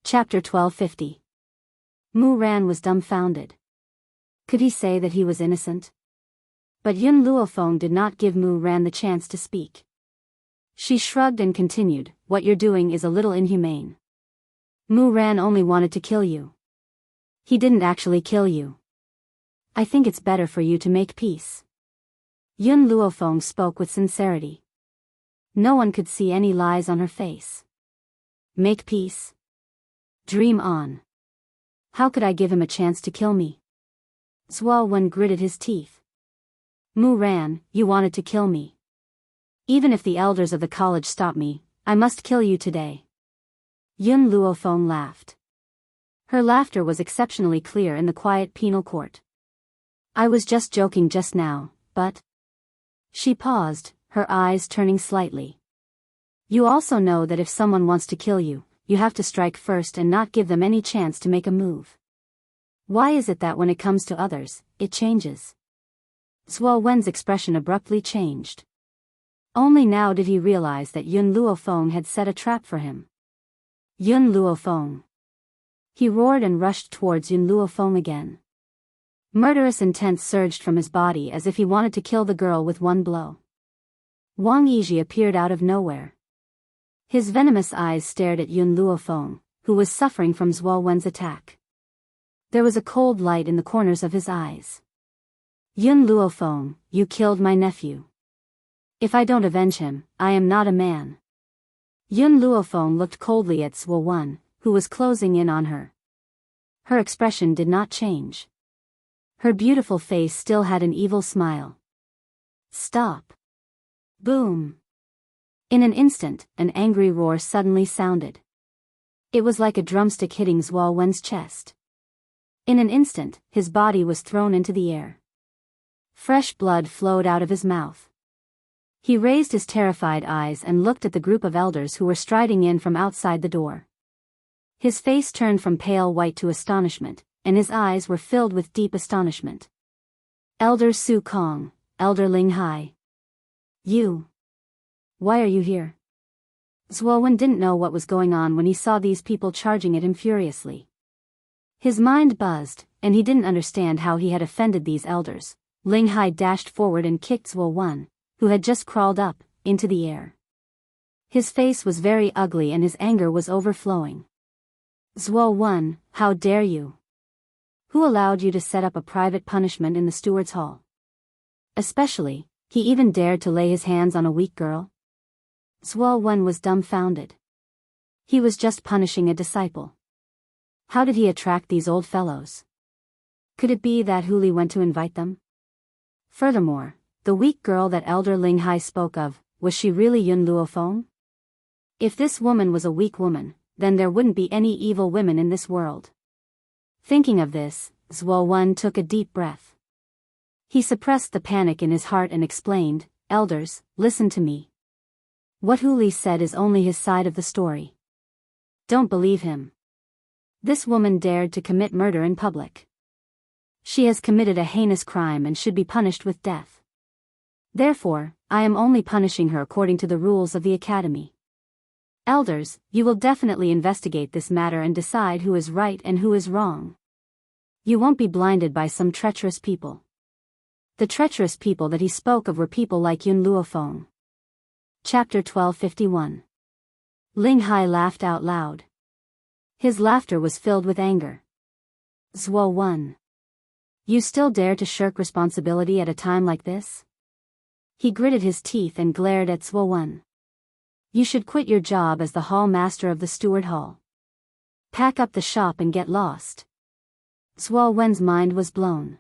Chapter 1250. Mu Ran was dumbfounded. Could he say that he was innocent? But Yun Luofeng did not give Mu Ran the chance to speak. She shrugged and continued, "What you're doing is a little inhumane. Mu Ran only wanted to kill you. He didn't actually kill you. I think it's better for you to make peace." Yun Luofeng spoke with sincerity. No one could see any lies on her face. Make peace? Dream on. How could I give him a chance to kill me? Zhuo Wen gritted his teeth. Mu Ran, you wanted to kill me. Even if the elders of the college stop me, I must kill you today. Yun Luofeng laughed. Her laughter was exceptionally clear in the quiet penal court. I was just joking just now, but... She paused, her eyes turning slightly. You also know that if someone wants to kill you, you have to strike first and not give them any chance to make a move. Why is it that when it comes to others, it changes? Zhuo Wen's expression abruptly changed. Only now did he realize that Yun Luofeng had set a trap for him. Yun Luofeng. He roared and rushed towards Yun Luofeng again. Murderous intent surged from his body as if he wanted to kill the girl with one blow. Wang Yizhi appeared out of nowhere. His venomous eyes stared at Yun Luofeng, who was suffering from Zhuo Wen's attack. There was a cold light in the corners of his eyes. Yun Luofeng, you killed my nephew. If I don't avenge him, I am not a man. Yun Luofeng looked coldly at Zhuo Wen, who was closing in on her. Her expression did not change. Her beautiful face still had an evil smile. Stop. Boom. In an instant, an angry roar suddenly sounded. It was like a drumstick hitting Zhuo Wen's chest. In an instant, his body was thrown into the air. Fresh blood flowed out of his mouth. He raised his terrified eyes and looked at the group of elders who were striding in from outside the door. His face turned from pale white to astonishment, and his eyes were filled with deep astonishment. Elder Su Kong, Elder Ling Hai. You. Why are you here? Zhuo Wen didn't know what was going on when he saw these people charging at him furiously. His mind buzzed, and he didn't understand how he had offended these elders. Ling Hai dashed forward and kicked Zhuo Wen, who had just crawled up, into the air. His face was very ugly and his anger was overflowing. Zhuo Wen, how dare you? Who allowed you to set up a private punishment in the steward's hall? Especially, he even dared to lay his hands on a weak girl? Zhuo Wen was dumbfounded. He was just punishing a disciple. How did he attract these old fellows? Could it be that Hu Li went to invite them? Furthermore, the weak girl that Elder Ling Hai spoke of, was she really Yun Luofeng? If this woman was a weak woman, then there wouldn't be any evil women in this world. Thinking of this, Zhuo Wen took a deep breath. He suppressed the panic in his heart and explained, Elders, listen to me. What Hu Li said is only his side of the story. Don't believe him. This woman dared to commit murder in public. She has committed a heinous crime and should be punished with death. Therefore, I am only punishing her according to the rules of the academy. Elders, you will definitely investigate this matter and decide who is right and who is wrong. You won't be blinded by some treacherous people. The treacherous people that he spoke of were people like Yun Luofeng. Chapter 1251. Ling Hai laughed out loud. His laughter was filled with anger. Zhuo Wen. You still dare to shirk responsibility at a time like this? He gritted his teeth and glared at Zhuo Wen. You should quit your job as the hall master of the steward hall. Pack up the shop and get lost. Zhuo Wen's mind was blown.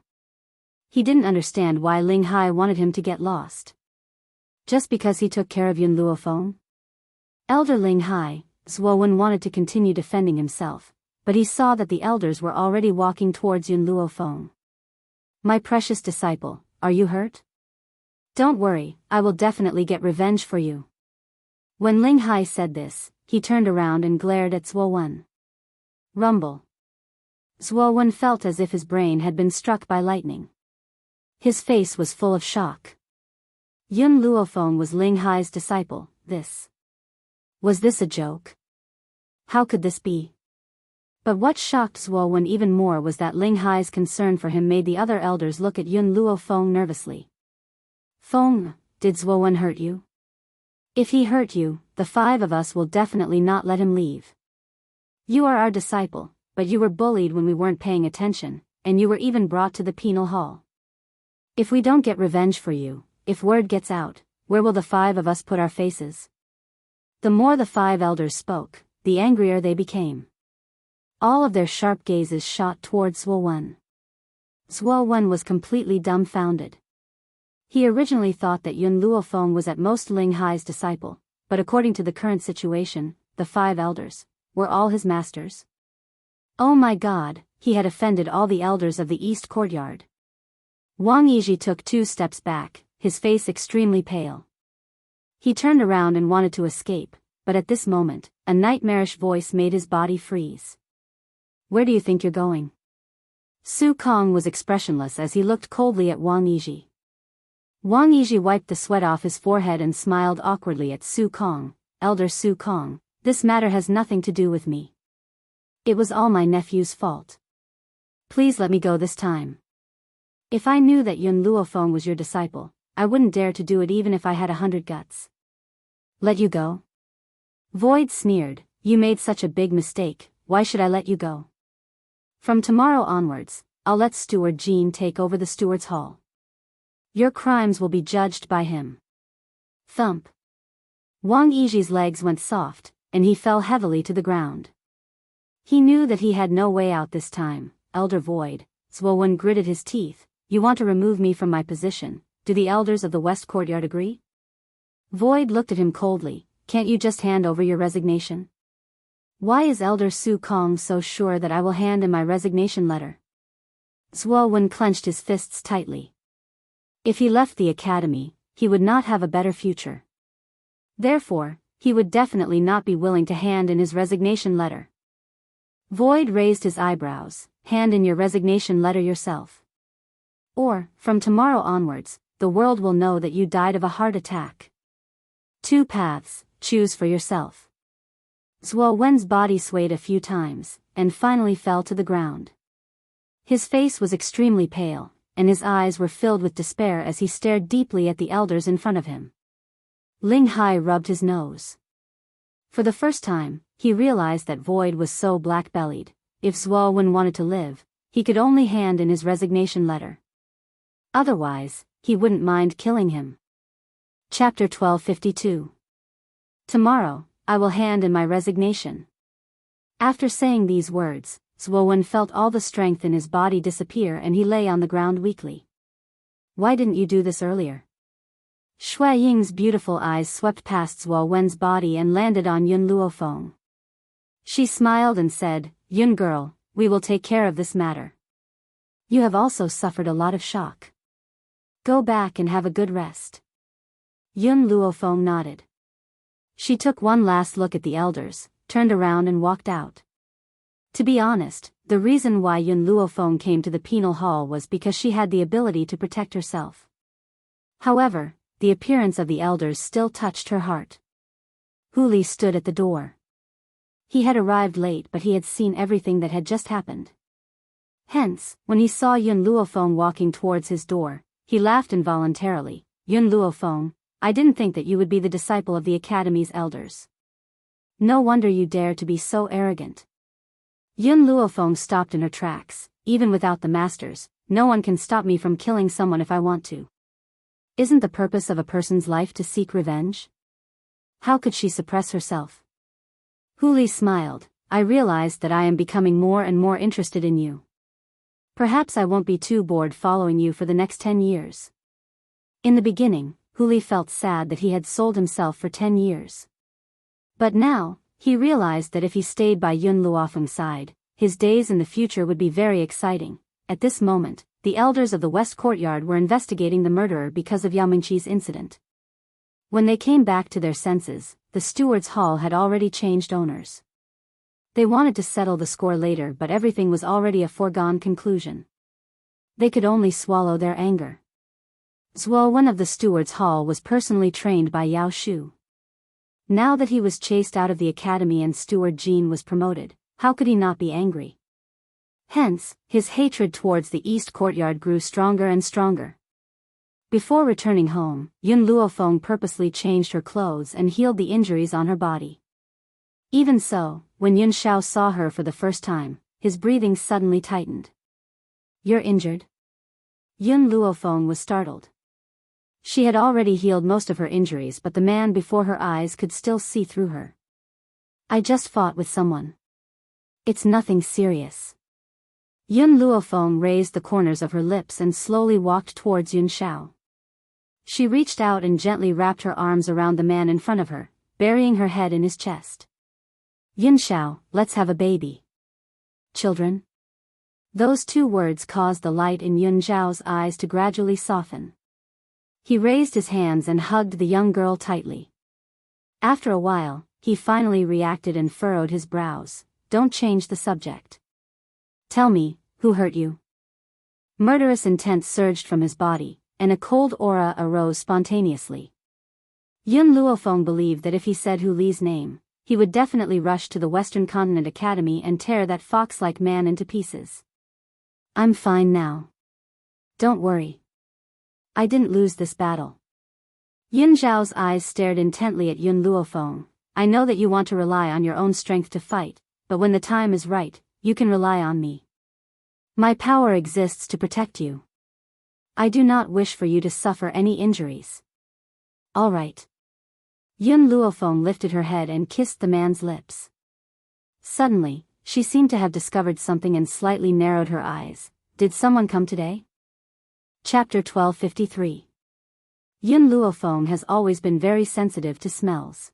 He didn't understand why Ling Hai wanted him to get lost. Just because he took care of Yun Luofeng? Elder Ling Hai, Zhuo Wen wanted to continue defending himself, but he saw that the elders were already walking towards Yun Luofeng. My precious disciple, are you hurt? Don't worry, I will definitely get revenge for you. When Ling Hai said this, he turned around and glared at Zhuo Wen. Rumble. Zhuo Wen felt as if his brain had been struck by lightning. His face was full of shock. Yun Luofeng was Ling Hai's disciple. Was this a joke? How could this be? But what shocked Zhuo Wen even more was that Ling Hai's concern for him made the other elders look at Yun Luo Feng nervously. Feng, did Zhuo Wen hurt you? If he hurt you, the 5 of us will definitely not let him leave. You are our disciple, but you were bullied when we weren't paying attention, and you were even brought to the penal hall. If we don't get revenge for you, if word gets out, where will the 5 of us put our faces? The more the 5 elders spoke, the angrier they became. All of their sharp gazes shot towards Zhuo Wen. Zhuo Wen was completely dumbfounded. He originally thought that Yun Luofeng was at most Ling Hai's disciple, but according to the current situation, the 5 elders were all his masters. Oh my God, he had offended all the elders of the East Courtyard. Wang Yizhi took 2 steps back, his face extremely pale. He turned around and wanted to escape, but at this moment, a nightmarish voice made his body freeze. Where do you think you're going? Su Kong was expressionless as he looked coldly at Wang Yizhi. Wang Yizhi wiped the sweat off his forehead and smiled awkwardly at Su Kong. Elder Su Kong, this matter has nothing to do with me. It was all my nephew's fault. Please let me go this time. If I knew that Yun Luofeng was your disciple, I wouldn't dare to do it even if I had 100 guts. Let you go? Void sneered, you made such a big mistake, why should I let you go? From tomorrow onwards, I'll let Steward Jean take over the steward's hall. Your crimes will be judged by him. Thump. Wang Yizhi's legs went soft, and he fell heavily to the ground. He knew that he had no way out this time. Elder Void, Zhuo Wen gritted his teeth, you want to remove me from my position, do the elders of the West Courtyard agree? Void looked at him coldly, can't you just hand over your resignation? Why is Elder Su Kong so sure that I will hand in my resignation letter? Zhuo Wen clenched his fists tightly. If he left the academy, he would not have a better future. Therefore, he would definitely not be willing to hand in his resignation letter. Void raised his eyebrows, hand in your resignation letter yourself. Or, from tomorrow onwards, the world will know that you died of a heart attack. 2 paths, choose for yourself. Zhuo Wen's body swayed a few times, and finally fell to the ground. His face was extremely pale, and his eyes were filled with despair as he stared deeply at the elders in front of him. Ling Hai rubbed his nose. For the first time, he realized that Void was so black-bellied. If Zhuo Wen wanted to live, he could only hand in his resignation letter. Otherwise, he wouldn't mind killing him. Chapter 1252. Tomorrow, I will hand in my resignation. After saying these words, Zhuo Wen felt all the strength in his body disappear and he lay on the ground weakly. Why didn't you do this earlier? Shui Ying's beautiful eyes swept past Zhuo Wen's body and landed on Yun Luofeng. She smiled and said, Yun girl, we will take care of this matter. You have also suffered a lot of shock. Go back and have a good rest. Yun Luofeng nodded. She took one last look at the elders, turned around and walked out. To be honest, the reason why Yun Luofeng came to the penal hall was because she had the ability to protect herself. However, the appearance of the elders still touched her heart. Hu Li stood at the door. He had arrived late but he had seen everything that had just happened. Hence, when he saw Yun Luofeng walking towards his door, he laughed involuntarily. Yun Luofeng, I didn't think that you would be the disciple of the academy's elders. No wonder you dare to be so arrogant. Yun Luofeng stopped in her tracks. Even without the masters, no one can stop me from killing someone if I want to. Isn't the purpose of a person's life to seek revenge? How could she suppress herself? Hu Li smiled, I realized that I am becoming more and more interested in you. Perhaps I won't be too bored following you for the next 10 years. In the beginning, Hu Li felt sad that he had sold himself for 10 years. But now, he realized that if he stayed by Yun Luofeng's side, his days in the future would be very exciting. At this moment, the elders of the West Courtyard were investigating the murderer because of Yao Mingqi's incident. When they came back to their senses, the steward's hall had already changed owners. They wanted to settle the score later but everything was already a foregone conclusion. They could only swallow their anger. Zhuo Wen of the steward's hall was personally trained by Yao Shu. Now that he was chased out of the academy and Steward Jean was promoted, how could he not be angry? Hence, his hatred towards the east courtyard grew stronger and stronger. Before returning home, Yun Luofeng purposely changed her clothes and healed the injuries on her body. Even so, when Yun Xiao saw her for the first time, his breathing suddenly tightened. "You're injured?" Yun Luofeng was startled. She had already healed most of her injuries, but the man before her eyes could still see through her. "I just fought with someone. It's nothing serious." Yun Luofeng raised the corners of her lips and slowly walked towards Yun Xiao. She reached out and gently wrapped her arms around the man in front of her, burying her head in his chest. "Yun Xiao, let's have a baby." "Children?" Those two words caused the light in Yun Xiao's eyes to gradually soften. He raised his hands and hugged the young girl tightly. After a while, he finally reacted and furrowed his brows. "Don't change the subject. Tell me, who hurt you?" Murderous intent surged from his body, and a cold aura arose spontaneously. Yun Luofeng believed that if he said Hu Li's name, he would definitely rush to the Western Continent Academy and tear that fox-like man into pieces. "I'm fine now. Don't worry. I didn't lose this battle." Yun Zhao's eyes stared intently at Yun Luofeng. "I know that you want to rely on your own strength to fight, but when the time is right, you can rely on me. My power exists to protect you. I do not wish for you to suffer any injuries." "All right." Yun Luofeng lifted her head and kissed the man's lips. Suddenly, she seemed to have discovered something and slightly narrowed her eyes. "Did someone come today?" Chapter 1253. Yun Luofeng has always been very sensitive to smells.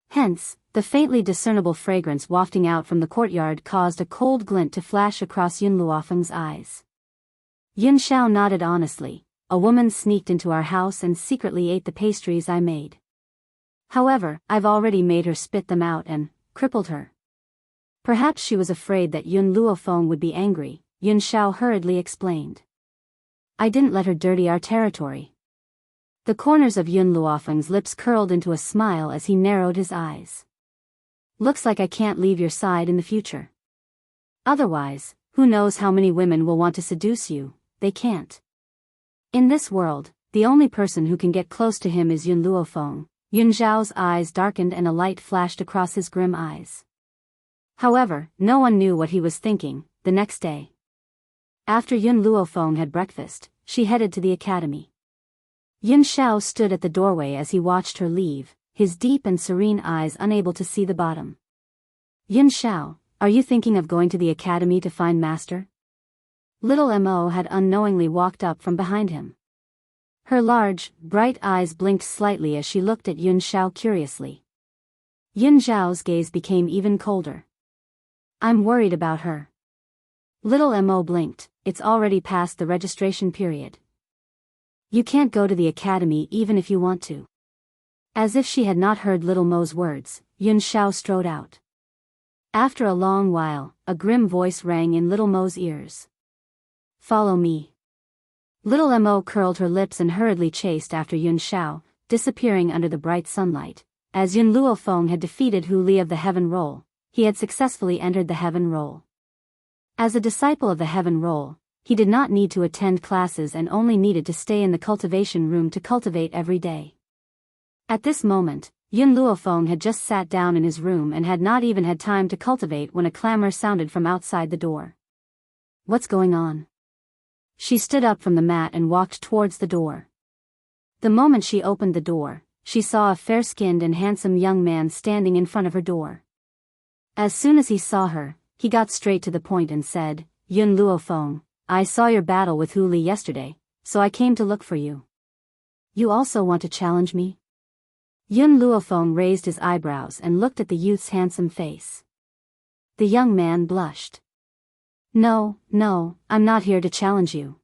Hence, the faintly discernible fragrance wafting out from the courtyard caused a cold glint to flash across Yun Luofeng's eyes. Yun Xiao nodded honestly. "A woman sneaked into our house and secretly ate the pastries I made. However, I've already made her spit them out and crippled her." Perhaps she was afraid that Yun Luofeng would be angry, Yun Xiao hurriedly explained. "I didn't let her dirty our territory." The corners of Yun Luofeng's lips curled into a smile as he narrowed his eyes. "Looks like I can't leave your side in the future. Otherwise, who knows how many women will want to seduce you. They can't. In this world, the only person who can get close to him is Yun Luofeng." Yun Zhao's eyes darkened and a light flashed across his grim eyes. However, no one knew what he was thinking. The next day, after Yun Luofeng had breakfast, she headed to the academy. Yun Xiao stood at the doorway as he watched her leave, his deep and serene eyes unable to see the bottom. "Yun Xiao, are you thinking of going to the academy to find master?" Little Mo had unknowingly walked up from behind him. Her large, bright eyes blinked slightly as she looked at Yun Xiao curiously. Yun Zhao's gaze became even colder. "I'm worried about her." Little Mo blinked. "It's already past the registration period. You can't go to the academy even if you want to." As if she had not heard Little Mo's words, Yun Xiao strode out. After a long while, a grim voice rang in Little Mo's ears. "Follow me." Little Mo curled her lips and hurriedly chased after Yun Xiao, disappearing under the bright sunlight. As Yun Luofeng had defeated Hu Li of the Heaven Roll, he had successfully entered the Heaven Roll. As a disciple of the Heaven Roll, he did not need to attend classes and only needed to stay in the cultivation room to cultivate every day. At this moment, Yun Luofeng had just sat down in his room and had not even had time to cultivate when a clamor sounded from outside the door. "What's going on?" She stood up from the mat and walked towards the door. The moment she opened the door, she saw a fair-skinned and handsome young man standing in front of her door. As soon as he saw her, he got straight to the point and said, "Yun Luofeng, I saw your battle with Hu Li yesterday, so I came to look for you. You also want to challenge me?" Yun Luofeng raised his eyebrows and looked at the youth's handsome face. The young man blushed. No, I'm not here to challenge you.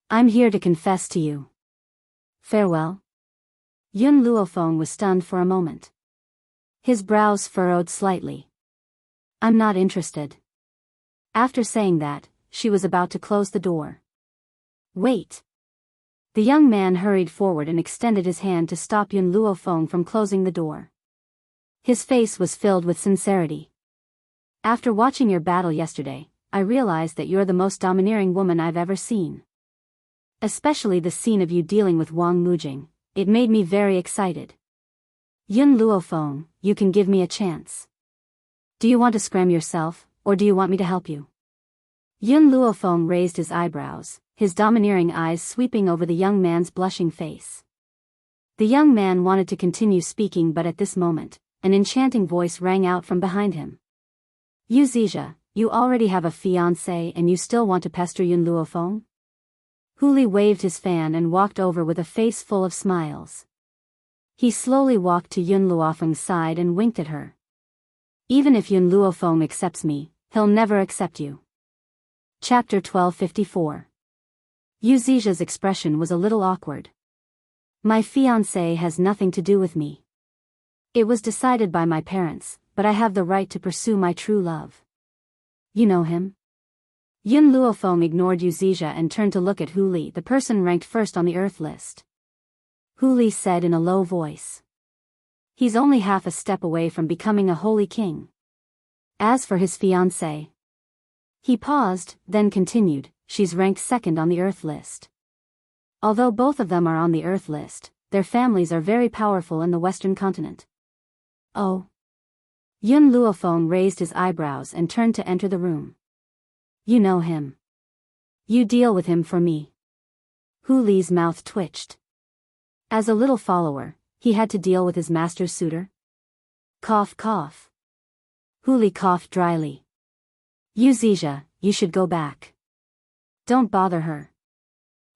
I'm here to confess to you. Farewell." Yun Luofeng was stunned for a moment. His brows furrowed slightly. "I'm not interested." After saying that, she was about to close the door. "Wait." The young man hurried forward and extended his hand to stop Yun Luofeng from closing the door. His face was filled with sincerity. After watching your battle yesterday, I realized that you're the most domineering woman I've ever seen. Especially the scene of you dealing with Wang Mujing, it made me very excited. Yun Luofeng, you can give me a chance. Do you want to scram yourself, or do you want me to help you? Yun Luofeng raised his eyebrows, his domineering eyes sweeping over the young man's blushing face. The young man wanted to continue speaking, but at this moment, an enchanting voice rang out from behind him. Yu Zizha, you already have a fiancé and you still want to pester Yun Luofeng? Hu Li waved his fan and walked over with a face full of smiles. He slowly walked to Yun Luofeng's side and winked at her. Even if Yun Luofeng accepts me, he'll never accept you. Chapter 1254. Yu Zizha's expression was a little awkward. My fiancé has nothing to do with me. It was decided by my parents, but I have the right to pursue my true love. You know him? Yun Luofeng ignored Yu Zizha and turned to look at Hu Li, the person ranked first on the Earth list. Hu Li said in a low voice. He's only half a step away from becoming a holy king. As for his fiancée. He paused, then continued, she's ranked second on the Earth list. Although both of them are on the Earth list, their families are very powerful in the Western continent. Oh. Yun Luofeng raised his eyebrows and turned to enter the room. You know him. You deal with him for me. Hu Li's mouth twitched. As a little follower, he had to deal with his master's suitor. Cough cough. Hu Li coughed dryly. Yu Zizha, you should go back. Don't bother her.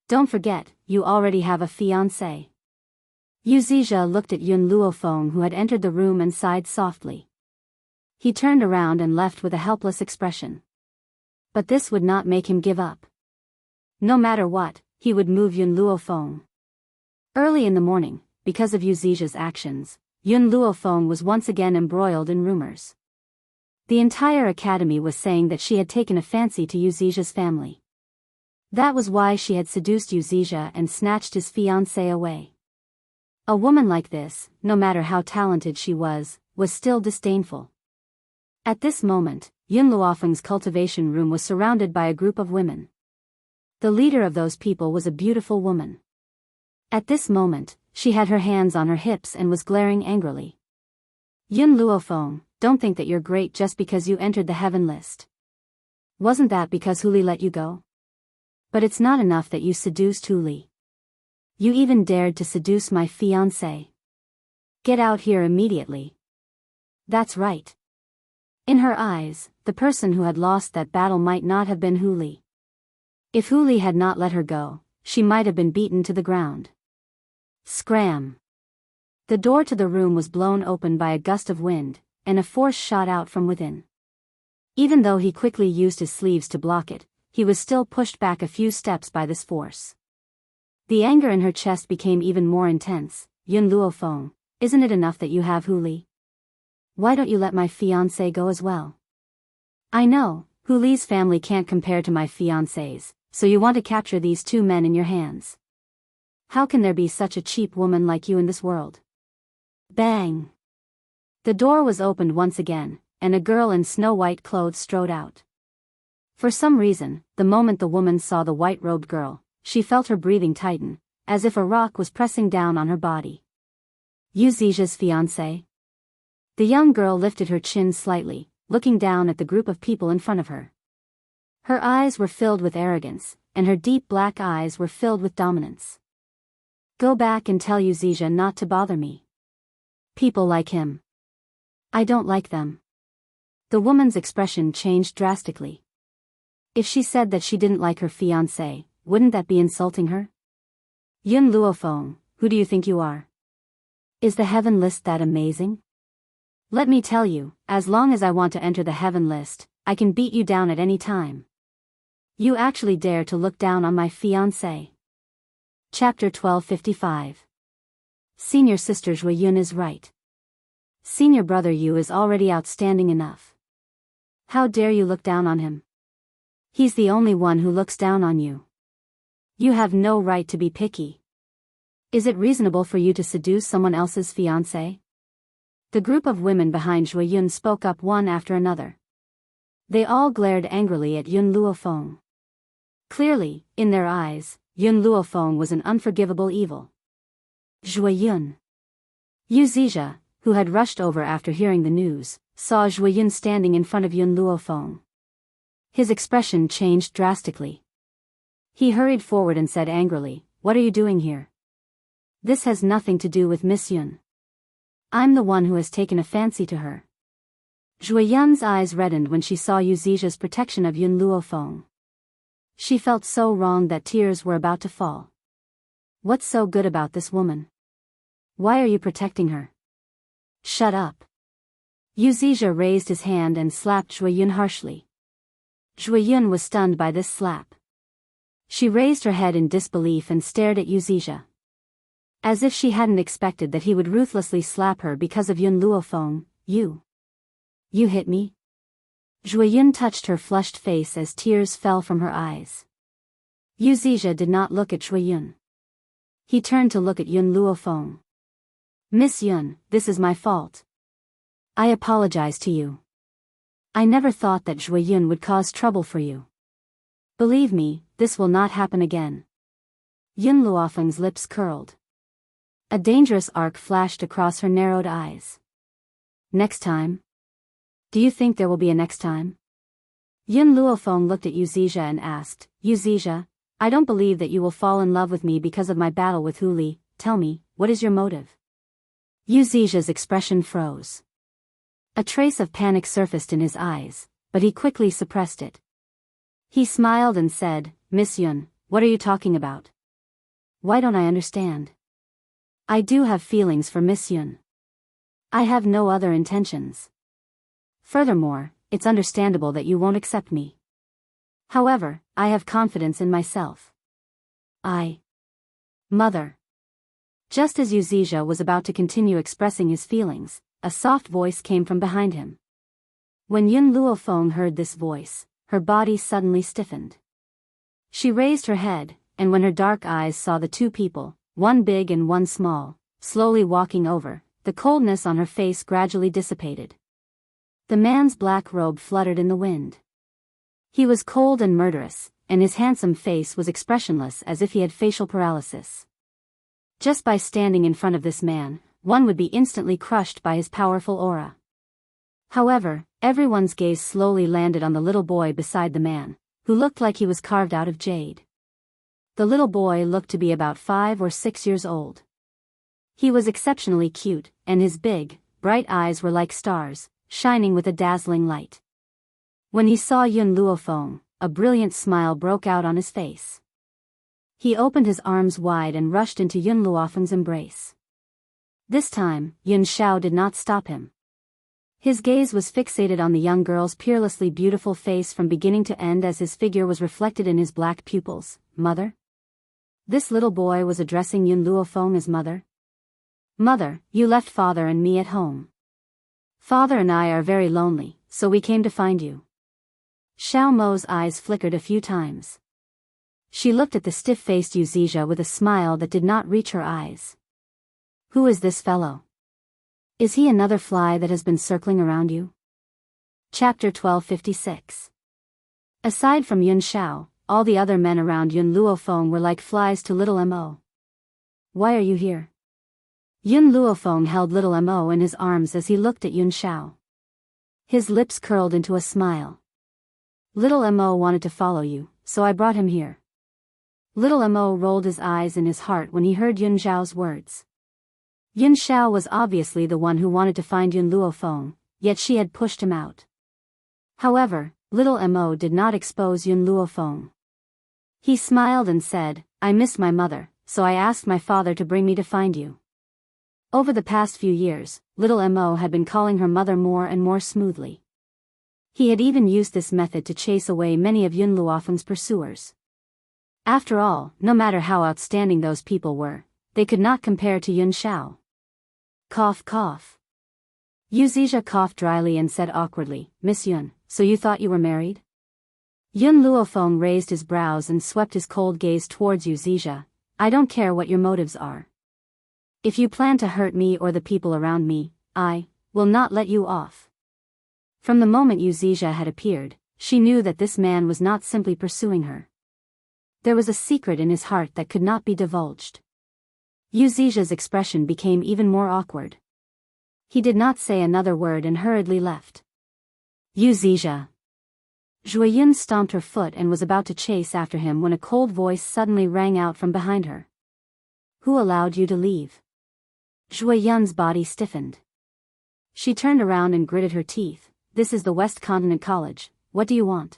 Don't forget, you already have a fiancé. Yu Zizha looked at Yun Luofeng, who had entered the room, and sighed softly. He turned around and left with a helpless expression. But this would not make him give up. No matter what, he would move Yun Luofeng. Early in the morning, because of Yu Zizha's actions, Yun Luofeng was once again embroiled in rumors. The entire academy was saying that she had taken a fancy to Yu Zizha's family. That was why she had seduced Yu Zizha and snatched his fiancé away. A woman like this, no matter how talented she was still disdainful. At this moment, Yun Luofeng's cultivation room was surrounded by a group of women. The leader of those people was a beautiful woman. At this moment, she had her hands on her hips and was glaring angrily. Yun Luofeng, don't think that you're great just because you entered the heaven list. Wasn't that because Hu Li let you go? But it's not enough that you seduced Hu Li. You even dared to seduce my fiancé. Get out here immediately. That's right. In her eyes, the person who had lost that battle might not have been Hu Li. If Hu Li had not let her go, she might have been beaten to the ground. Scram! The door to the room was blown open by a gust of wind, and a force shot out from within. Even though he quickly used his sleeves to block it, he was still pushed back a few steps by this force. The anger in her chest became even more intense. Yun Luofeng, isn't it enough that you have Hu Li? Why don't you let my fiancé go as well? I know, Hu Li's family can't compare to my fiancé's, so you want to capture these two men in your hands. How can there be such a cheap woman like you in this world? Bang! The door was opened once again, and a girl in snow-white clothes strode out. For some reason, the moment the woman saw the white-robed girl, she felt her breathing tighten, as if a rock was pressing down on her body. Yu Zizha's fiancé? The young girl lifted her chin slightly, looking down at the group of people in front of her. Her eyes were filled with arrogance, and her deep black eyes were filled with dominance. Go back and tell Yu Zizha not to bother me. People like him. I don't like them. The woman's expression changed drastically. If she said that she didn't like her fiancé, wouldn't that be insulting her? Yun Luofeng, who do you think you are? Is the heaven list that amazing? Let me tell you, as long as I want to enter the heaven list, I can beat you down at any time. You actually dare to look down on my fiancé. Chapter 1255. Senior sister Zhui Yun is right. Senior brother Yu is already outstanding enough. How dare you look down on him? He's the only one who looks down on you. You have no right to be picky. Is it reasonable for you to seduce someone else's fiancé? The group of women behind Zhui Yun spoke up one after another. They all glared angrily at Yun Luofeng. Clearly, in their eyes, Yun Luofeng was an unforgivable evil. Zhuoyun. Yu Zizha, who had rushed over after hearing the news, saw Zhuoyun standing in front of Yun Luofeng. His expression changed drastically. He hurried forward and said angrily, "What are you doing here? This has nothing to do with Miss Yun. I'm the one who has taken a fancy to her." Zhuoyun's eyes reddened when she saw Yu Zizha's protection of Yun Luofeng. She felt so wronged that tears were about to fall. What's so good about this woman? Why are you protecting her? Shut up. Yu Zizha raised his hand and slapped Zhuoyun harshly. Zhuoyun was stunned by this slap. She raised her head in disbelief and stared at Yu Zizha. As if she hadn't expected that he would ruthlessly slap her because of Yun Luofeng. You hit me? Zhuoyun touched her flushed face as tears fell from her eyes. Yu Zizha did not look at Zhuoyun. He turned to look at Yun Luofeng. "Miss Yun, this is my fault. I apologize to you. I never thought that Zhuoyun would cause trouble for you. Believe me, this will not happen again." Yun Luofeng's lips curled. A dangerous arc flashed across her narrowed eyes. "Next time? Do you think there will be a next time?" Yun Luofeng looked at Yu Zizha and asked, "Yu Zizha, I don't believe that you will fall in love with me because of my battle with Hu Li. Tell me, what is your motive?" Yu Zizha's expression froze. A trace of panic surfaced in his eyes, but he quickly suppressed it. He smiled and said, "Miss Yun, what are you talking about? Why don't I understand? I do have feelings for Miss Yun. I have no other intentions. Furthermore, it's understandable that you won't accept me. However, I have confidence in myself. Mother." Just as Yu Zizha was about to continue expressing his feelings, a soft voice came from behind him. When Yun Luofeng heard this voice, her body suddenly stiffened. She raised her head, and when her dark eyes saw the two people, one big and one small, slowly walking over, the coldness on her face gradually dissipated. The man's black robe fluttered in the wind. He was cold and murderous, and his handsome face was expressionless as if he had facial paralysis. Just by standing in front of this man, one would be instantly crushed by his powerful aura. However, everyone's gaze slowly landed on the little boy beside the man, who looked like he was carved out of jade. The little boy looked to be about 5 or 6 years old. He was exceptionally cute, and his big, bright eyes were like stars, shining with a dazzling light. When he saw Yun Luofeng, a brilliant smile broke out on his face. He opened his arms wide and rushed into Yun Luofeng's embrace. This time, Yun Xiao did not stop him. His gaze was fixated on the young girl's peerlessly beautiful face from beginning to end as his figure was reflected in his black pupils. "Mother?" This little boy was addressing Yun Luofeng as mother. "Mother, you left father and me at home. Father and I are very lonely, so we came to find you." Xiao Mo's eyes flickered a few times. She looked at the stiff-faced Yu Zizha with a smile that did not reach her eyes. "Who is this fellow? Is he another fly that has been circling around you?" Chapter 1256. Aside from Yun Xiao, all the other men around Yun Luofeng were like flies to little Mo. "Why are you here?" Yun Luofeng held little Mo in his arms as he looked at Yun Xiao. His lips curled into a smile. "Little Mo wanted to follow you, so I brought him here." Little Mo rolled his eyes in his heart when he heard Yun Xiao's words. Yun Xiao was obviously the one who wanted to find Yun Luofeng, yet she had pushed him out. However, little Mo did not expose Yun Luofeng. He smiled and said, "I missed my mother, so I asked my father to bring me to find you." Over the past few years, little Mo had been calling her mother more and more smoothly. He had even used this method to chase away many of Yun Luofeng's pursuers. After all, no matter how outstanding those people were, they could not compare to Yun Xiao. Cough cough. Yu Zizha coughed dryly and said awkwardly, "Miss Yun, so you thought you were married?" Yun Luofeng raised his brows and swept his cold gaze towards Yu Zizha. "I don't care what your motives are. If you plan to hurt me or the people around me, I will not let you off." From the moment Yu Zizia had appeared, she knew that this man was not simply pursuing her. There was a secret in his heart that could not be divulged. Yu Zizia's expression became even more awkward. He did not say another word and hurriedly left. Yu Zizia. Zhuoyun stomped her foot and was about to chase after him when a cold voice suddenly rang out from behind her. Who allowed you to leave? Zhuoyun's body stiffened. She turned around and gritted her teeth. This is the West Continent College, what do you want?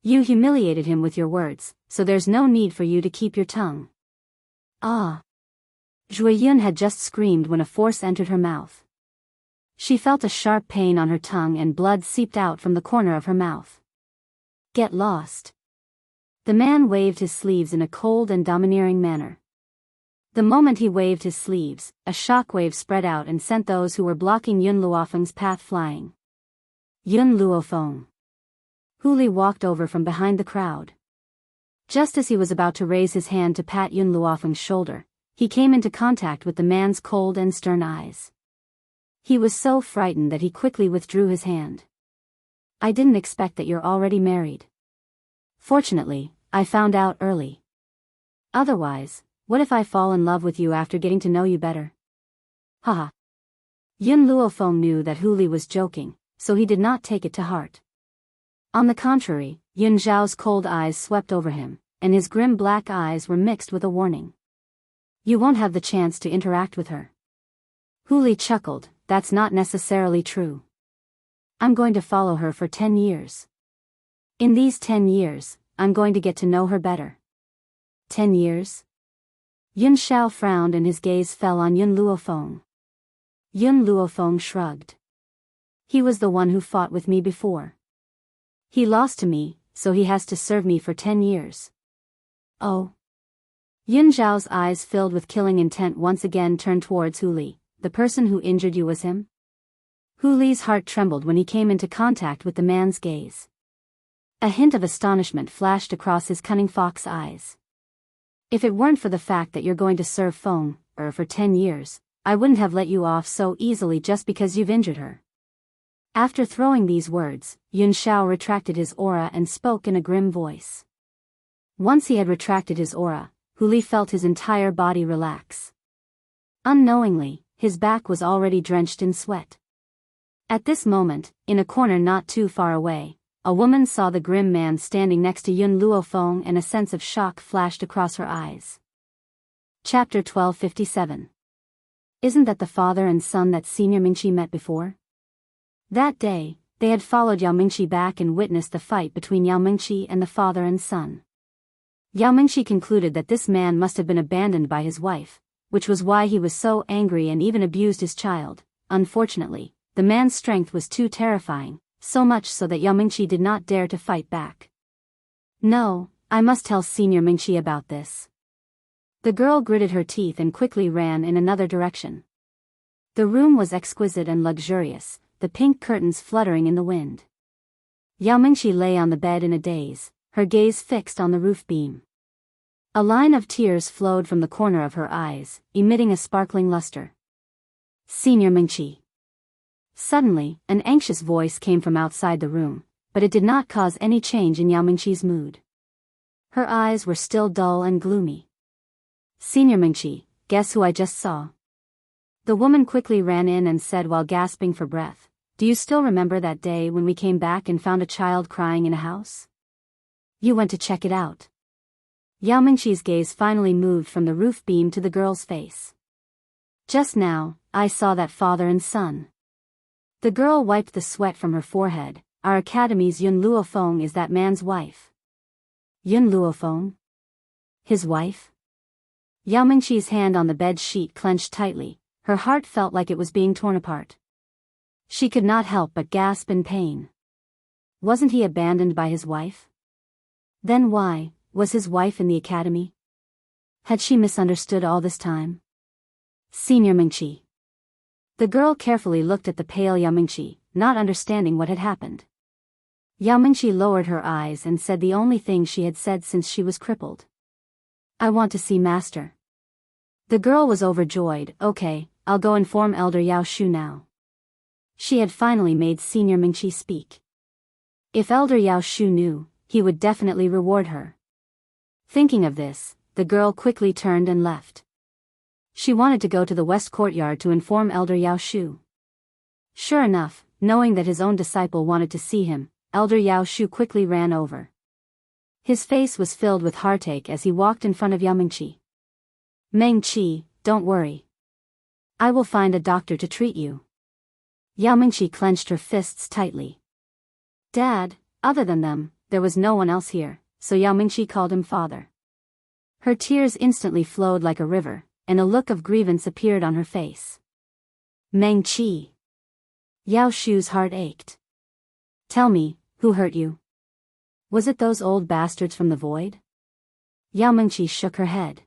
You humiliated him with your words, so there's no need for you to keep your tongue. Ah! Zhuoyun had just screamed when a force entered her mouth. She felt a sharp pain on her tongue and blood seeped out from the corner of her mouth. Get lost. The man waved his sleeves in a cold and domineering manner. The moment he waved his sleeves, a shockwave spread out and sent those who were blocking Yun Luofeng's path flying. Yun Luofeng. Hu Li walked over from behind the crowd. Just as he was about to raise his hand to pat Yun Luofeng's shoulder, he came into contact with the man's cold and stern eyes. He was so frightened that he quickly withdrew his hand. I didn't expect that you're already married. Fortunately, I found out early. Otherwise, what if I fall in love with you after getting to know you better? Haha. Yun Luofeng knew that Hu Li was joking, so he did not take it to heart. On the contrary, Yun Zhao's cold eyes swept over him, and his grim black eyes were mixed with a warning. You won't have the chance to interact with her. Hu Li chuckled, that's not necessarily true. I'm going to follow her for 10 years. In these 10 years, I'm going to get to know her better. 10 years? Yun Zhao frowned and his gaze fell on Yun Luofeng. Yun Luofeng shrugged. He was the one who fought with me before. He lost to me, so he has to serve me for 10 years. Oh. Yun Zhao's eyes filled with killing intent once again turned towards Hu Li. The person who injured you was him? Hu Li's heart trembled when he came into contact with the man's gaze. A hint of astonishment flashed across his cunning fox eyes. If it weren't for the fact that you're going to serve Feng, for 10 years, I wouldn't have let you off so easily just because you've injured her. After throwing these words, Yun Zhao retracted his aura and spoke in a grim voice. Once he had retracted his aura, Hu Li felt his entire body relax. Unknowingly, his back was already drenched in sweat. At this moment, in a corner not too far away, a woman saw the grim man standing next to Yun Luofeng and a sense of shock flashed across her eyes. Chapter 1257. Isn't that the father and son that Senior Mingqi met before? That day, they had followed Yao Mingqi back and witnessed the fight between Yao Mingqi and the father and son. Yao Mingqi concluded that this man must have been abandoned by his wife, which was why he was so angry and even abused his child. Unfortunately, the man's strength was too terrifying, so much so that Yao Mingqi did not dare to fight back. No, I must tell Senior Mingqi about this. The girl gritted her teeth and quickly ran in another direction. The room was exquisite and luxurious, the pink curtains fluttering in the wind. Yao Mingqi lay on the bed in a daze, her gaze fixed on the roof beam. A line of tears flowed from the corner of her eyes, emitting a sparkling luster. Senior Mingqi. Suddenly, an anxious voice came from outside the room, but it did not cause any change in Yao Mingqi's mood. Her eyes were still dull and gloomy. Senior Mingqi, guess who I just saw? The woman quickly ran in and said while gasping for breath, do you still remember that day when we came back and found a child crying in a house? You went to check it out. Yao Mingqi's gaze finally moved from the roof beam to the girl's face. Just now, I saw that father and son. The girl wiped the sweat from her forehead. Our academy's Yun Luofeng is that man's wife. Yun Luofeng? His wife? Yao Mingqi's hand on the bed sheet clenched tightly, her heart felt like it was being torn apart. She could not help but gasp in pain. Wasn't he abandoned by his wife? Then why was his wife in the academy? Had she misunderstood all this time? Senior Mingqi. The girl carefully looked at the pale Yao Mingqi, not understanding what had happened. Yao Mingqi lowered her eyes and said the only thing she had said since she was crippled. I want to see Master. The girl was overjoyed. Okay, I'll go inform Elder Yao Shu now. She had finally made Senior Mingqi speak. If Elder Yao Shu knew, he would definitely reward her. Thinking of this, the girl quickly turned and left. She wanted to go to the west courtyard to inform Elder Yao Shu. Sure enough, knowing that his own disciple wanted to see him, Elder Yao Shu quickly ran over. His face was filled with heartache as he walked in front of Yao Mingqi. Mingqi, don't worry. I will find a doctor to treat you. Yao Mingqi clenched her fists tightly. Dad, other than them, there was no one else here, so Yao Mingqi called him father. Her tears instantly flowed like a river, and a look of grievance appeared on her face. Mingqi. Yao Shu's heart ached. Tell me, who hurt you? Was it those old bastards from the void? Yao Mingqi shook her head.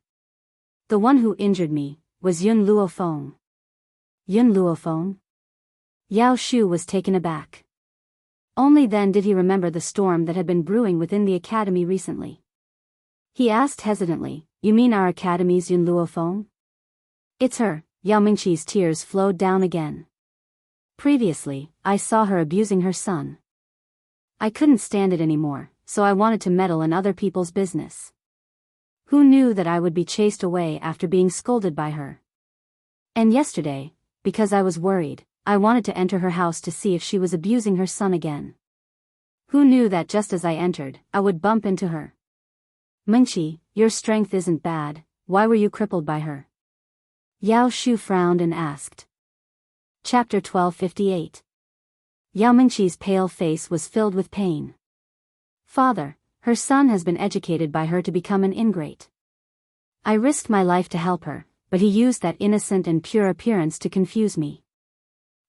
The one who injured me was Yun Luofeng. Yun Luofeng? Yao Shu was taken aback. Only then did he remember the storm that had been brewing within the academy recently. He asked hesitantly, You mean our academy's Yun Luofeng? It's her. Yao Mingqi's tears flowed down again. Previously, I saw her abusing her son. I couldn't stand it anymore, so I wanted to meddle in other people's business. Who knew that I would be chased away after being scolded by her? And yesterday, because I was worried, I wanted to enter her house to see if she was abusing her son again. Who knew that just as I entered, I would bump into her? Mingqi, your strength isn't bad, why were you crippled by her? Yao Shu frowned and asked. Chapter 1258. Yao Mingqi's pale face was filled with pain. Father, her son has been educated by her to become an ingrate. I risked my life to help her, but he used that innocent and pure appearance to confuse me.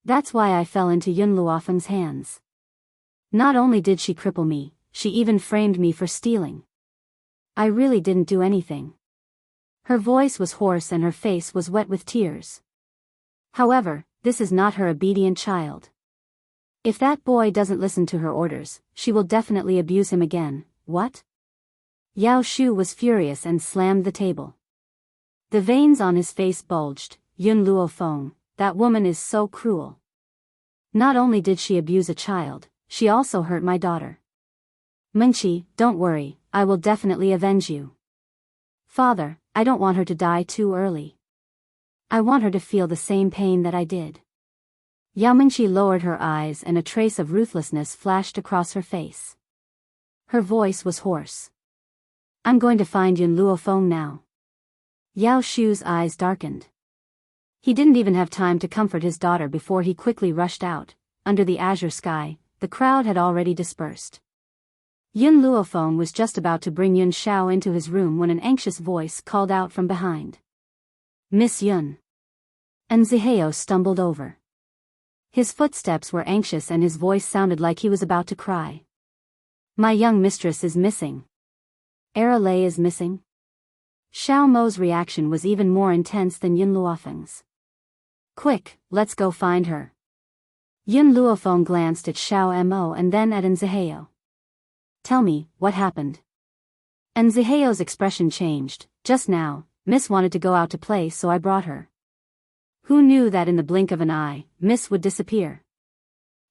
That's why I fell into Yun Luofeng's hands. Not only did she cripple me, she even framed me for stealing. I really didn't do anything. Her voice was hoarse and her face was wet with tears. However, this is not her obedient child. If that boy doesn't listen to her orders, she will definitely abuse him again. What? Yao Shu was furious and slammed the table. The veins on his face bulged. Yun Luofeng, that woman is so cruel. Not only did she abuse a child, she also hurt my daughter. Mingqi, don't worry, I will definitely avenge you. Father, I don't want her to die too early. I want her to feel the same pain that I did. Yao Mingqi lowered her eyes and a trace of ruthlessness flashed across her face. Her voice was hoarse. I'm going to find Yun Luofeng now. Yao Shu's eyes darkened. He didn't even have time to comfort his daughter before he quickly rushed out. Under the azure sky, the crowd had already dispersed. Yun Luofeng was just about to bring Yun Shao into his room when an anxious voice called out from behind. Miss Yun. And Zihao stumbled over. His footsteps were anxious and his voice sounded like he was about to cry. My young mistress is missing. Era Lei is missing. Xiao Mo's reaction was even more intense than Yun Luofeng's. Quick, let's go find her. Yun Luofeng glanced at Xiao Mo and then at Zihao. Tell me, what happened? And Zihao's expression changed. Just now, Miss wanted to go out to play so I brought her. Who knew that in the blink of an eye, Miss would disappear?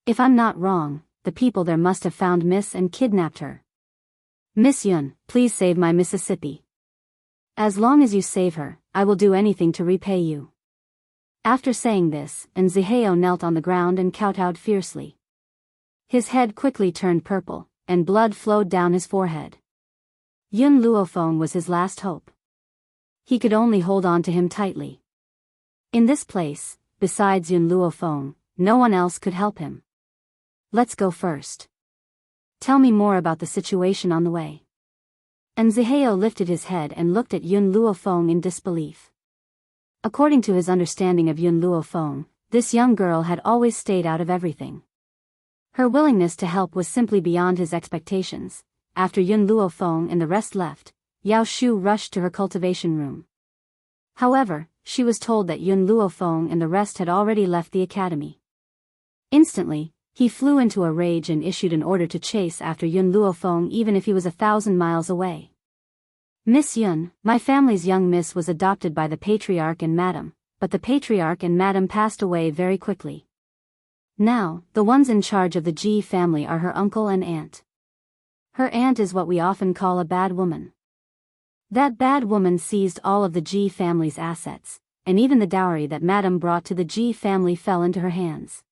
If I'm not wrong, the people there must have found Miss and kidnapped her. Miss Yun, please save my Mississippi. As long as you save her, I will do anything to repay you. After saying this, Zihao knelt on the ground and kowtowed fiercely. His head quickly turned purple, and blood flowed down his forehead. Yun Luofeng was his last hope. He could only hold on to him tightly. In this place, besides Yun Luofeng, no one else could help him. Let's go first. Tell me more about the situation on the way. And Zihao lifted his head and looked at Yun Luofeng in disbelief. According to his understanding of Yun Luofeng, this young girl had always stayed out of everything. Her willingness to help was simply beyond his expectations. After Yun Luofeng and the rest left, Yao Shu rushed to her cultivation room. However, she was told that Yun Luofeng and the rest had already left the academy. Instantly, he flew into a rage and issued an order to chase after Yun Luofeng even if he was 1,000 miles away. Miss Yun, my family's young miss was adopted by the patriarch and madam, but the patriarch and madam passed away very quickly. Now, the ones in charge of the G family are her uncle and aunt. Her aunt is what we often call a bad woman. That bad woman seized all of the G family's assets, and even the dowry that Madame brought to the G family fell into her hands.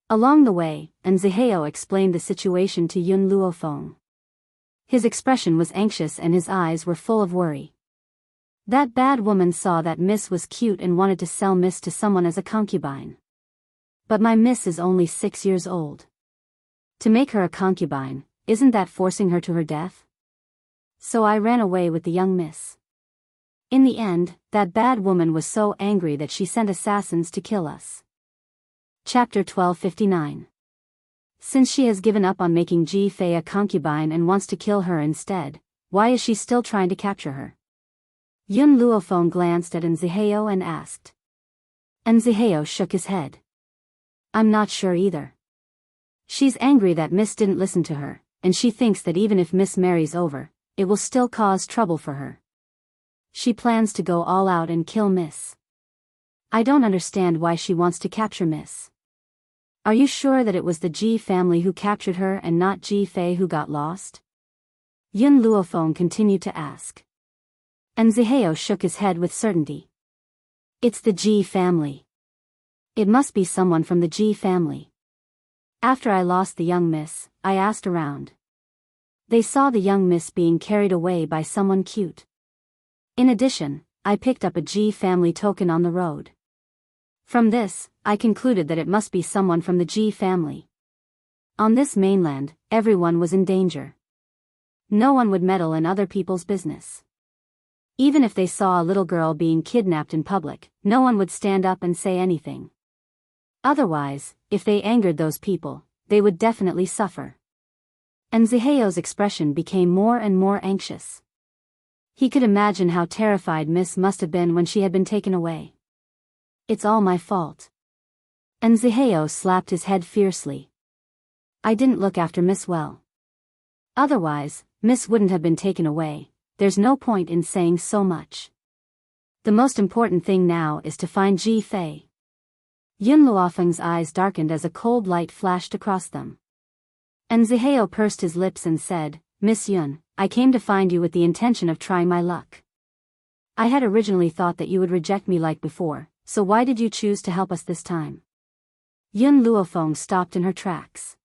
Along the way, Nziheo explained the situation to Yun Luofeng. His expression was anxious and his eyes were full of worry. That bad woman saw that Miss was cute and wanted to sell Miss to someone as a concubine. But my Miss is only 6 years old. To make her a concubine, isn't that forcing her to her death? So I ran away with the young Miss. In the end, that bad woman was so angry that she sent assassins to kill us. Chapter 1259. Since she has given up on making Ji Fei a concubine and wants to kill her instead, why is she still trying to capture her? Yun Luofeng glanced at Nziheo and asked. Nziheo shook his head. I'm not sure either. She's angry that Miss didn't listen to her, and she thinks that even if Miss marries over, it will still cause trouble for her. She plans to go all out and kill Miss. I don't understand why she wants to capture Miss. Are you sure that it was the Ji family who captured her and not Ji Fei who got lost? Yun Luofeng continued to ask. Nziheo shook his head with certainty. It's the Ji family. It must be someone from the Ji family. After I lost the young Miss, I asked around. They saw the young Miss being carried away by someone cute. In addition, I picked up a Ji family token on the road. From this, I concluded that it must be someone from the Ji family. On this mainland, everyone was in danger. No one would meddle in other people's business. Even if they saw a little girl being kidnapped in public, no one would stand up and say anything. Otherwise, if they angered those people, they would definitely suffer. Nziheo's expression became more and more anxious. He could imagine how terrified Miss must have been when she had been taken away. It's all my fault. Nziheo slapped his head fiercely. I didn't look after Miss well. Otherwise, Miss wouldn't have been taken away. There's no point in saying so much. The most important thing now is to find Ji Fei. Yun Luofeng's eyes darkened as a cold light flashed across them. Nziheo pursed his lips and said, Miss Yun, I came to find you with the intention of trying my luck. I had originally thought that you would reject me like before, so why did you choose to help us this time? Yun Luofeng stopped in her tracks.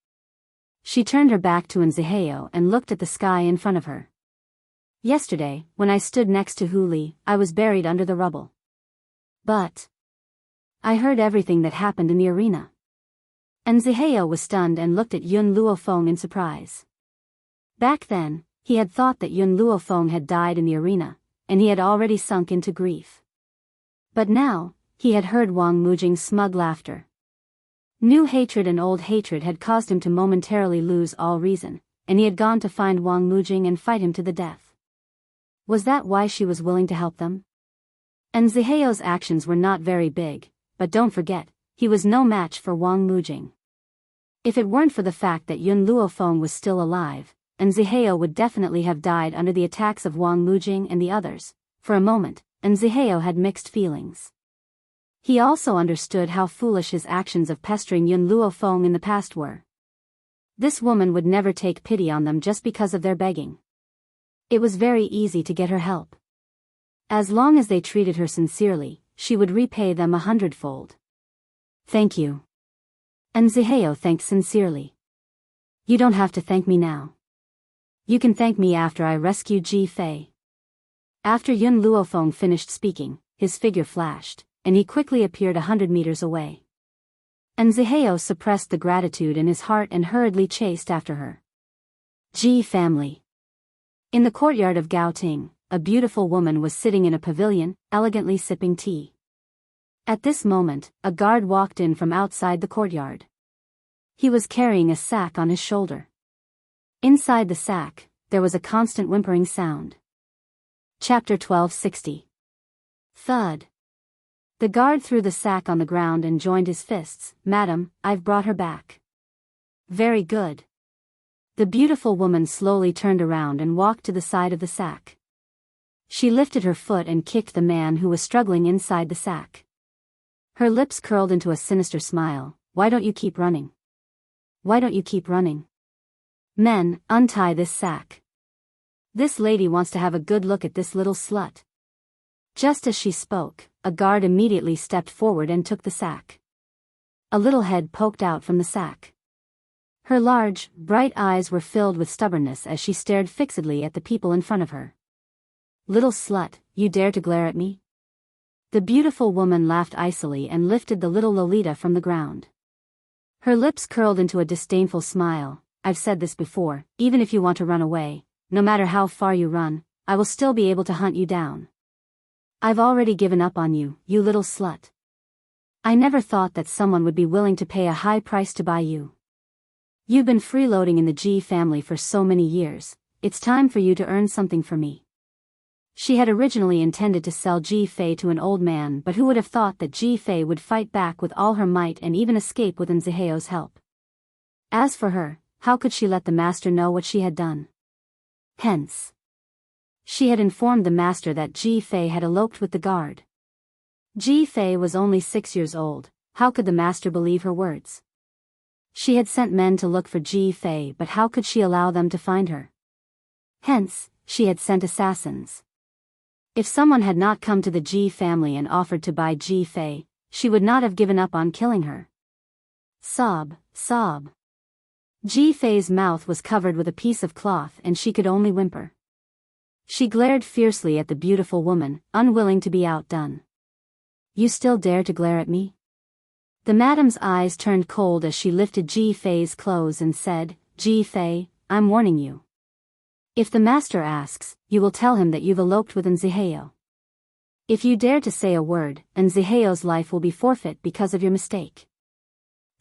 She turned her back to Nziheo and looked at the sky in front of her. Yesterday, when I stood next to Hu Li, I was buried under the rubble. But I heard everything that happened in the arena. Nziheo was stunned and looked at Yun Luofeng in surprise. Back then, he had thought that Yun Luofeng had died in the arena, and he had already sunk into grief. But now, he had heard Wang Mujing's smug laughter. New hatred and old hatred had caused him to momentarily lose all reason, and he had gone to find Wang Mujing and fight him to the death. Was that why she was willing to help them? Nziheo's actions were not very big, but don't forget, he was no match for Wang Mujing. If it weren't for the fact that Yun Luofeng was still alive, Nziheo would definitely have died under the attacks of Wang Mujing and the others. For a moment, Nziheo had mixed feelings. He also understood how foolish his actions of pestering Yun Luofeng in the past were. This woman would never take pity on them just because of their begging. It was very easy to get her help. As long as they treated her sincerely, she would repay them 100-fold. Thank you. Nziheo thanked sincerely. You don't have to thank me now. You can thank me after I rescue Ji Fei. After Yun Luofeng finished speaking, his figure flashed, and he quickly appeared 100 meters away. Nziheo suppressed the gratitude in his heart and hurriedly chased after her. Ji family. In the courtyard of Gaoting, a beautiful woman was sitting in a pavilion, elegantly sipping tea. At this moment, a guard walked in from outside the courtyard. He was carrying a sack on his shoulder. Inside the sack, there was a constant whimpering sound. Chapter 1260. Thud. The guard threw the sack on the ground and joined his fists. Madam, I've brought her back. Very good. The beautiful woman slowly turned around and walked to the side of the sack. She lifted her foot and kicked the man who was struggling inside the sack. Her lips curled into a sinister smile, why don't you keep running? Why don't you keep running? Men, untie this sack. This lady wants to have a good look at this little slut. Just as she spoke, a guard immediately stepped forward and took the sack. A little head poked out from the sack. Her large, bright eyes were filled with stubbornness as she stared fixedly at the people in front of her. Little slut, you dare to glare at me? The beautiful woman laughed icily and lifted the little Lolita from the ground. Her lips curled into a disdainful smile. I've said this before, even if you want to run away, no matter how far you run, I will still be able to hunt you down. I've already given up on you, you little slut. I never thought that someone would be willing to pay a high price to buy you. You've been freeloading in the G family for so many years, it's time for you to earn something for me. She had originally intended to sell Ji Fei to an old man, but who would have thought that Ji Fei would fight back with all her might and even escape with Nziheo's help. As for her, how could she let the master know what she had done? Hence, she had informed the master that Ji Fei had eloped with the guard. Ji Fei was only 6 years old, how could the master believe her words? She had sent men to look for Ji Fei, but how could she allow them to find her? Hence, she had sent assassins. If someone had not come to the Ji family and offered to buy Ji Fei, she would not have given up on killing her. Sob, sob. Ji Fei's mouth was covered with a piece of cloth and she could only whimper. She glared fiercely at the beautiful woman, unwilling to be outdone. You still dare to glare at me? The madam's eyes turned cold as she lifted Ji Fei's clothes and said, Ji Fei, I'm warning you. If the master asks, you will tell him that you've eloped with Nziheo. If you dare to say a word, Nziheo's life will be forfeit because of your mistake.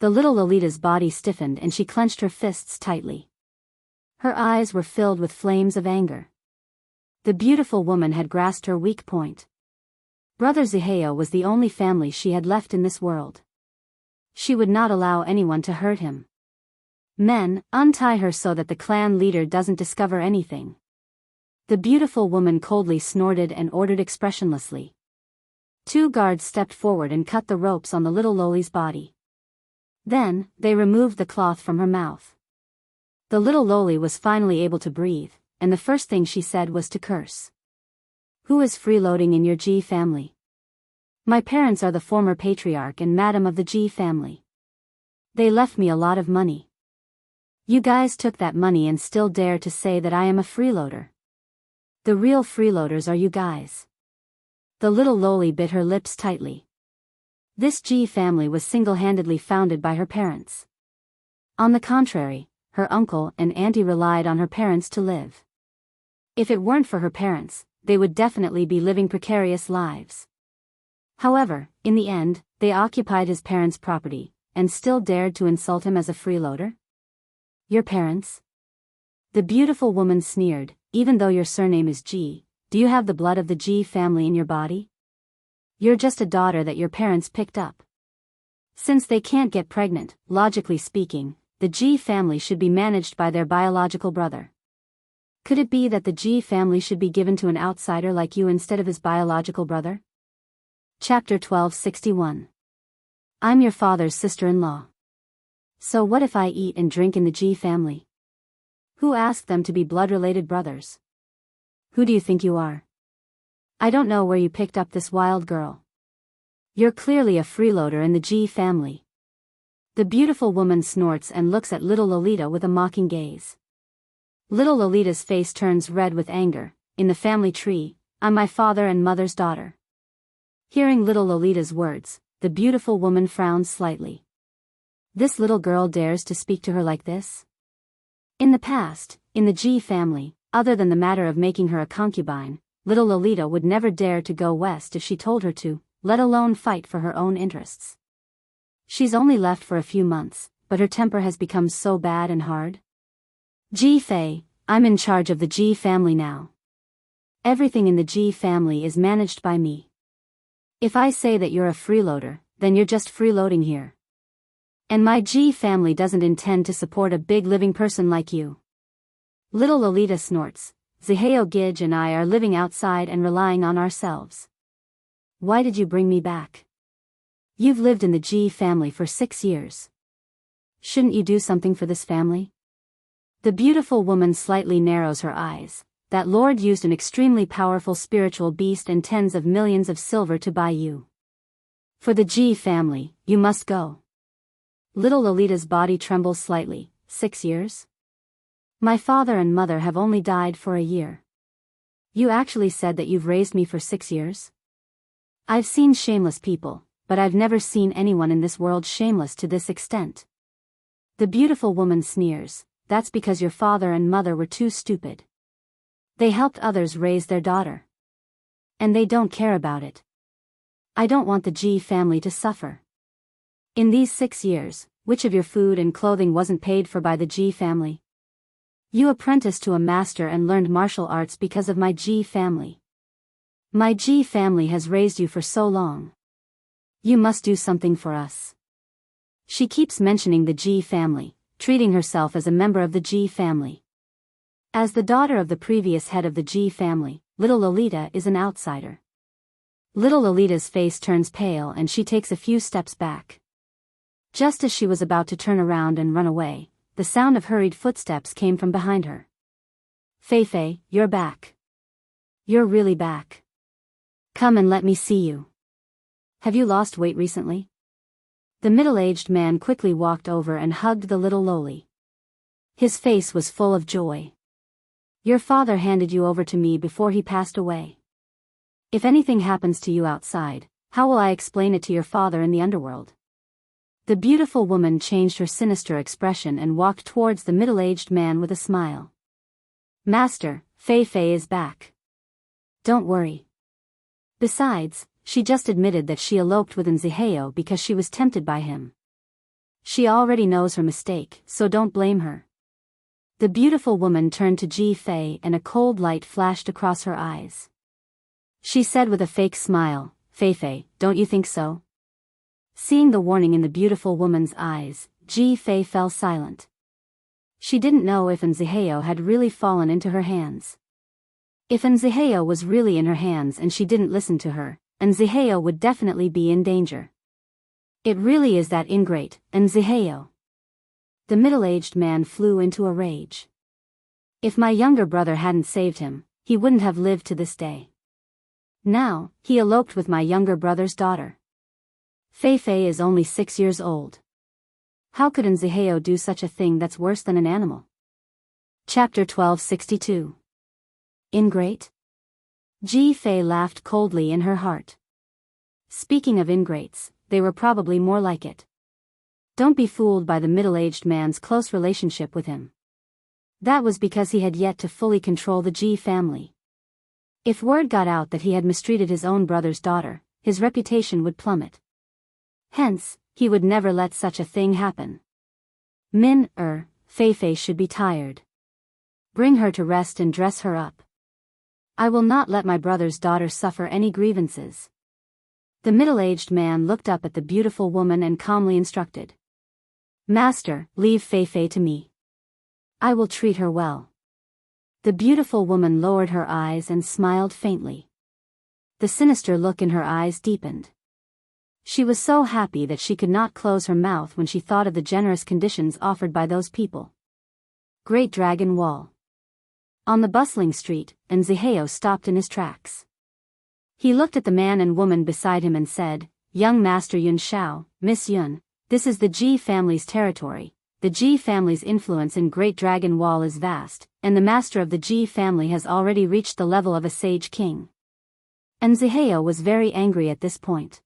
The little Lolita's body stiffened and she clenched her fists tightly. Her eyes were filled with flames of anger. The beautiful woman had grasped her weak point. Brother Nziheo was the only family she had left in this world. She would not allow anyone to hurt him. Men, untie her so that the clan leader doesn't discover anything. The beautiful woman coldly snorted and ordered expressionlessly. 2 guards stepped forward and cut the ropes on the little Loli's body. Then, they removed the cloth from her mouth. The little Loli was finally able to breathe, and the first thing she said was to curse. Who is freeloading in your Ji family? My parents are the former patriarch and madam of the Ji family. They left me a lot of money. You guys took that money and still dare to say that I am a freeloader. The real freeloaders are you guys. The little Loli bit her lips tightly. This Ji family was single-handedly founded by her parents. On the contrary, her uncle and auntie relied on her parents to live. If it weren't for her parents, they would definitely be living precarious lives. However, in the end, they occupied his parents' property, and still dared to insult him as a freeloader? Your parents? The beautiful woman sneered, even though your surname is Ji, do you have the blood of the Ji family in your body? You're just a daughter that your parents picked up. Since they can't get pregnant, logically speaking, the Ji family should be managed by their biological brother. Could it be that the Ji family should be given to an outsider like you instead of his biological brother? Chapter 1261. I'm your father's sister-in-law. So what if I eat and drink in the Ji family? Who asked them to be blood-related brothers? Who do you think you are? I don't know where you picked up this wild girl. You're clearly a freeloader in the Ji family. The beautiful woman snorts and looks at little Lolita with a mocking gaze. Little Lolita's face turns red with anger. In the family tree, I'm my father and mother's daughter. Hearing little Lolita's words, the beautiful woman frowns slightly. This little girl dares to speak to her like this? In the past, in the Ji family, other than the matter of making her a concubine, little Lolita would never dare to go west if she told her to, let alone fight for her own interests. She's only left for a few months, but her temper has become so bad and hard. Ji Fei, I'm in charge of the Ji family now. Everything in the Ji family is managed by me. If I say that you're a freeloader, then you're just freeloading here. And my Ji family doesn't intend to support a big living person like you. Little Lolita snorts. Nziheo Gij and I are living outside and relying on ourselves. Why did you bring me back? You've lived in the Ji family for 6 years. Shouldn't you do something for this family? The beautiful woman slightly narrows her eyes. That lord used an extremely powerful spiritual beast and tens of millions of silver to buy you. For the Ji family, you must go. Little Lolita's body trembles slightly. 6 years? My father and mother have only died for a year. You actually said that you've raised me for 6 years? I've seen shameless people, but I've never seen anyone in this world shameless to this extent. The beautiful woman sneers. That's because your father and mother were too stupid. They helped others raise their daughter. And they don't care about it. I don't want the Ji family to suffer. In these 6 years, which of your food and clothing wasn't paid for by the Ji family? You apprenticed to a master and learned martial arts because of my Ji family. My Ji family has raised you for so long. You must do something for us. She keeps mentioning the Ji family, treating herself as a member of the Ji family. As the daughter of the previous head of the Ji family, little Lolita is an outsider. Little Lolita's face turns pale and she takes a few steps back. Just as she was about to turn around and run away, the sound of hurried footsteps came from behind her. Fei, you're back. You're really back. Come and let me see you. Have you lost weight recently? The middle-aged man quickly walked over and hugged the little Loli. His face was full of joy. Your father handed you over to me before he passed away. If anything happens to you outside, how will I explain it to your father in the underworld? The beautiful woman changed her sinister expression and walked towards the middle-aged man with a smile. Master, Fei is back. Don't worry. Besides, she just admitted that she eloped with Nziheo because she was tempted by him. She already knows her mistake, so don't blame her. The beautiful woman turned to Ji Fei and a cold light flashed across her eyes. She said with a fake smile, Fei, don't you think so? Seeing the warning in the beautiful woman's eyes, Ji Fei fell silent. She didn't know if Nziheo had really fallen into her hands. If Nziheo was really in her hands and she didn't listen to her, Nziheo would definitely be in danger. It really is that ingrate, Nziheo. The middle-aged man flew into a rage. If my younger brother hadn't saved him, he wouldn't have lived to this day. Now, he eloped with my younger brother's daughter. Fei is only 6 years old. How could Nziheo do such a thing that's worse than an animal? Chapter 1262. Ingrate? Ji Fei laughed coldly in her heart. Speaking of ingrates, they were probably more like it. Don't be fooled by the middle-aged man's close relationship with him. That was because he had yet to fully control the Ji family. If word got out that he had mistreated his own brother's daughter, his reputation would plummet. Hence, he would never let such a thing happen. Fei should be tired. Bring her to rest and dress her up. I will not let my brother's daughter suffer any grievances. The middle-aged man looked up at the beautiful woman and calmly instructed. Master, leave Fei to me. I will treat her well. The beautiful woman lowered her eyes and smiled faintly. The sinister look in her eyes deepened. She was so happy that she could not close her mouth when she thought of the generous conditions offered by those people. Great Dragon Wall. On the bustling street, Nziheo stopped in his tracks. He looked at the man and woman beside him and said, Young Master Yun Shao, Miss Yun, this is the Ji family's territory. The Ji family's influence in Great Dragon Wall is vast, and the master of the Ji family has already reached the level of a sage king. Nziheo was very angry at this point.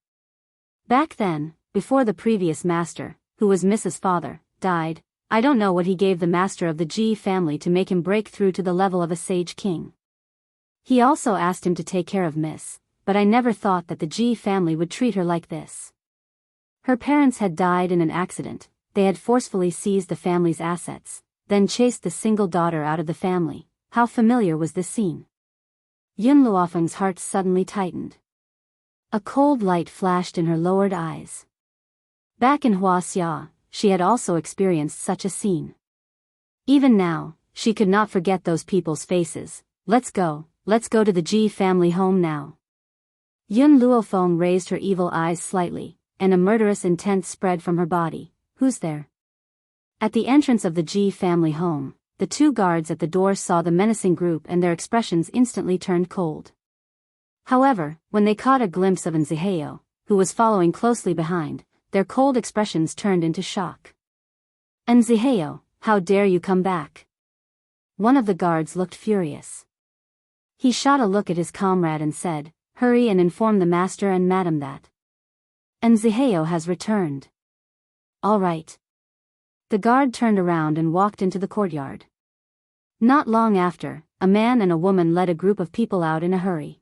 Back then, before the previous master, who was Mrs. Father, died, I don't know what he gave the master of the Ji family to make him break through to the level of a sage king. He also asked him to take care of Miss, but I never thought that the Ji family would treat her like this. Her parents had died in an accident, they had forcefully seized the family's assets, then chased the single daughter out of the family. How familiar was this scene? Yun Luofeng's heart suddenly tightened. A cold light flashed in her lowered eyes. Back in Huaxia, she had also experienced such a scene. Even now, she could not forget those people's faces. Let's go to the Ji family home now. Yun Luofeng raised her evil eyes slightly. and a murderous intent spread from her body. Who's there? At the entrance of the G family home, the two guards at the door saw the menacing group and their expressions instantly turned cold. However, when they caught a glimpse of Nziheo, who was following closely behind, their cold expressions turned into shock. Nziheo, how dare you come back? One of the guards looked furious. He shot a look at his comrade and said, "Hurry and inform the master and madam that Nziheo has returned." "All right." The guard turned around and walked into the courtyard. Not long after, a man and a woman led a group of people out in a hurry.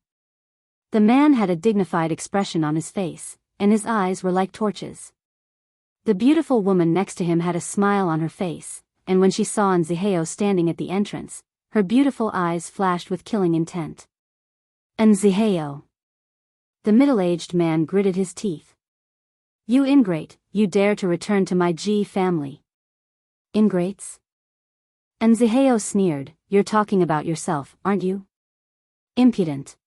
The man had a dignified expression on his face, and his eyes were like torches. The beautiful woman next to him had a smile on her face, and when she saw Nziheo standing at the entrance, her beautiful eyes flashed with killing intent. "Nziheo." The middle-aged man gritted his teeth. "You ingrate, you dare to return to my G family." "Ingrates?" Nziheo sneered, "You're talking about yourself, aren't you? Impudent."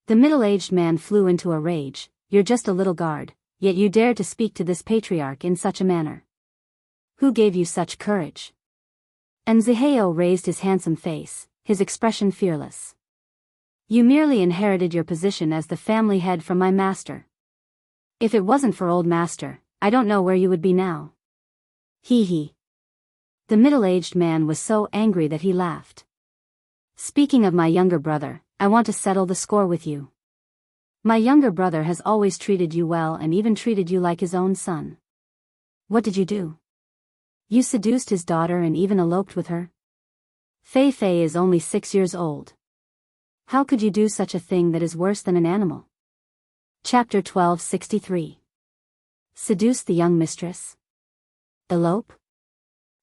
The middle-aged man flew into a rage. "You're just a little guard, yet you dare to speak to this patriarch in such a manner. Who gave you such courage?" Nziheo raised his handsome face, his expression fearless. "You merely inherited your position as the family head from my master. If it wasn't for old master, I don't know where you would be now." "Hee hee." The middle-aged man was so angry that he laughed. "Speaking of my younger brother, I want to settle the score with you. My younger brother has always treated you well and even treated you like his own son. What did you do? You seduced his daughter and even eloped with her? Fei Fei is only 6 years old. How could you do such a thing that is worse than an animal?" Chapter 1263. Seduce the young mistress? Elope?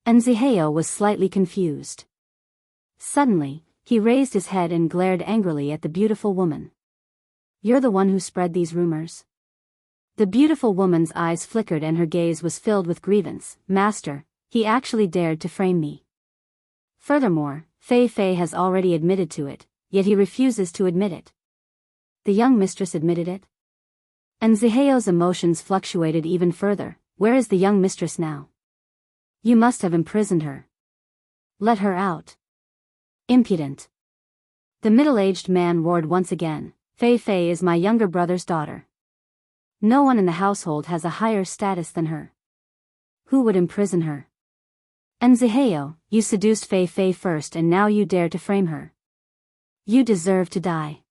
Nziheo was slightly confused. Suddenly, he raised his head and glared angrily at the beautiful woman. "You're the one who spread these rumors?" The beautiful woman's eyes flickered and her gaze was filled with grievance. "Master, he actually dared to frame me. Furthermore, Fei Fei has already admitted to it, yet he refuses to admit it." "The young mistress admitted it?" Nziheo's emotions fluctuated even further. "Where is the young mistress now? You must have imprisoned her. Let her out." "Impudent." The middle-aged man roared once again. "Fei Fei is my younger brother's daughter. No one in the household has a higher status than her. Who would imprison her? Nziheo, you seduced Fei Fei first and now you dare to frame her. You deserve to die."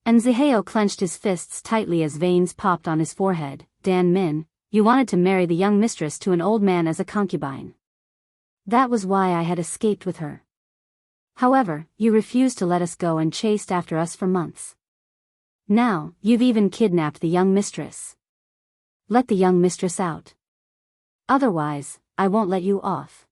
Nziheo clenched his fists tightly as veins popped on his forehead. "Dan Min, you wanted to marry the young mistress to an old man as a concubine. That was why I had escaped with her. However, you refused to let us go and chased after us for months. Now, you've even kidnapped the young mistress. Let the young mistress out. Otherwise, I won't let you off."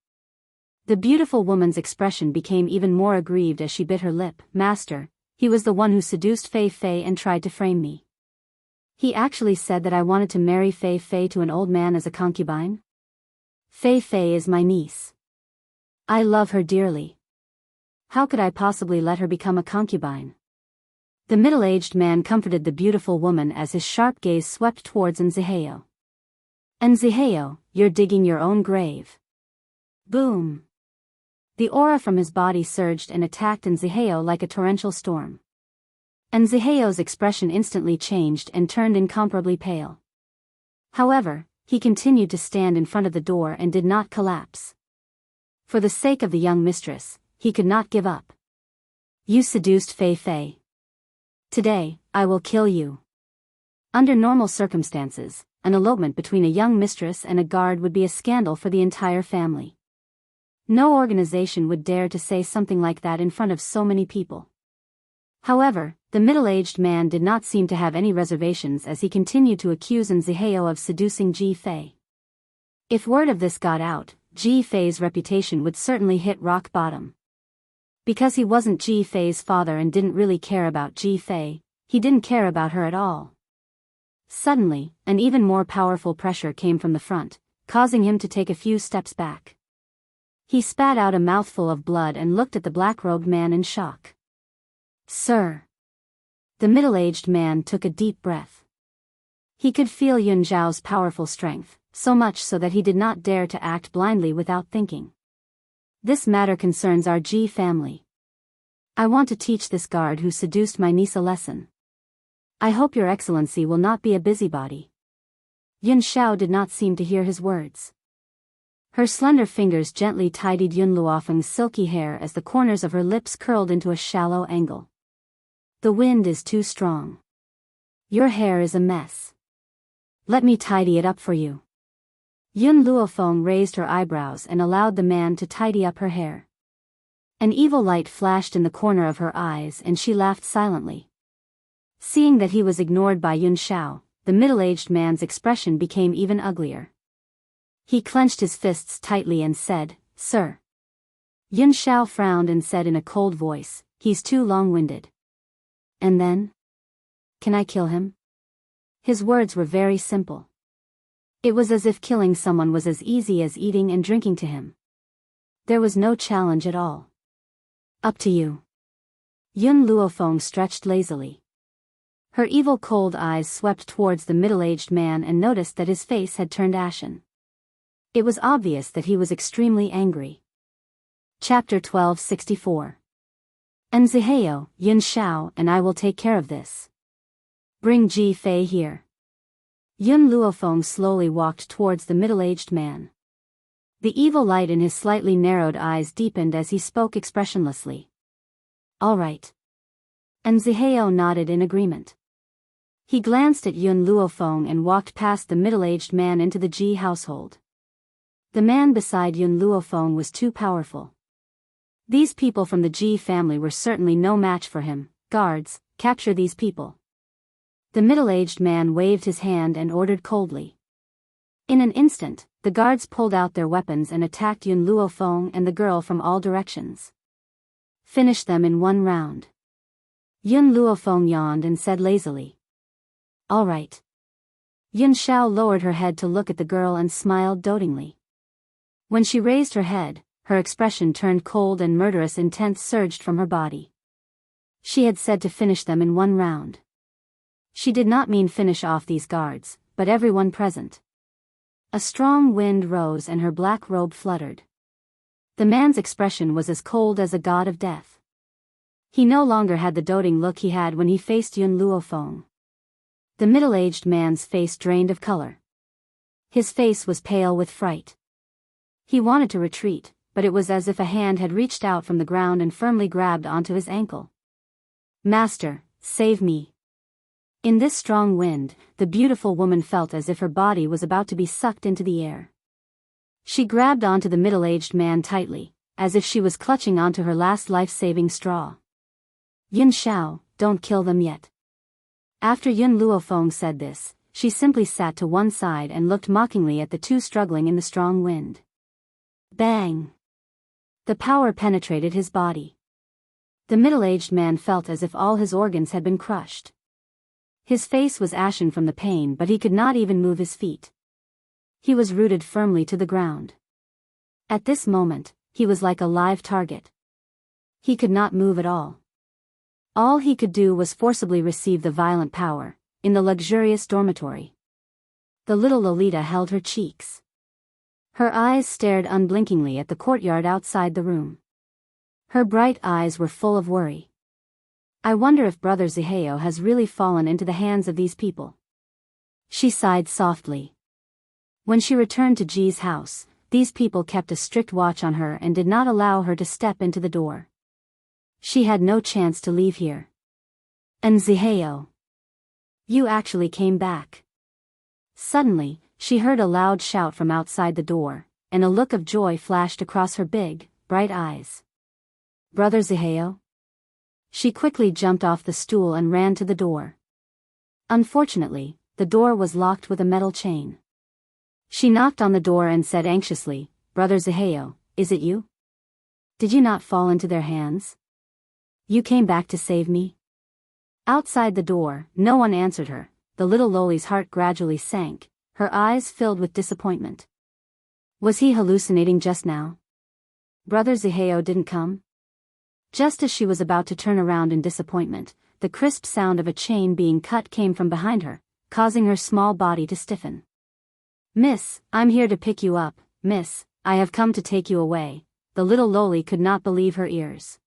The beautiful woman's expression became even more aggrieved as she bit her lip. "Master, he was the one who seduced Fei Fei and tried to frame me. He actually said that I wanted to marry Fei Fei to an old man as a concubine? Fei Fei is my niece. I love her dearly. How could I possibly let her become a concubine?" The middle-aged man comforted the beautiful woman as his sharp gaze swept towards Nziheo. "Nziheo, you're digging your own grave." Boom! The aura from his body surged and attacked Nziheo like a torrential storm. Nziheo's expression instantly changed and turned incomparably pale. However, he continued to stand in front of the door and did not collapse. For the sake of the young mistress, he could not give up. "You seduced Fei Fei. Today, I will kill you." Under normal circumstances, an elopement between a young mistress and a guard would be a scandal for the entire family. No organization would dare to say something like that in front of so many people. However, the middle-aged man did not seem to have any reservations as he continued to accuse Nziheo of seducing Ji Fei. If word of this got out, Ji Fei's reputation would certainly hit rock bottom. Because he wasn't Ji Fei's father and didn't really care about Ji Fei, he didn't care about her at all. Suddenly, an even more powerful pressure came from the front, causing him to take a few steps back. He spat out a mouthful of blood and looked at the black-robed man in shock. "Sir." The middle-aged man took a deep breath. He could feel Yun Zhao's powerful strength, so much so that he did not dare to act blindly without thinking. This matter concerns our Ji family. I want to teach this guard who seduced my niece a lesson. I hope your excellency will not be a busybody. Yun Zhao did not seem to hear his words. Her slender fingers gently tidied Yun Luofeng's silky hair as the corners of her lips curled into a shallow angle. The wind is too strong. Your hair is a mess. Let me tidy it up for you. Yun Luofeng raised her eyebrows and allowed the man to tidy up her hair. An evil light flashed in the corner of her eyes and she laughed silently. Seeing that he was ignored by Yun Zhao, the middle-aged man's expression became even uglier. He clenched his fists tightly and said, "Sir." Yun Zhao frowned and said in a cold voice, "He's too long-winded." And then? Can I kill him? His words were very simple. It was as if killing someone was as easy as eating and drinking to him. There was no challenge at all. Up to you. Yun Luofeng stretched lazily. Her evil cold eyes swept towards the middle-aged man and noticed that his face had turned ashen. It was obvious that he was extremely angry. Chapter 1264. Nziheo, Yun Zhao and I will take care of this. Bring Ji Fei here. Yun Luofeng slowly walked towards the middle-aged man. The evil light in his slightly narrowed eyes deepened as he spoke expressionlessly. All right. Nziheo nodded in agreement. He glanced at Yun Luofeng and walked past the middle-aged man into the Ji household. The man beside Yun Luofeng was too powerful. These people from the Ji family were certainly no match for him. Guards, capture these people. The middle-aged man waved his hand and ordered coldly. In an instant, the guards pulled out their weapons and attacked Yun Luofeng and the girl from all directions. Finish them in one round. Yun Luofeng yawned and said lazily. All right. Yun Zhao lowered her head to look at the girl and smiled dotingly. When she raised her head, her expression turned cold and murderous intent surged from her body. She had said to finish them in one round. She did not mean finish off these guards, but everyone present. A strong wind rose and her black robe fluttered. The man's expression was as cold as a god of death. He no longer had the doting look he had when he faced Yun Luofeng. The middle-aged man's face drained of color. His face was pale with fright. He wanted to retreat, but it was as if a hand had reached out from the ground and firmly grabbed onto his ankle. Master, save me. In this strong wind, the beautiful woman felt as if her body was about to be sucked into the air. She grabbed onto the middle-aged man tightly, as if she was clutching onto her last life-saving straw. Yun Zhao, don't kill them yet. After Yun Luofeng said this, she simply sat to one side and looked mockingly at the two struggling in the strong wind. Bang! The power penetrated his body. The middle-aged man felt as if all his organs had been crushed. His face was ashen from the pain, but he could not even move his feet. He was rooted firmly to the ground. At this moment, he was like a live target. He could not move at all. All he could do was forcibly receive the violent power, in the luxurious dormitory. The little Lolita held her cheeks. Her eyes stared unblinkingly at the courtyard outside the room. Her bright eyes were full of worry. I wonder if Brother Ziheo has really fallen into the hands of these people. She sighed softly. When she returned to Ji's house, these people kept a strict watch on her and did not allow her to step into the door. She had no chance to leave here. And Ziheo. You actually came back. Suddenly, she heard a loud shout from outside the door, and a look of joy flashed across her big, bright eyes. Brother Ziheo? She quickly jumped off the stool and ran to the door. Unfortunately, the door was locked with a metal chain. She knocked on the door and said anxiously, Brother Ziheo, is it you? Did you not fall into their hands? You came back to save me? Outside the door, no one answered her. The little Loli's heart gradually sank, her eyes filled with disappointment. Was he hallucinating just now? Brother Ziheo didn't come? Just as she was about to turn around in disappointment, the crisp sound of a chain being cut came from behind her, causing her small body to stiffen. "Miss, I'm here to pick you up, miss, I have come to take you away." The little loli could not believe her ears.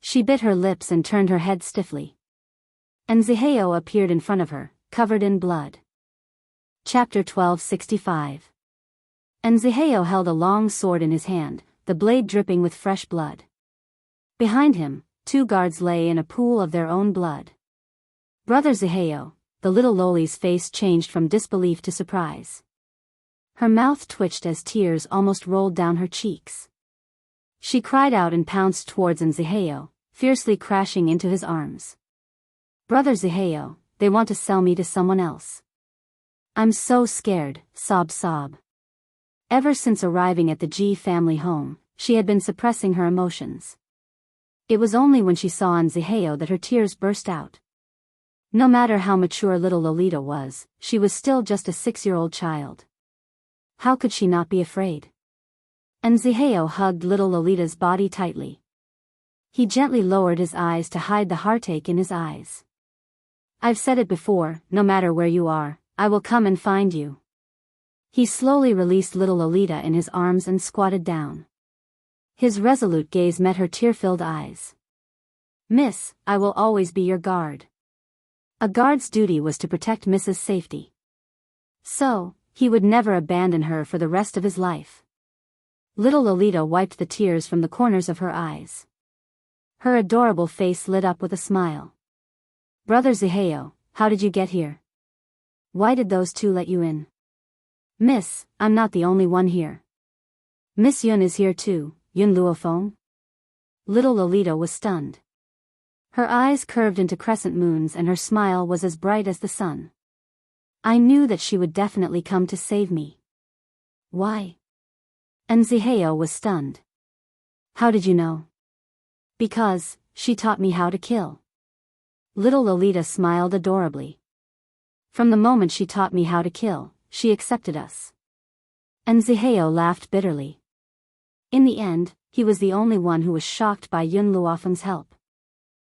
She bit her lips and turned her head stiffly. And Ziheo appeared in front of her, covered in blood. Chapter 1265. And Ziheo held a long sword in his hand, the blade dripping with fresh blood. Behind him, 2 guards lay in a pool of their own blood. "Brother Ziheo," the little loli's face changed from disbelief to surprise. Her mouth twitched as tears almost rolled down her cheeks. She cried out and pounced towards Ziheo, fiercely crashing into his arms. "Brother Ziheo, they want to sell me to someone else. I'm so scared," sob. Ever since arriving at the G family home, she had been suppressing her emotions. It was only when she saw Ziheo that her tears burst out. No matter how mature little Lolita was, she was still just a 6-year-old child. How could she not be afraid? And Ziheo hugged little Lolita's body tightly. He gently lowered his eyes to hide the heartache in his eyes. "I've said it before, no matter where you are, I will come and find you." He slowly released little Lolita in his arms and squatted down. His resolute gaze met her tear-filled eyes. "Miss, I will always be your guard." A guard's duty was to protect Miss's safety. So, he would never abandon her for the rest of his life. Little Lolita wiped the tears from the corners of her eyes. Her adorable face lit up with a smile. "Brother Ziheo, how did you get here? Why did those 2 let you in?" "Miss, I'm not the only one here. Miss Yun is here too, Yun Luofeng." Little Lolita was stunned. Her eyes curved into crescent moons and her smile was as bright as the sun. "I knew that she would definitely come to save me." "Why?" And Ziheo was stunned. "How did you know?" "Because, she taught me how to kill." Little Lolita smiled adorably. "From the moment she taught me how to kill, she accepted us." And Ziheo laughed bitterly. In the end, he was the only one who was shocked by Yun Luofeng's help.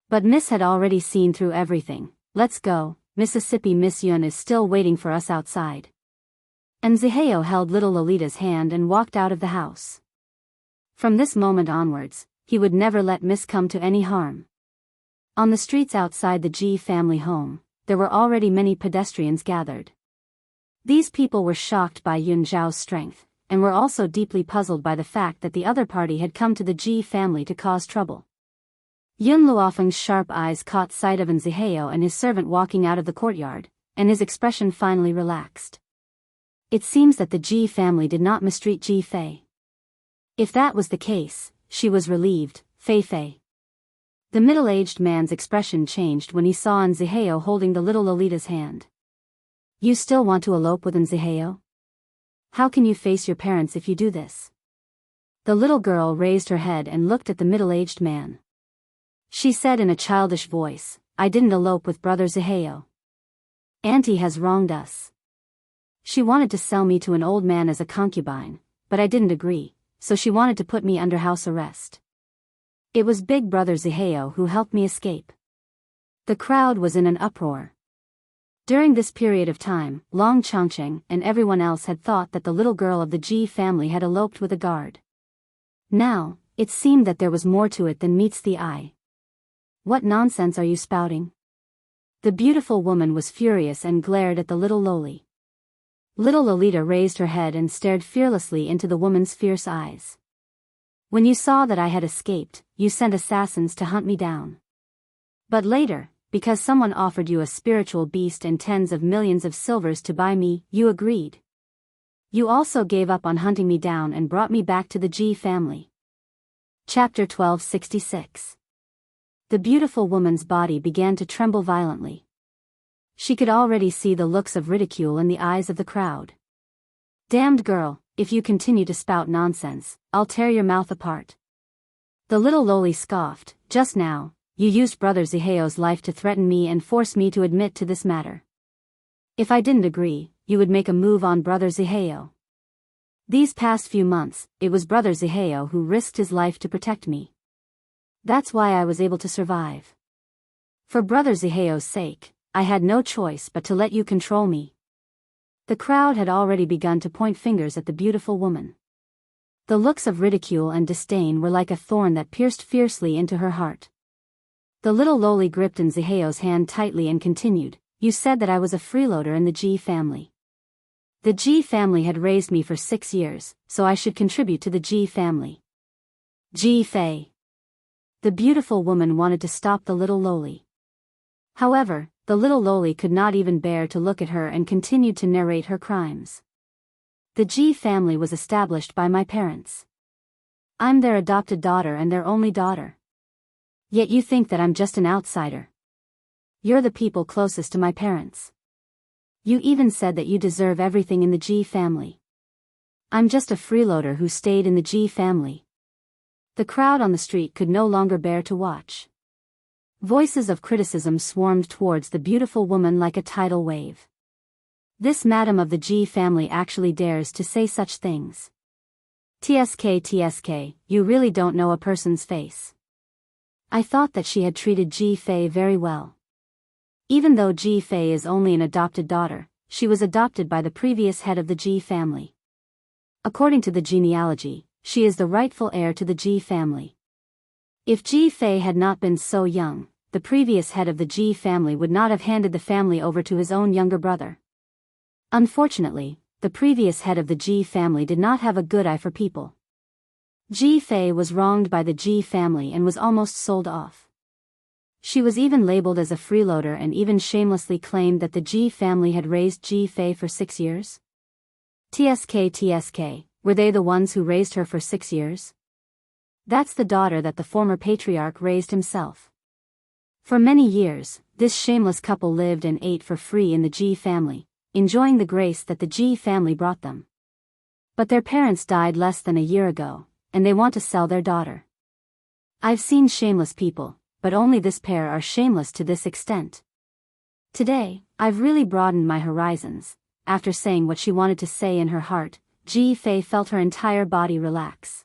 But Miss had already seen through everything. "Let's go, Mississippi. Miss Yun is still waiting for us outside." And Ziheo held little Lolita's hand and walked out of the house. From this moment onwards, he would never let Miss come to any harm. On the streets outside the G family home, there were already many pedestrians gathered. These people were shocked by Yun Zhao's strength, and were also deeply puzzled by the fact that the other party had come to the G family to cause trouble. Yun Luofeng's sharp eyes caught sight of Ziheo and his servant walking out of the courtyard, and his expression finally relaxed. It seems that the G family did not mistreat Ji Fei. If that was the case, she was relieved. Fei. The middle-aged man's expression changed when he saw Ziheo holding the little Lolita's hand. "You still want to elope with Ziheo? How can you face your parents if you do this?" The little girl raised her head and looked at the middle-aged man. She said in a childish voice, "I didn't elope with brother Ziheo. Auntie has wronged us. She wanted to sell me to an old man as a concubine, but I didn't agree, so she wanted to put me under house arrest. It was big brother Ziheo who helped me escape." The crowd was in an uproar. During this period of time, Long Changcheng and everyone else had thought that the little girl of the Ji family had eloped with a guard. Now, it seemed that there was more to it than meets the eye. "What nonsense are you spouting?" The beautiful woman was furious and glared at the little Loli. Little Lolita raised her head and stared fearlessly into the woman's fierce eyes. "When you saw that I had escaped, you sent assassins to hunt me down. But later, because someone offered you a spiritual beast and tens of millions of silvers to buy me, you agreed. You also gave up on hunting me down and brought me back to the Ji family." Chapter 1266. The beautiful woman's body began to tremble violently. She could already see the looks of ridicule in the eyes of the crowd. "Damned girl, if you continue to spout nonsense, I'll tear your mouth apart." The little Loli scoffed, "Just now, you used brother Ziheo's life to threaten me and force me to admit to this matter. If I didn't agree, you would make a move on brother Ziheo. These past few months, it was brother Ziheo who risked his life to protect me. That's why I was able to survive. For brother Ziheo's sake, I had no choice but to let you control me. The crowd had already begun to point fingers at the beautiful woman. The looks of ridicule and disdain were like a thorn that pierced fiercely into her heart. The little loli gripped Nziheo's hand tightly and continued, "You said that I was a freeloader in the G family. The G family had raised me for 6 years, so I should contribute to the G family." G Fei. The beautiful woman wanted to stop the little loli. However, the little loli could not even bear to look at her and continued to narrate her crimes. "The G family was established by my parents. I'm their adopted daughter and their only daughter. Yet you think that I'm just an outsider. You're the people closest to my parents. You even said that you deserve everything in the G family. I'm just a freeloader who stayed in the G family." The crowd on the street could no longer bear to watch. Voices of criticism swarmed towards the beautiful woman like a tidal wave. This madam of the G family actually dares to say such things. TSK, you really don't know a person's face. I thought that she had treated Ji Fei very well. Even though Ji Fei is only an adopted daughter, she was adopted by the previous head of the Ji family. According to the genealogy, she is the rightful heir to the Ji family. If Ji Fei had not been so young, the previous head of the Ji family would not have handed the family over to his own younger brother. Unfortunately, the previous head of the Ji family did not have a good eye for people. Ji Fei was wronged by the Ji family and was almost sold off. She was even labeled as a freeloader and even shamelessly claimed that the Ji family had raised Ji Fei for 6 years. TSK, were they the ones who raised her for 6 years? That's the daughter that the former patriarch raised himself. For many years, this shameless couple lived and ate for free in the Ji family, enjoying the grace that the Ji family brought them. But their parents died less than a year ago, and they want to sell their daughter. I've seen shameless people, but only this pair are shameless to this extent. Today, I've really broadened my horizons. After saying what she wanted to say in her heart, Ji Fei felt her entire body relax.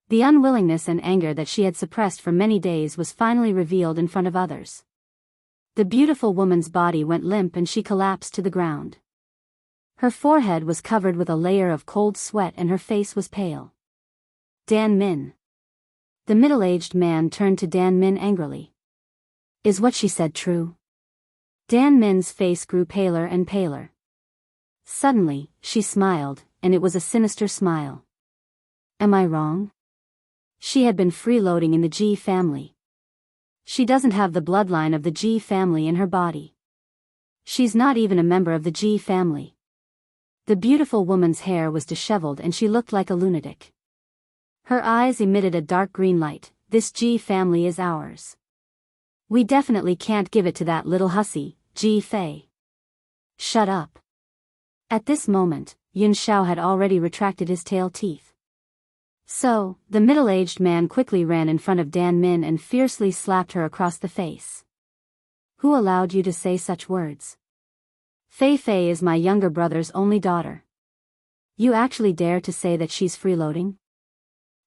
The unwillingness and anger that she had suppressed for many days was finally revealed in front of others. The beautiful woman's body went limp and she collapsed to the ground. Her forehead was covered with a layer of cold sweat and her face was pale. Dan Min. The middle-aged man turned to Dan Min angrily. Is what she said true? Dan Min's face grew paler and paler. Suddenly, she smiled, and it was a sinister smile. Am I wrong? She had been freeloading in the Ji family. She doesn't have the bloodline of the Ji family in her body. She's not even a member of the Ji family. The beautiful woman's hair was disheveled and she looked like a lunatic. Her eyes emitted a dark green light. This Ji family is ours. We definitely can't give it to that little hussy, Ji Fei. Shut up. At this moment, Yun Xiao had already retracted his tail teeth. So, the middle-aged man quickly ran in front of Dan Min and fiercely slapped her across the face. Who allowed you to say such words? Fei Fei is my younger brother's only daughter. You actually dare to say that she's freeloading?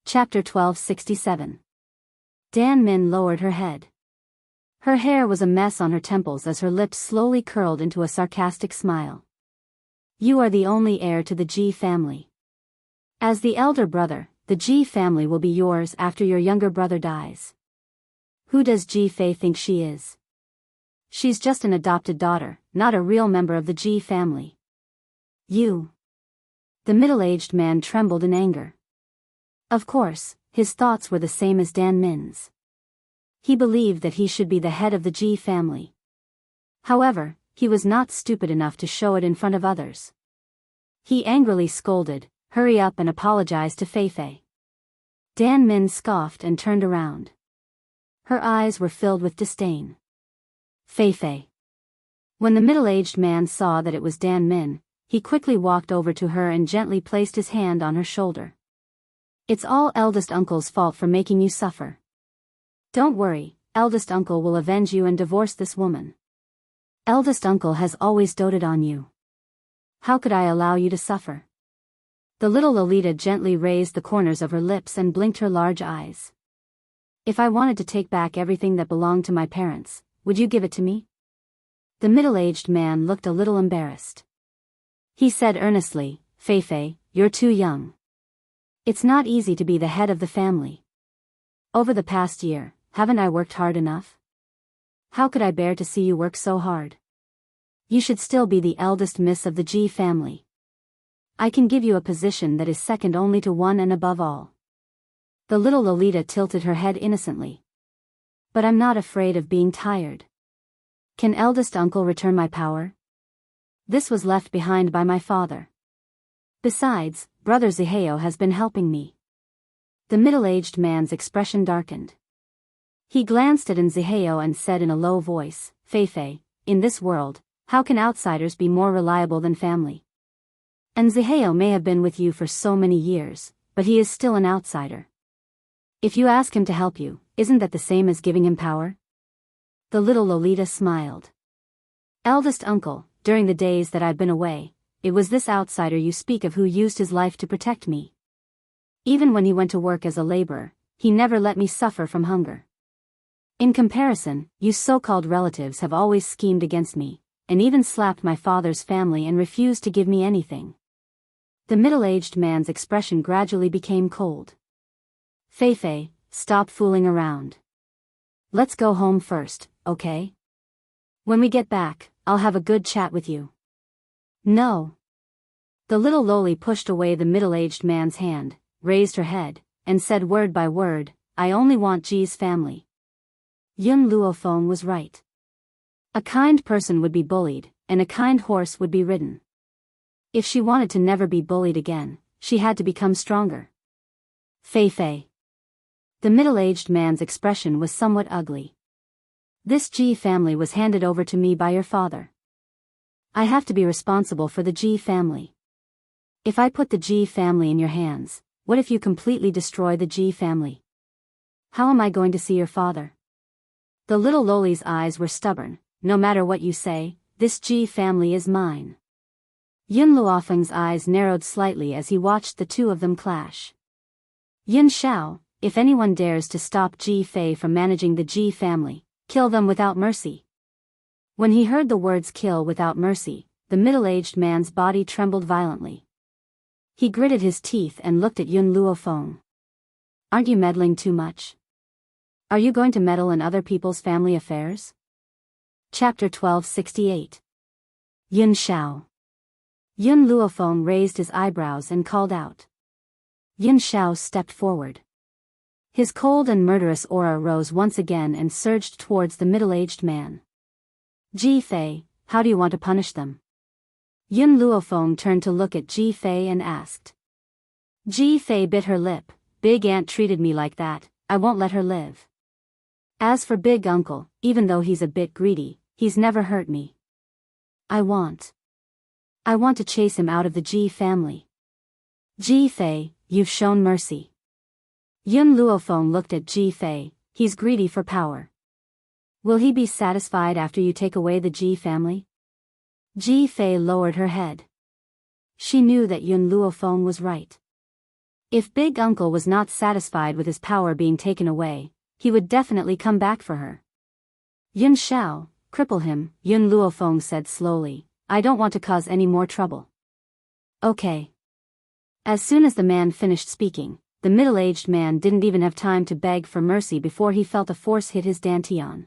Chapter 1267. Dan Min lowered her head. Her hair was a mess on her temples as her lips slowly curled into a sarcastic smile. You are the only heir to the Ji family. As the elder brother, the Ji family will be yours after your younger brother dies. Who does Ji Fei think she is? She's just an adopted daughter, not a real member of the Ji family. You. The middle-aged man trembled in anger. Of course, his thoughts were the same as Dan Min's. He believed that he should be the head of the Ji family. However, he was not stupid enough to show it in front of others. He angrily scolded, "Hurry up and apologize to Fei Fei." Dan Min scoffed and turned around. Her eyes were filled with disdain. Fei Fei. When the middle-aged man saw that it was Dan Min, he quickly walked over to her and gently placed his hand on her shoulder. It's all eldest uncle's fault for making you suffer. Don't worry, eldest uncle will avenge you and divorce this woman. Eldest uncle has always doted on you. How could I allow you to suffer? The little Lolita gently raised the corners of her lips and blinked her large eyes. If I wanted to take back everything that belonged to my parents, would you give it to me? The middle-aged man looked a little embarrassed. He said earnestly, Fei, you're too young. It's not easy to be the head of the family. Over the past year, haven't I worked hard enough? How could I bear to see you work so hard? You should still be the eldest miss of the G family. I can give you a position that is second only to one and above all. The little Lolita tilted her head innocently. But I'm not afraid of being tired. Can eldest uncle return my power? This was left behind by my father. Besides, brother Ziheo has been helping me. The middle-aged man's expression darkened. He glanced at Ziheo and said in a low voice, Fei, in this world, how can outsiders be more reliable than family? And Ziheo may have been with you for so many years, but he is still an outsider. If you ask him to help you, isn't that the same as giving him power? The little Lolita smiled. Eldest uncle, during the days that I've been away, it was this outsider you speak of who used his life to protect me. Even when he went to work as a laborer, he never let me suffer from hunger. In comparison, you so-called relatives have always schemed against me, and even slapped my father's family and refused to give me anything. The middle-aged man's expression gradually became cold. Fei, stop fooling around. Let's go home first, okay? When we get back, I'll have a good chat with you. No. The little Loli pushed away the middle-aged man's hand, raised her head, and said word by word, I only want Ji's family. Yun Luofeng was right. A kind person would be bullied, and a kind horse would be ridden. If she wanted to never be bullied again, she had to become stronger. Fei. The middle-aged man's expression was somewhat ugly. This Ji family was handed over to me by your father. I have to be responsible for the Ji family. If I put the Ji family in your hands, what if you completely destroy the Ji family? How am I going to see your father? The little Loli's eyes were stubborn. No matter what you say, this Ji family is mine. Yun Luofeng's eyes narrowed slightly as he watched the two of them clash. Yun Xiao, if anyone dares to stop Ji Fei from managing the Ji family, kill them without mercy. When he heard the words kill without mercy, the middle-aged man's body trembled violently. He gritted his teeth and looked at Yun Luofeng. Aren't you meddling too much? Are you going to meddle in other people's family affairs? Chapter 1268. Yun Xiao. Yun Luofeng raised his eyebrows and called out. Yun Xiao stepped forward. His cold and murderous aura rose once again and surged towards the middle-aged man. Ji Fei, how do you want to punish them? Yun Luofeng turned to look at Ji Fei and asked. Ji Fei bit her lip. Big Aunt treated me like that, I won't let her live. As for Big Uncle, even though he's a bit greedy, he's never hurt me. I want to chase him out of the Ji family. Ji Fei, you've shown mercy. Yun Luofeng looked at Ji Fei, he's greedy for power. Will he be satisfied after you take away the Ji family? Ji Fei lowered her head. She knew that Yun Luofeng was right. If Big Uncle was not satisfied with his power being taken away, he would definitely come back for her. Yun Xiao, cripple him, Yun Luofeng said slowly. I don't want to cause any more trouble. Okay. As soon as the man finished speaking, the middle-aged man didn't even have time to beg for mercy before he felt a force hit his dantian.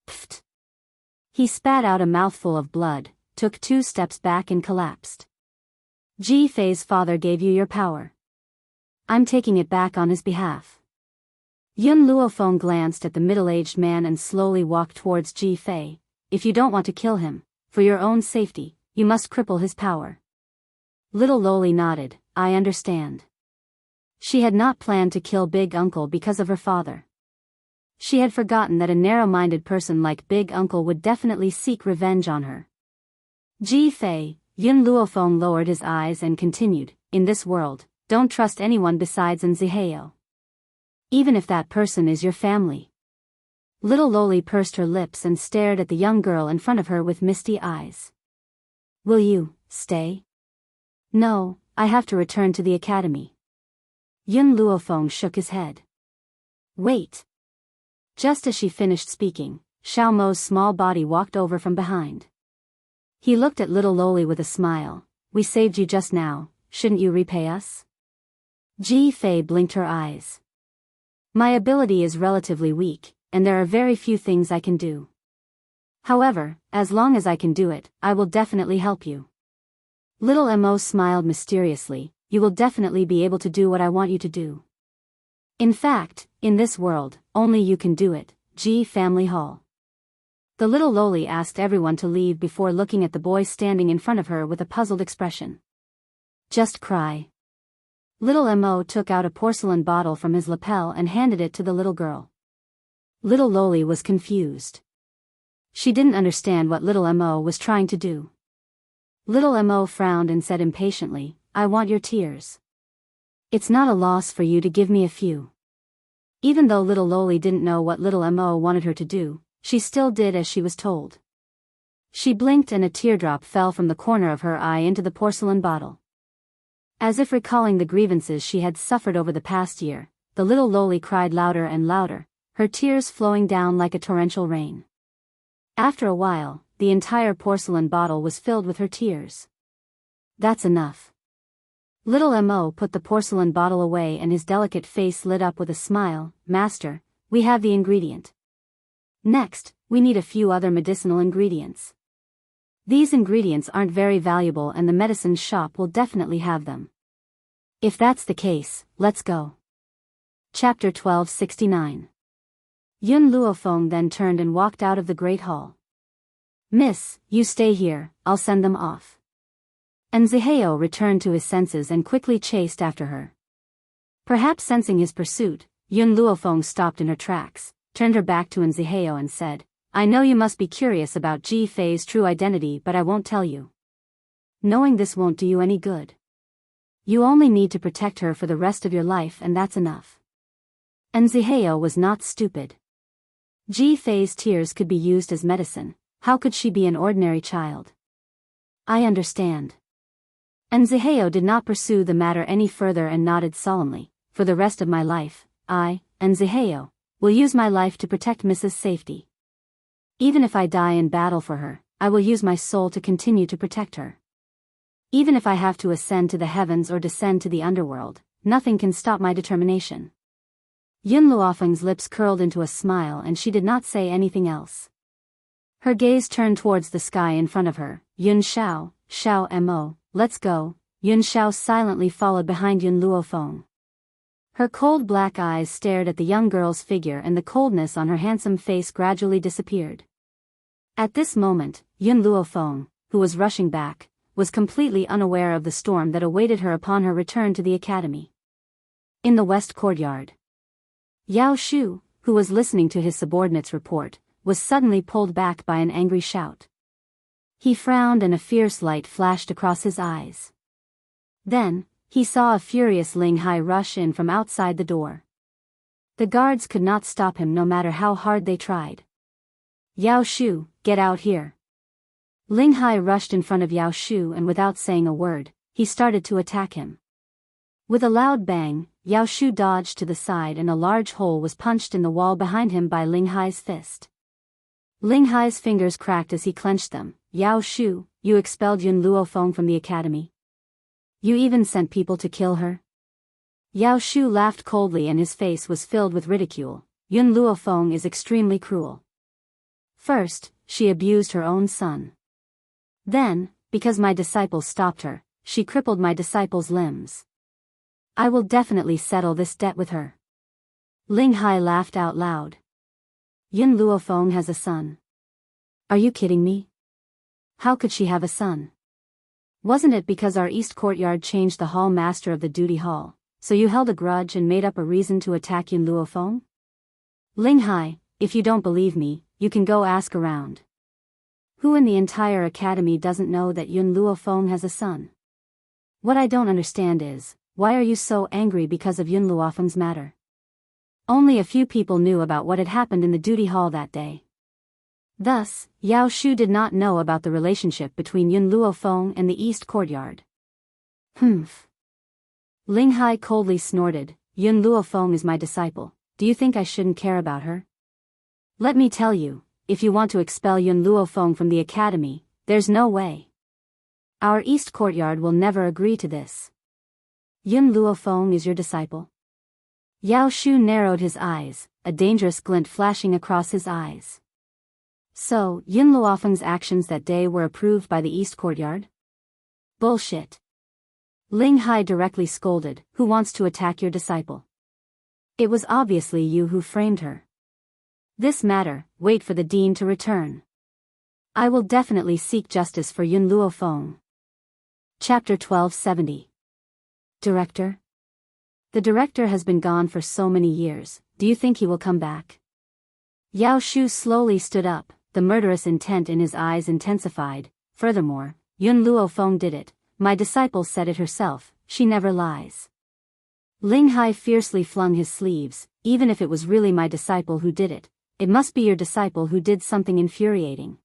Pfft. He spat out a mouthful of blood, took 2 steps back and collapsed. Ji Fei's father gave you your power. I'm taking it back on his behalf. Yun Luofeng glanced at the middle-aged man and slowly walked towards Ji Fei. If you don't want to kill him, for your own safety, you must cripple his power. Little Loli nodded, I understand. She had not planned to kill Big Uncle because of her father. She had forgotten that a narrow-minded person like Big Uncle would definitely seek revenge on her. Ji Fei, Yun Luofeng lowered his eyes and continued, in this world, don't trust anyone besides Ziheo. Even if that person is your family. Little Loli pursed her lips and stared at the young girl in front of her with misty eyes. Will you stay? No, I have to return to the academy. Yun Luofeng shook his head. Wait. Just as she finished speaking, Xiao Mo's small body walked over from behind. He looked at little Loli with a smile. We saved you just now, shouldn't you repay us? Ji Fei blinked her eyes. My ability is relatively weak, and there are very few things I can do. However, as long as I can do it, I will definitely help you. Little Mo smiled mysteriously. You will definitely be able to do what I want you to do. In fact, in this world, only you can do it. Ji Family Hall. The little Loli asked everyone to leave before looking at the boy standing in front of her with a puzzled expression. Just cry. Little Mo took out a porcelain bottle from his lapel and handed it to the little girl. Little Loli was confused. She didn't understand what little Mo was trying to do. Little Mo frowned and said impatiently, I want your tears. It's not a loss for you to give me a few. Even though little Loli didn't know what little Mo wanted her to do, she still did as she was told. She blinked and a teardrop fell from the corner of her eye into the porcelain bottle. As if recalling the grievances she had suffered over the past year, the little Loli cried louder and louder, her tears flowing down like a torrential rain. After a while, the entire porcelain bottle was filled with her tears. That's enough. Little Mo put the porcelain bottle away and his delicate face lit up with a smile. Master, we have the ingredient. Next, we need a few other medicinal ingredients. These ingredients aren't very valuable and the medicine shop will definitely have them. If that's the case, let's go. Chapter 1269. Yun Luofeng then turned and walked out of the Great Hall. Miss, you stay here, I'll send them off. And Zihao returned to his senses and quickly chased after her. Perhaps sensing his pursuit, Yun Luofeng stopped in her tracks, turned her back to Zihao and said, I know you must be curious about Ji Fei's true identity but I won't tell you. Knowing this won't do you any good. You only need to protect her for the rest of your life and that's enough. And Zihao was not stupid. Ji Fei's tears could be used as medicine, how could she be an ordinary child? I understand. And Zihao did not pursue the matter any further and nodded solemnly. For the rest of my life, I, and Zihao, will use my life to protect Mrs. Safety. Even if I die in battle for her, I will use my soul to continue to protect her. Even if I have to ascend to the heavens or descend to the underworld, nothing can stop my determination. Yun Luofeng's lips curled into a smile and she did not say anything else. Her gaze turned towards the sky in front of her. Yun Xiao, Xiao Mo. Let's go. Yun Xiao silently followed behind Yun Luofeng. Her cold black eyes stared at the young girl's figure and the coldness on her handsome face gradually disappeared. At this moment, Yun Luofeng, who was rushing back, was completely unaware of the storm that awaited her upon her return to the academy. In the west courtyard, Yao Shu, who was listening to his subordinate's report, was suddenly pulled back by an angry shout. He frowned and a fierce light flashed across his eyes. Then, he saw a furious Ling Hai rush in from outside the door. The guards could not stop him no matter how hard they tried. Yao Shu, get out here. Ling Hai rushed in front of Yao Shu and without saying a word, he started to attack him. With a loud bang, Yao Shu dodged to the side and a large hole was punched in the wall behind him by Ling Hai's fist. Ling Hai's fingers cracked as he clenched them. Yao Shu, you expelled Yun Luofeng from the academy. You even sent people to kill her? Yao Shu laughed coldly and his face was filled with ridicule. Yun Luofeng is extremely cruel. First, she abused her own son. Then, because my disciple stopped her, she crippled my disciple's limbs. I will definitely settle this debt with her. Ling Hai laughed out loud. Yun Luofeng has a son. Are you kidding me? How could she have a son? Wasn't it because our East Courtyard changed the hall master of the duty hall, so you held a grudge and made up a reason to attack Yun Luofeng? Ling Hai, if you don't believe me, you can go ask around. Who in the entire academy doesn't know that Yun Luofeng has a son? What I don't understand is, why are you so angry because of Yun Luofeng's matter? Only a few people knew about what had happened in the duty hall that day. Thus, Yao Shu did not know about the relationship between Yun Luofeng and the East Courtyard. Humph. Ling Hai coldly snorted, Yun Luofeng is my disciple, do you think I shouldn't care about her? Let me tell you, if you want to expel Yun Luofeng from the academy, there's no way. Our East Courtyard will never agree to this. Yun Luofeng is your disciple? Yao Shu narrowed his eyes, a dangerous glint flashing across his eyes. So, Yun Luofeng's actions that day were approved by the East Courtyard? Bullshit. Ling Hai directly scolded, who wants to attack your disciple? It was obviously you who framed her. This matter, wait for the dean to return. I will definitely seek justice for Yun Luofeng. Chapter 1270. Director? The director has been gone for so many years, do you think he will come back? Yao Shu slowly stood up, the murderous intent in his eyes intensified. Furthermore, Yun Luofeng did it, my disciple said it herself, she never lies. Ling Hai fiercely flung his sleeves, even if it was really my disciple who did it, it must be your disciple who did something infuriating.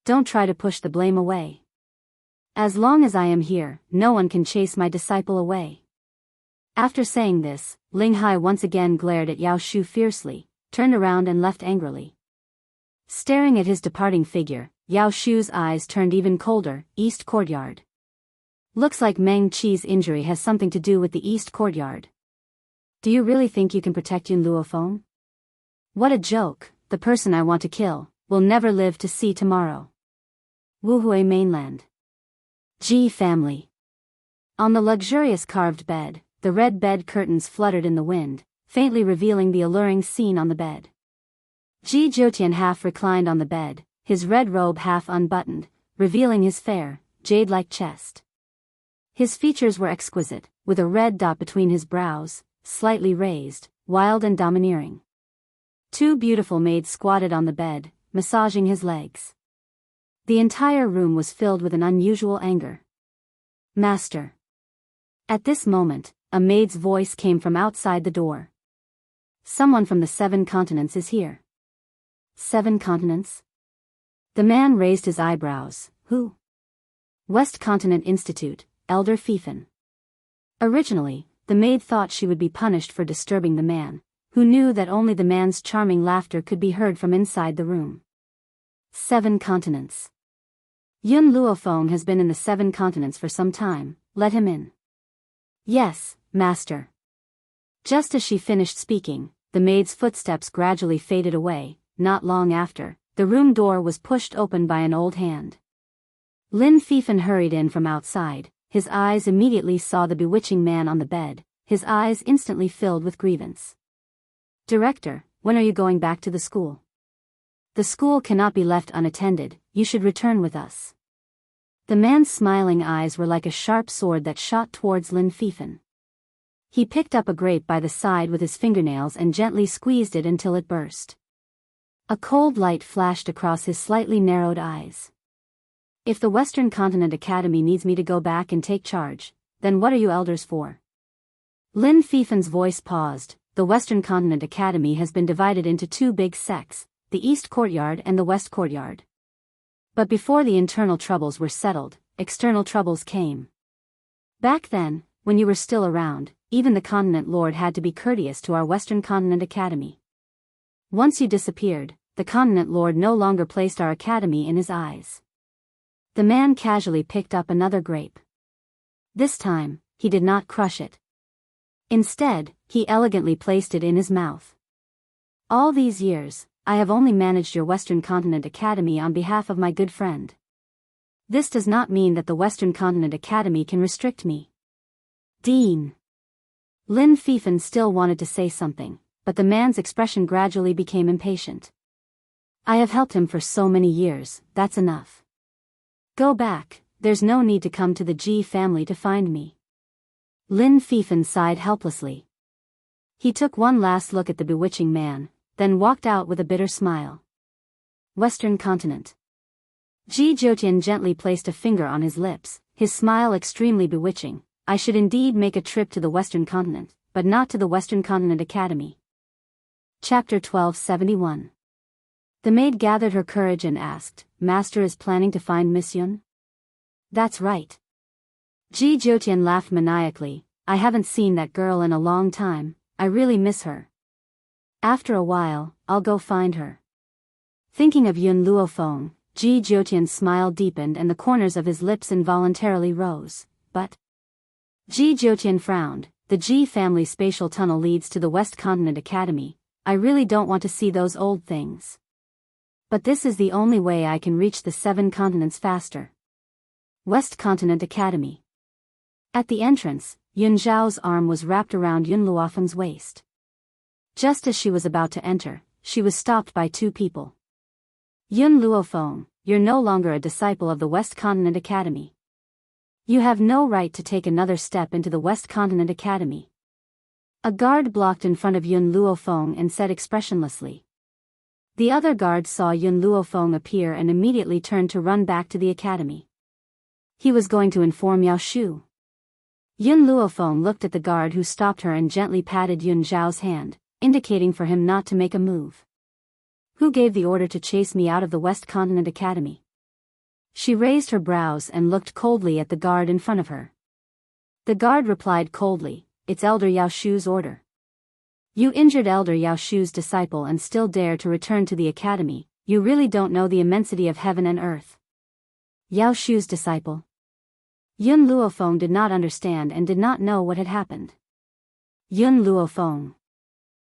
Don't try to push the blame away. As long as I am here, no one can chase my disciple away. After saying this, Ling Hai once again glared at Yao Shu fiercely, turned around and left angrily. Staring at his departing figure, Yao Shu's eyes turned even colder. East Courtyard. Looks like Meng Qi's injury has something to do with the East Courtyard. Do you really think you can protect Yun Luofeng? What a joke, the person I want to kill will never live to see tomorrow. Wuhui Mainland. Ji family. On the luxurious carved bed, the red bed curtains fluttered in the wind, faintly revealing the alluring scene on the bed. Ji Zhoutian half reclined on the bed, his red robe half unbuttoned, revealing his fair, jade-like chest. His features were exquisite, with a red dot between his brows, slightly raised, wild and domineering. Two beautiful maids squatted on the bed, massaging his legs. The entire room was filled with an unusual anger. Master. At this moment, a maid's voice came from outside the door. Someone from the 7 continents is here. 7 continents? The man raised his eyebrows. Who? West Continent Institute, Elder Fifen. Originally, the maid thought she would be punished for disturbing the man, who knew that only the man's charming laughter could be heard from inside the room. 7 continents. Yun Luofeng has been in the 7 continents for some time, let him in. Yes, master. Just as she finished speaking, the maid's footsteps gradually faded away. Not long after, the room door was pushed open by an old hand. Lin Fifen hurried in from outside, his eyes immediately saw the bewitching man on the bed, his eyes instantly filled with grievance. Director, when are you going back to the school? The school cannot be left unattended, you should return with us. The man's smiling eyes were like a sharp sword that shot towards Lin Fifen. He picked up a grape by the side with his fingernails and gently squeezed it until it burst. A cold light flashed across his slightly narrowed eyes. If the Western Continent Academy needs me to go back and take charge, then what are you elders for? Lin Fifen's voice paused. The Western Continent Academy has been divided into 2 big sects, the East Courtyard and the West Courtyard. But before the internal troubles were settled, external troubles came. Back then, when you were still around, even the Continent Lord had to be courteous to our Western Continent Academy. Once you disappeared, the Continent Lord no longer placed our academy in his eyes. The man casually picked up another grape. This time, he did not crush it. Instead, he elegantly placed it in his mouth. All these years, I have only managed your Western Continent Academy on behalf of my good friend. This does not mean that the Western Continent Academy can restrict me. Dean. Lin Fifen still wanted to say something, but the man's expression gradually became impatient. I have helped him for so many years, that's enough. Go back, there's no need to come to the Ji family to find me. Lin Fifen sighed helplessly. He took one last look at the bewitching man, then walked out with a bitter smile. Western Continent. Ji Zhoutian gently placed a finger on his lips, his smile extremely bewitching. I should indeed make a trip to the Western Continent, but not to the Western Continent Academy. Chapter 1271. The maid gathered her courage and asked, Master is planning to find Miss Yun? That's right. Ji Zhoutian laughed maniacally. I haven't seen that girl in a long time, I really miss her. After a while, I'll go find her. Thinking of Yun Luofeng, Ji Jiutian's smile deepened and the corners of his lips involuntarily rose. But Ji Jiutian frowned. The Ji family spatial tunnel leads to the West Continent Academy. I really don't want to see those old things. But this is the only way I can reach the 7 continents faster. West Continent Academy. At the entrance, Yun Zhao's arm was wrapped around Yun Luofeng's waist. Just as she was about to enter, she was stopped by 2 people. Yun Luofeng, you're no longer a disciple of the West Continent Academy. You have no right to take another step into the West Continent Academy. A guard blocked in front of Yun Luofeng and said expressionlessly. The other guards saw Yun Luofeng appear and immediately turned to run back to the academy. He was going to inform Yao Shu. Yun Luofeng looked at the guard who stopped her and gently patted Yun Zhao's hand, indicating for him not to make a move. Who gave the order to chase me out of the West Continent Academy? She raised her brows and looked coldly at the guard in front of her. The guard replied coldly, it's Elder Yao Shu's order. You injured Elder Yao Shu's disciple and still dare to return to the academy, you really don't know the immensity of heaven and earth. Yao Shu's disciple? Yun Luofeng did not understand and did not know what had happened. Yun Luofeng.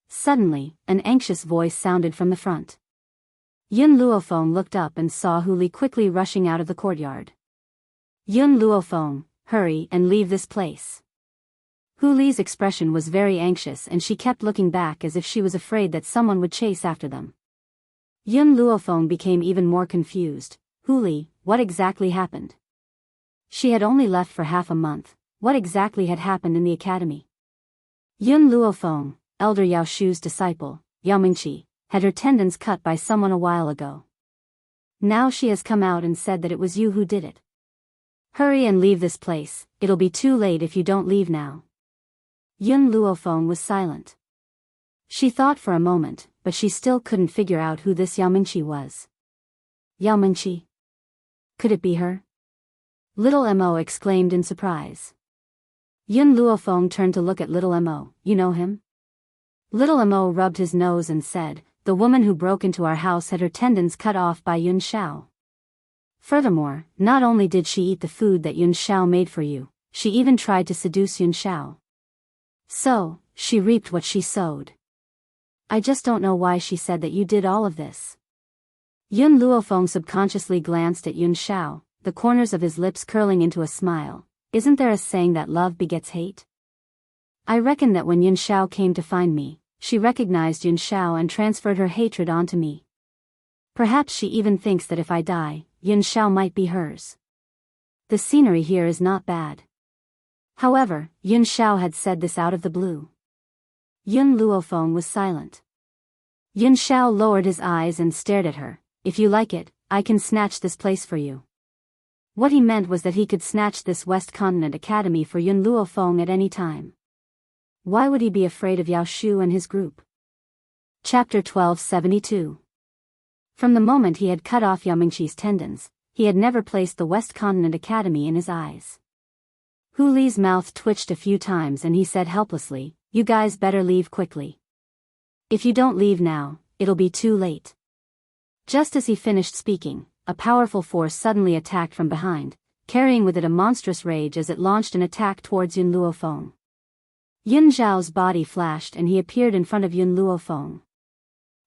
Suddenly, an anxious voice sounded from the front. Yun Luofeng looked up and saw Hu Li quickly rushing out of the courtyard. Yun Luofeng, hurry and leave this place. Hu Li's expression was very anxious and she kept looking back as if she was afraid that someone would chase after them. Yun Luofeng became even more confused. Hu Li, what exactly happened? She had only left for half a month. What exactly had happened in the academy? Yun Luofeng, Elder Yao Shu's disciple, Yao Mingqi, had her tendons cut by someone a while ago. Now she has come out and said that it was you who did it. Hurry and leave this place, it'll be too late if you don't leave now. Yun Luofeng was silent. She thought for a moment, but she still couldn't figure out who this Yao Mingqi was. Yao Mingqi? Could it be her? Little Mo exclaimed in surprise. Yun Luofeng turned to look at Little Mo. You know him? Little Mo rubbed his nose and said, the woman who broke into our house had her tendons cut off by Yun Xiao. Furthermore, not only did she eat the food that Yun Xiao made for you, she even tried to seduce Yun Xiao. So, she reaped what she sowed. I just don't know why she said that you did all of this. Yun Luofeng subconsciously glanced at Yun Xiao, the corners of his lips curling into a smile. Isn't there a saying that love begets hate? I reckon that when Yun Xiao came to find me, she recognized Yun Xiao and transferred her hatred onto me. Perhaps she even thinks that if I die, Yun Xiao might be hers. The scenery here is not bad. However, Yun Xiao had said this out of the blue. Yun Luofeng was silent. Yun Xiao lowered his eyes and stared at her. If you like it, I can snatch this place for you. What he meant was that he could snatch this West Continent Academy for Yun Luofeng at any time. Why would he be afraid of Yao Shu and his group? Chapter 1272. From the moment he had cut off Yao Mingqi's tendons, he had never placed the West Continent Academy in his eyes. Hu Li's mouth twitched a few times and he said helplessly, you guys better leave quickly. If you don't leave now, it'll be too late. Just as he finished speaking, a powerful force suddenly attacked from behind, carrying with it a monstrous rage as it launched an attack towards Yun Luofeng. Yun Zhao's body flashed and he appeared in front of Yun Luofeng.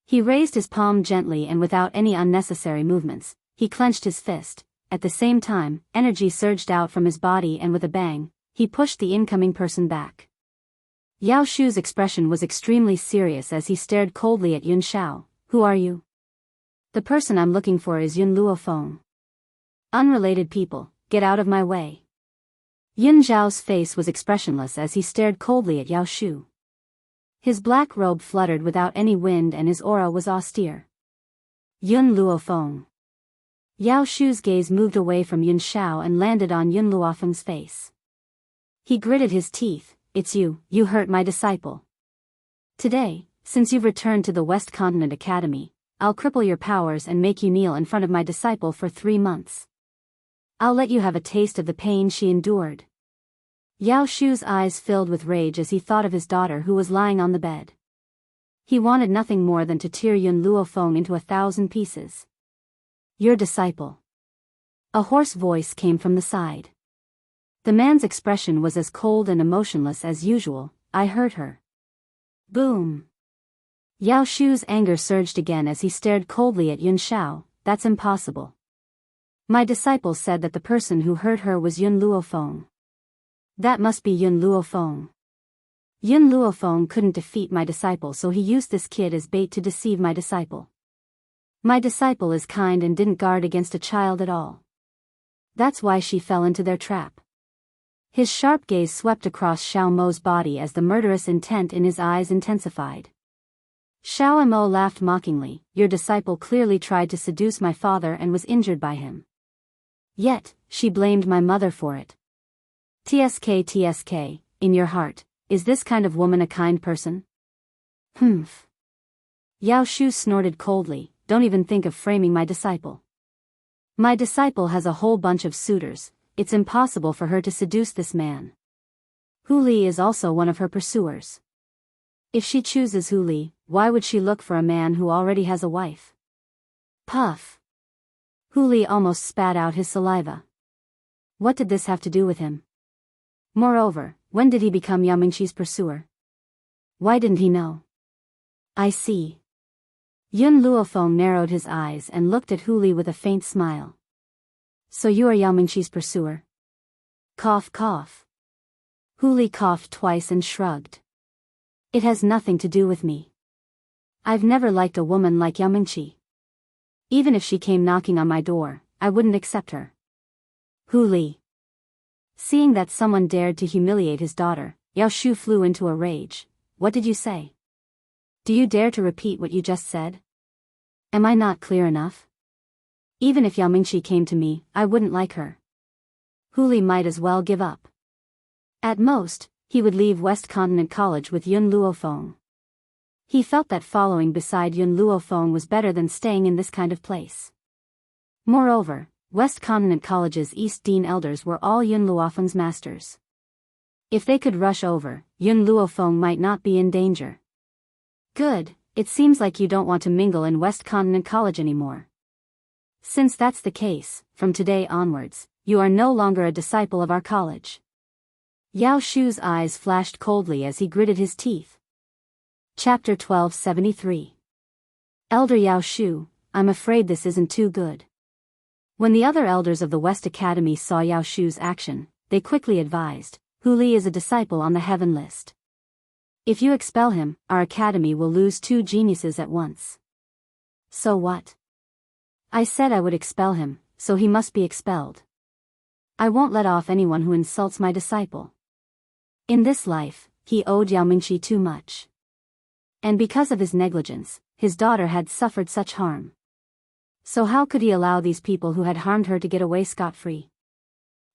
He raised his palm gently and without any unnecessary movements, he clenched his fist. At the same time, energy surged out from his body and with a bang, he pushed the incoming person back. Yao Shu's expression was extremely serious as he stared coldly at Yun Xiao. Who are you? The person I'm looking for is Yun Luofeng. Unrelated people, get out of my way. Yun Zhao's face was expressionless as he stared coldly at Yao Shu. His black robe fluttered without any wind and his aura was austere. Yun Luofeng. Yao Shu's gaze moved away from Yun Xiao and landed on Yun Luofeng's face. He gritted his teeth. It's you hurt my disciple. Today, since you've returned to the West Continent Academy, I'll cripple your powers and make you kneel in front of my disciple for 3 months. I'll let you have a taste of the pain she endured. Yao Shu's eyes filled with rage as he thought of his daughter who was lying on the bed. He wanted nothing more than to tear Yun Luofeng into 1,000 pieces. Your disciple. A hoarse voice came from the side. The man's expression was as cold and emotionless as usual. I heard her. Boom. Yao Shu's anger surged again as he stared coldly at Yun Shao. That's impossible. My disciple said that the person who hurt her was Yun Luofeng. That must be Yun Luofeng. Yun Luofeng couldn't defeat my disciple, so he used this kid as bait to deceive my disciple. My disciple is kind and didn't guard against a child at all. That's why she fell into their trap. His sharp gaze swept across Xiao Mo's body as the murderous intent in his eyes intensified. Xiao Mo laughed mockingly. Your disciple clearly tried to seduce my father and was injured by him. Yet, she blamed my mother for it. TSK, in your heart, is this kind of woman a kind person? Humph. Yao Shu snorted coldly. Don't even think of framing my disciple. My disciple has a whole bunch of suitors. It's impossible for her to seduce this man. Hu Li is also one of her pursuers. If she chooses Hu Li, why would she look for a man who already has a wife? Puff. Hu Li almost spat out his saliva. What did this have to do with him? Moreover, when did he become Yao Mingqi's pursuer? Why didn't he know? I see. Yun Luofeng narrowed his eyes and looked at Hu Li with a faint smile. So you are Yao Mingqi's pursuer? Cough cough. Hu Li coughed twice and shrugged. It has nothing to do with me. I've never liked a woman like Yao Mingqi. Even if she came knocking on my door, I wouldn't accept her. Hu Li. Seeing that someone dared to humiliate his daughter, Yao Shu flew into a rage. What did you say? Do you dare to repeat what you just said? Am I not clear enough? Even if Yao Mingqi came to me, I wouldn't like her. Hu Li might as well give up. At most, he would leave West Continent College with Yun Luofeng. He felt that following beside Yun Luofeng was better than staying in this kind of place. Moreover, West Continent College's East Dean elders were all Yun Luofeng's masters. If they could rush over, Yun Luofeng might not be in danger. Good, it seems like you don't want to mingle in West Continent College anymore. Since that's the case, from today onwards, you are no longer a disciple of our college. Yao Shu's eyes flashed coldly as he gritted his teeth. Chapter 1273. Elder Yao Shu, I'm afraid this isn't too good. When the other elders of the West Academy saw Yao Shu's action, they quickly advised, Hu Li is a disciple on the heaven list. If you expel him, our academy will lose 2 geniuses at once. So what? I said I would expel him, so he must be expelled. I won't let off anyone who insults my disciple. In this life, he owed Yao Mingqi too much. And because of his negligence, his daughter had suffered such harm. So how could he allow these people who had harmed her to get away scot-free?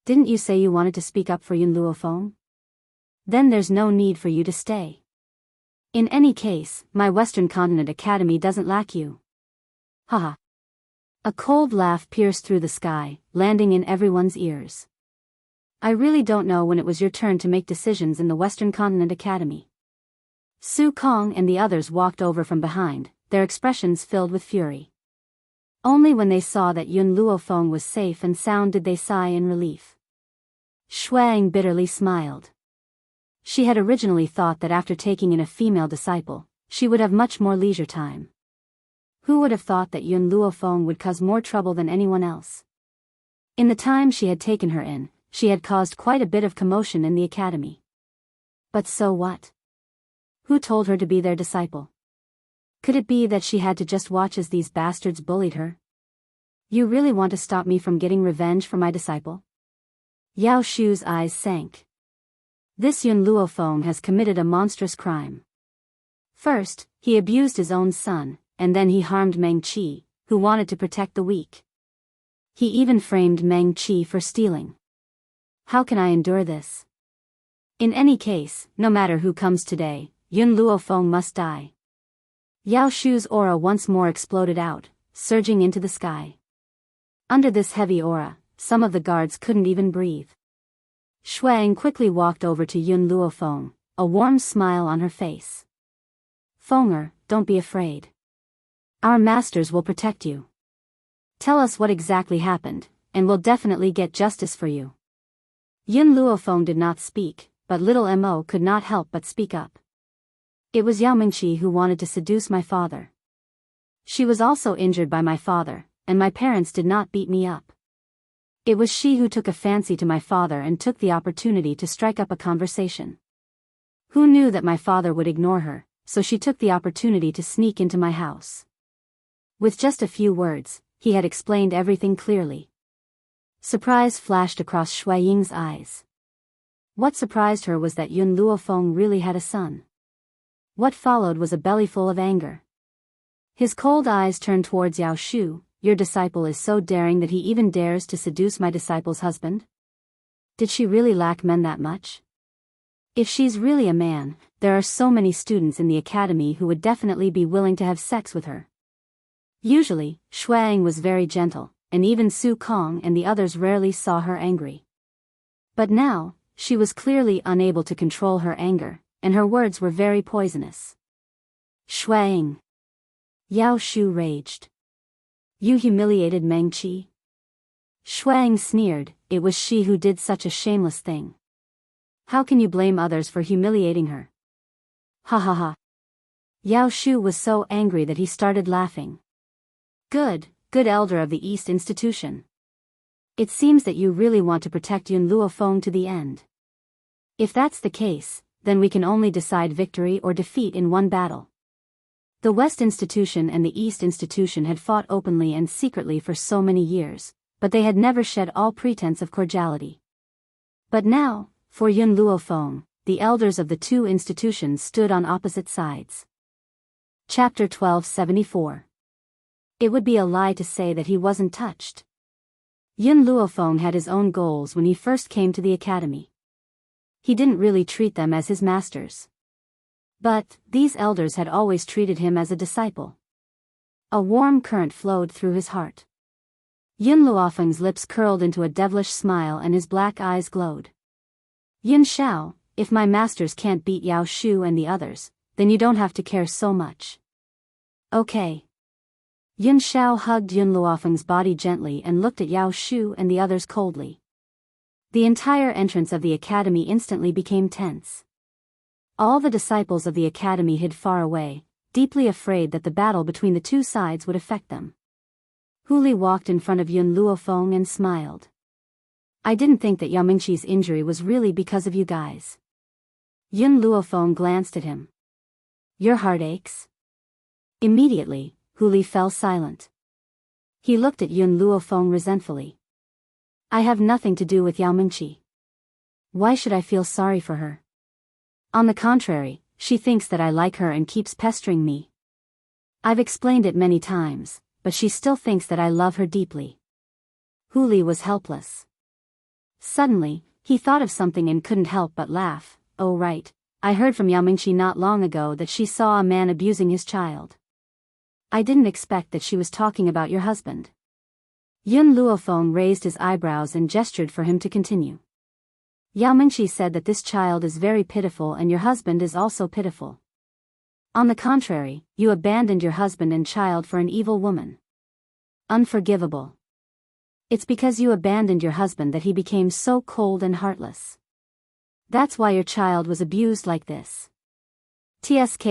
Didn't you say you wanted to speak up for Yun Luofeng? Then there's no need for you to stay. In any case, my Western Continent Academy doesn't lack you. Haha. A cold laugh pierced through the sky, landing in everyone's ears. I really don't know when it was your turn to make decisions in the Western Continent Academy. Su Kong and the others walked over from behind, their expressions filled with fury. Only when they saw that Yun Luofeng was safe and sound did they sigh in relief. Shuang bitterly smiled. She had originally thought that after taking in a female disciple, she would have much more leisure time. Who would have thought that Yun Luofeng would cause more trouble than anyone else? In the time she had taken her in, she had caused quite a bit of commotion in the academy. But so what? Who told her to be their disciple? Could it be that she had to just watch as these bastards bullied her? You really want to stop me from getting revenge for my disciple? Yao Shu's eyes sank. This Yun Luofeng has committed a monstrous crime. First, he abused his own son, and then he harmed Meng Qi, who wanted to protect the weak. He even framed Meng Qi for stealing. How can I endure this? In any case, no matter who comes today, Yun Luofeng must die. Yao Shu's aura once more exploded out, surging into the sky. Under this heavy aura, some of the guards couldn't even breathe. Shuang quickly walked over to Yun Luofeng, a warm smile on her face. Feng, don't be afraid. Our masters will protect you. Tell us what exactly happened, and we'll definitely get justice for you. Yun Luofeng did not speak, but little Mo could not help but speak up. It was Yao Mingqi who wanted to seduce my father. She was also injured by my father, and my parents did not beat me up. It was she who took a fancy to my father and took the opportunity to strike up a conversation. Who knew that my father would ignore her, so she took the opportunity to sneak into my house. With just a few words, he had explained everything clearly. Surprise flashed across Shui Ying's eyes. What surprised her was that Yun Luofeng really had a son. What followed was a bellyful of anger. His cold eyes turned towards Yao Shu. Your disciple is so daring that he even dares to seduce my disciple's husband? Did she really lack men that much? If she's really a man, there are so many students in the academy who would definitely be willing to have sex with her. Usually, Shuang was very gentle, and even Su Kong and the others rarely saw her angry. But now, she was clearly unable to control her anger, and her words were very poisonous. Shuang! Yao Shu raged. You humiliated Mengqi? Shuang sneered, it was she who did such a shameless thing. How can you blame others for humiliating her? Ha ha ha. Yao Shu was so angry that he started laughing. Good elder of the East Institution. It seems that you really want to protect Yun Luofeng to the end. If that's the case, then we can only decide victory or defeat in one battle. The West Institution and the East Institution had fought openly and secretly for so many years, but they had never shed all pretense of cordiality. But now, for Yun Luofeng, the elders of the two institutions stood on opposite sides. Chapter 1274. It would be a lie to say that he wasn't touched. Yun Luofeng had his own goals when he first came to the academy. He didn't really treat them as his masters. But these elders had always treated him as a disciple. A warm current flowed through his heart. Yun Luofeng's lips curled into a devilish smile and his black eyes glowed. Yun Shao, if my masters can't beat Yao Shu and the others, then you don't have to care so much. Okay. Yun Shao hugged Yun Luofeng's body gently and looked at Yao Shu and the others coldly. The entire entrance of the academy instantly became tense. All the disciples of the academy hid far away, deeply afraid that the battle between the two sides would affect them. Huli walked in front of Yun Luofeng and smiled. I didn't think that Yao Mingqi's injury was really because of you guys. Yun Luofeng glanced at him. Your heart aches? Immediately, Huli fell silent. He looked at Yun Luofeng resentfully. I have nothing to do with Yao Mingqi. Why should I feel sorry for her? On the contrary, she thinks that I like her and keeps pestering me. I've explained it many times, but she still thinks that I love her deeply. Huli was helpless. Suddenly, he thought of something and couldn't help but laugh. Oh right, I heard from Yao Mingqi not long ago that she saw a man abusing his child. I didn't expect that she was talking about your husband. Yun Luofeng raised his eyebrows and gestured for him to continue. Yao Mingqi said that this child is very pitiful and your husband is also pitiful. On the contrary, you abandoned your husband and child for an evil woman. Unforgivable. It's because you abandoned your husband that he became so cold and heartless. That's why your child was abused like this. TSK,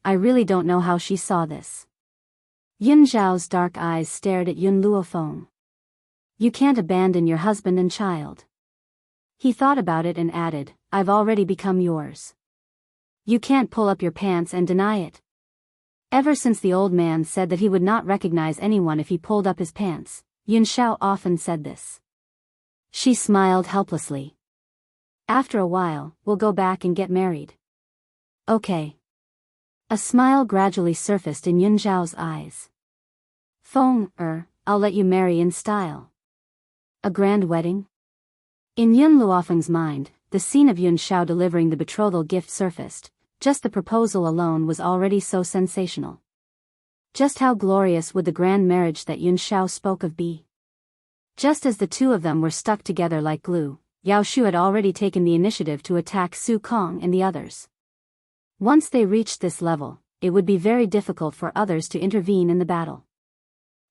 I really don't know how she saw this. Yun Zhao's dark eyes stared at Yun Luofeng. You can't abandon your husband and child. He thought about it and added, I've already become yours. You can't pull up your pants and deny it. Ever since the old man said that he would not recognize anyone if he pulled up his pants, Yun Shao often said this. She smiled helplessly. After a while, we'll go back and get married. Okay. A smile gradually surfaced in Yun Zhao's eyes. Feng, I'll let you marry in style. A grand wedding? In Yun Luofeng's mind, the scene of Yun Shao delivering the betrothal gift surfaced. Just the proposal alone was already so sensational. Just how glorious would the grand marriage that Yun Shao spoke of be? Just as the two of them were stuck together like glue, Yao Shu had already taken the initiative to attack Su Kong and the others. Once they reached this level, it would be very difficult for others to intervene in the battle.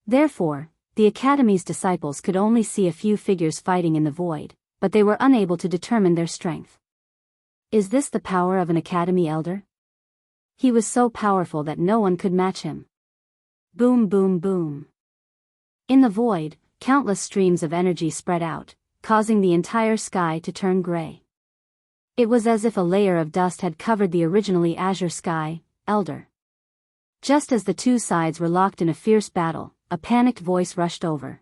Therefore, the Academy's disciples could only see a few figures fighting in the void, but they were unable to determine their strength. Is this the power of an Academy elder? He was so powerful that no one could match him. Boom, boom, boom. In the void, countless streams of energy spread out, causing the entire sky to turn gray. It was as if a layer of dust had covered the originally azure sky, Elder. Just as the two sides were locked in a fierce battle, a panicked voice rushed over.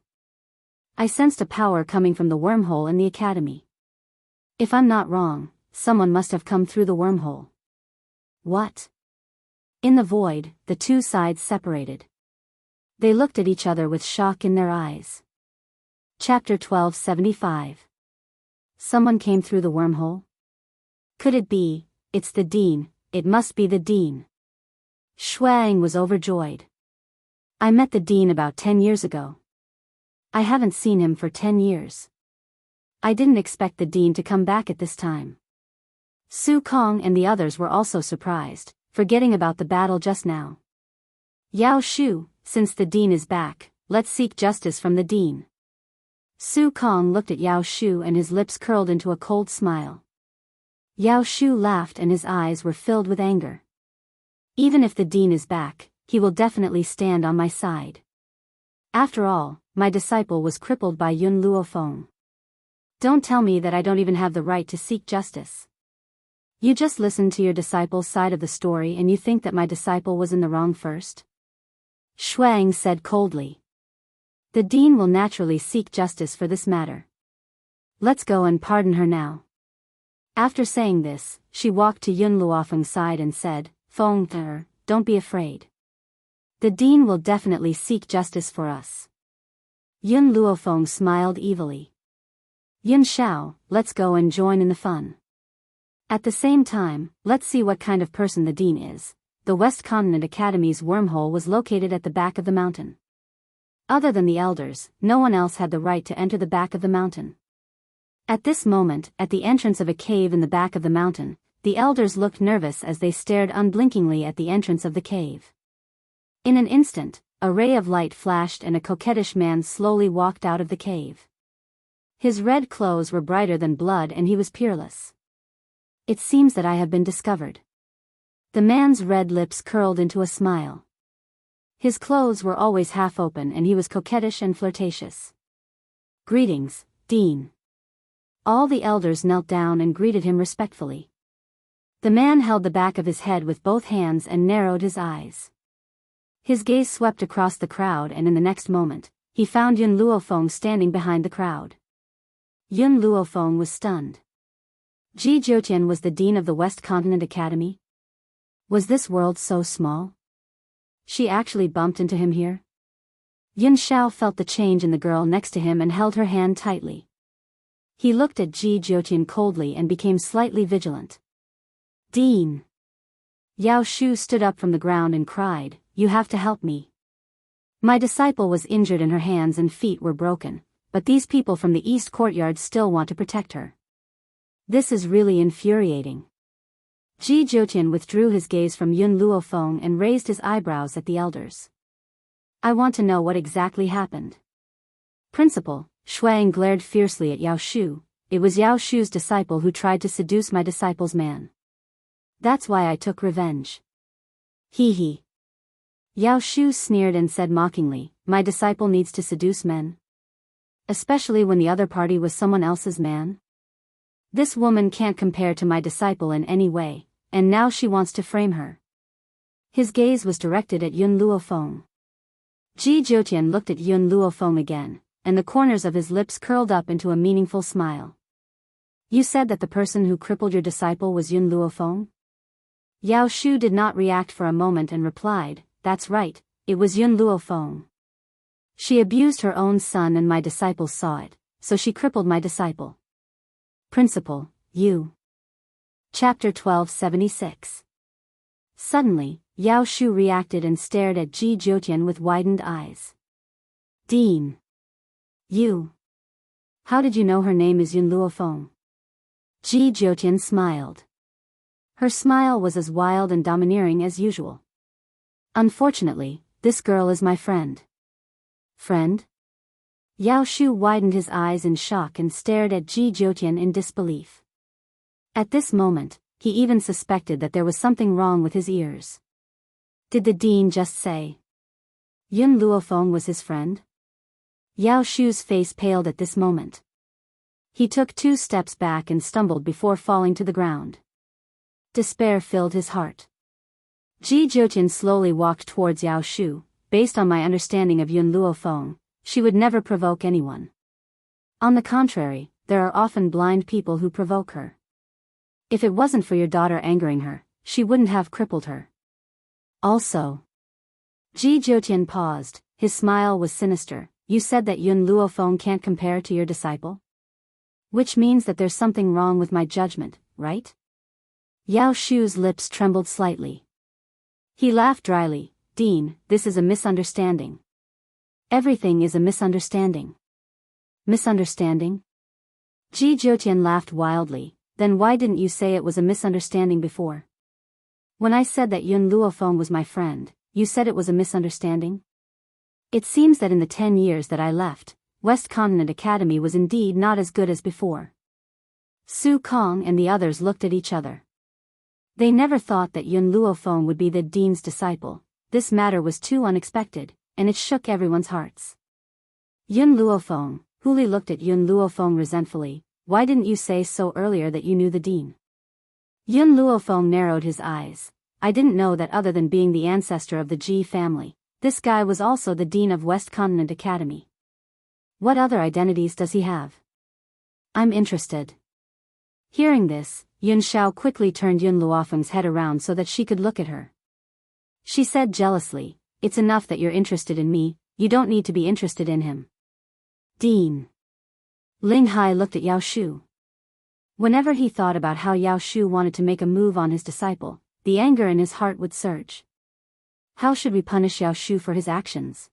I sensed a power coming from the wormhole in the Academy. If I'm not wrong, someone must have come through the wormhole. What? In the void, the two sides separated. They looked at each other with shock in their eyes. Chapter 1275. Someone came through the wormhole? Could it be? It's the Dean, it must be the Dean. Shuang was overjoyed. I met the Dean about 10 years ago. I haven't seen him for 10 years. I didn't expect the Dean to come back at this time. Su Kong and the others were also surprised, forgetting about the battle just now. Yao Shu, since the Dean is back, let's seek justice from the Dean. Su Kong looked at Yao Shu and his lips curled into a cold smile. Yao Shu laughed and his eyes were filled with anger. Even if the Dean is back, he will definitely stand on my side. After all, my disciple was crippled by Yun Luofeng. Don't tell me that I don't even have the right to seek justice. You just listened to your disciple's side of the story and you think that my disciple was in the wrong first? Shuang said coldly. The Dean will naturally seek justice for this matter. Let's go and pardon her now. After saying this, she walked to Yun Luofeng's side and said, Feng, don't be afraid. The Dean will definitely seek justice for us. Yun Luofeng smiled evilly. Yun Xiao, let's go and join in the fun. At the same time, let's see what kind of person the Dean is. The West Continent Academy's wormhole was located at the back of the mountain. Other than the elders, no one else had the right to enter the back of the mountain. At this moment, at the entrance of a cave in the back of the mountain, the elders looked nervous as they stared unblinkingly at the entrance of the cave. In an instant, a ray of light flashed and a coquettish man slowly walked out of the cave. His red clothes were brighter than blood and he was peerless. It seems that I have been discovered. The man's red lips curled into a smile. His clothes were always half open and he was coquettish and flirtatious. Greetings, Dean. All the elders knelt down and greeted him respectfully. The man held the back of his head with both hands and narrowed his eyes. His gaze swept across the crowd and in the next moment, he found Yun Luofeng standing behind the crowd. Yun Luofeng was stunned. Ji Jiutian was the Dean of the West Continent Academy? Was this world so small? She actually bumped into him here? Yun Xiao felt the change in the girl next to him and held her hand tightly. He looked at Ji Jiutian coldly and became slightly vigilant. Dean! Yao Shu stood up from the ground and cried, You have to help me. My disciple was injured and her hands and feet were broken, but these people from the East Courtyard still want to protect her. This is really infuriating. Ji Jiutian withdrew his gaze from Yun Luofeng and raised his eyebrows at the elders. I want to know what exactly happened. Principal, Shuang glared fiercely at Yao Shu. It was Yao Shu's disciple who tried to seduce my disciple's man. That's why I took revenge. Hee hee. Yao Shu sneered and said mockingly, My disciple needs to seduce men? Especially when the other party was someone else's man? This woman can't compare to my disciple in any way, and now she wants to frame her. His gaze was directed at Yun Luofeng. Ji Jiutian looked at Yun Luofeng again, and the corners of his lips curled up into a meaningful smile. You said that the person who crippled your disciple was Yun Luofeng? Yao Shu did not react for a moment and replied, That's right, it was Yun Luofeng. She abused her own son and my disciple saw it, so she crippled my disciple. Principal, you. Chapter 1276. Suddenly, Yao Shu reacted and stared at Ji Jiutian with widened eyes. Dean. You. How did you know her name is Yun Luofeng? Ji Jiutian smiled. Her smile was as wild and domineering as usual. Unfortunately, this girl is my friend. Friend? Yao Shu widened his eyes in shock and stared at Ji Jiutian in disbelief. At this moment, he even suspected that there was something wrong with his ears. Did the dean just say Yun Luofeng was his friend? Yao Shu's face paled at this moment. He took 2 steps back and stumbled before falling to the ground. Despair filled his heart. Ji Jiutian slowly walked towards Yao Shu. Based on my understanding of Yun Luofeng, she would never provoke anyone. On the contrary, there are often blind people who provoke her. If it wasn't for your daughter angering her, she wouldn't have crippled her. Also. Ji Jiutian paused, his smile was sinister. You said that Yun Luofeng can't compare to your disciple? Which means that there's something wrong with my judgment, right? Yao Shu's lips trembled slightly. He laughed dryly. Dean, this is a misunderstanding. Everything is a misunderstanding. Misunderstanding? Ji Jiutian laughed wildly. Then why didn't you say it was a misunderstanding before? When I said that Yun Luofeng was my friend, you said it was a misunderstanding? It seems that in the 10 years that I left, West Continent Academy was indeed not as good as before. Su Kong and the others looked at each other. They never thought that Yun Luofeng would be the dean's disciple. This matter was too unexpected, and it shook everyone's hearts. Yun Luofeng, Huli looked at Yun Luofeng resentfully. Why didn't you say so earlier that you knew the dean? Yun Luofeng narrowed his eyes. I didn't know that other than being the ancestor of the Ji family, this guy was also the dean of West Continent Academy. What other identities does he have? I'm interested. Hearing this, Yun Xiao quickly turned Yun Luofeng's head around so that she could look at her. She said jealously, it's enough that you're interested in me, you don't need to be interested in him. Dean. Ling Hai looked at Yao Shu. Whenever he thought about how Yao Shu wanted to make a move on his disciple, the anger in his heart would surge. How should we punish Yao Shu for his actions?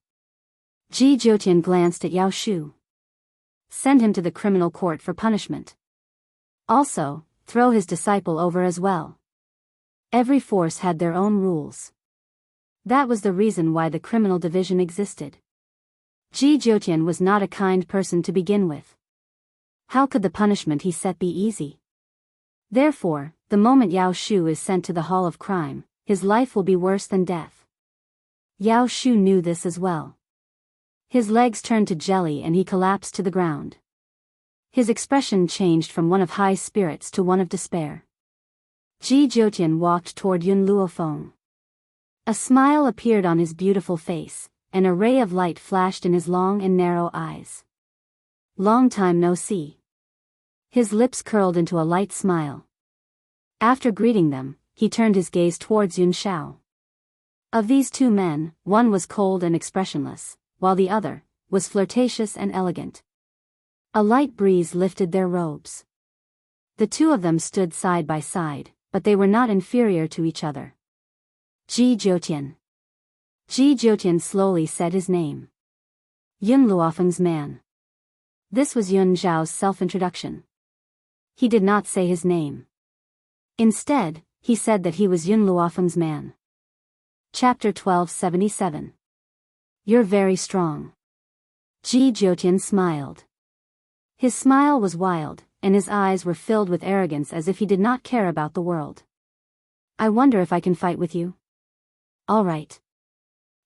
Ji Jiutian glanced at Yao Shu. Send him to the criminal court for punishment. Also, throw his disciple over as well. Every force had their own rules. That was the reason why the criminal division existed. Ji Jiutian was not a kind person to begin with. How could the punishment he set be easy? Therefore, the moment Yao Shu is sent to the Hall of Crime, his life will be worse than death. Yao Shu knew this as well. His legs turned to jelly and he collapsed to the ground. His expression changed from one of high spirits to one of despair. Ji Jiutian walked toward Yun Luofeng. A smile appeared on his beautiful face, and a ray of light flashed in his long and narrow eyes. Long time no see. His lips curled into a light smile. After greeting them, he turned his gaze towards Yun Xiao. Of these 2 men, one was cold and expressionless, while the other was flirtatious and elegant. A light breeze lifted their robes. The 2 of them stood side by side, but they were not inferior to each other. Ji Jiutian. Ji Jiutian slowly said his name. Yun Luofeng's man. This was Yun Zhao's self-introduction. He did not say his name. Instead, he said that he was Yun Luofeng's man. Chapter 1277. You're very strong. Ji Jiutian smiled. His smile was wild, and his eyes were filled with arrogance as if he did not care about the world. I wonder if I can fight with you? All right.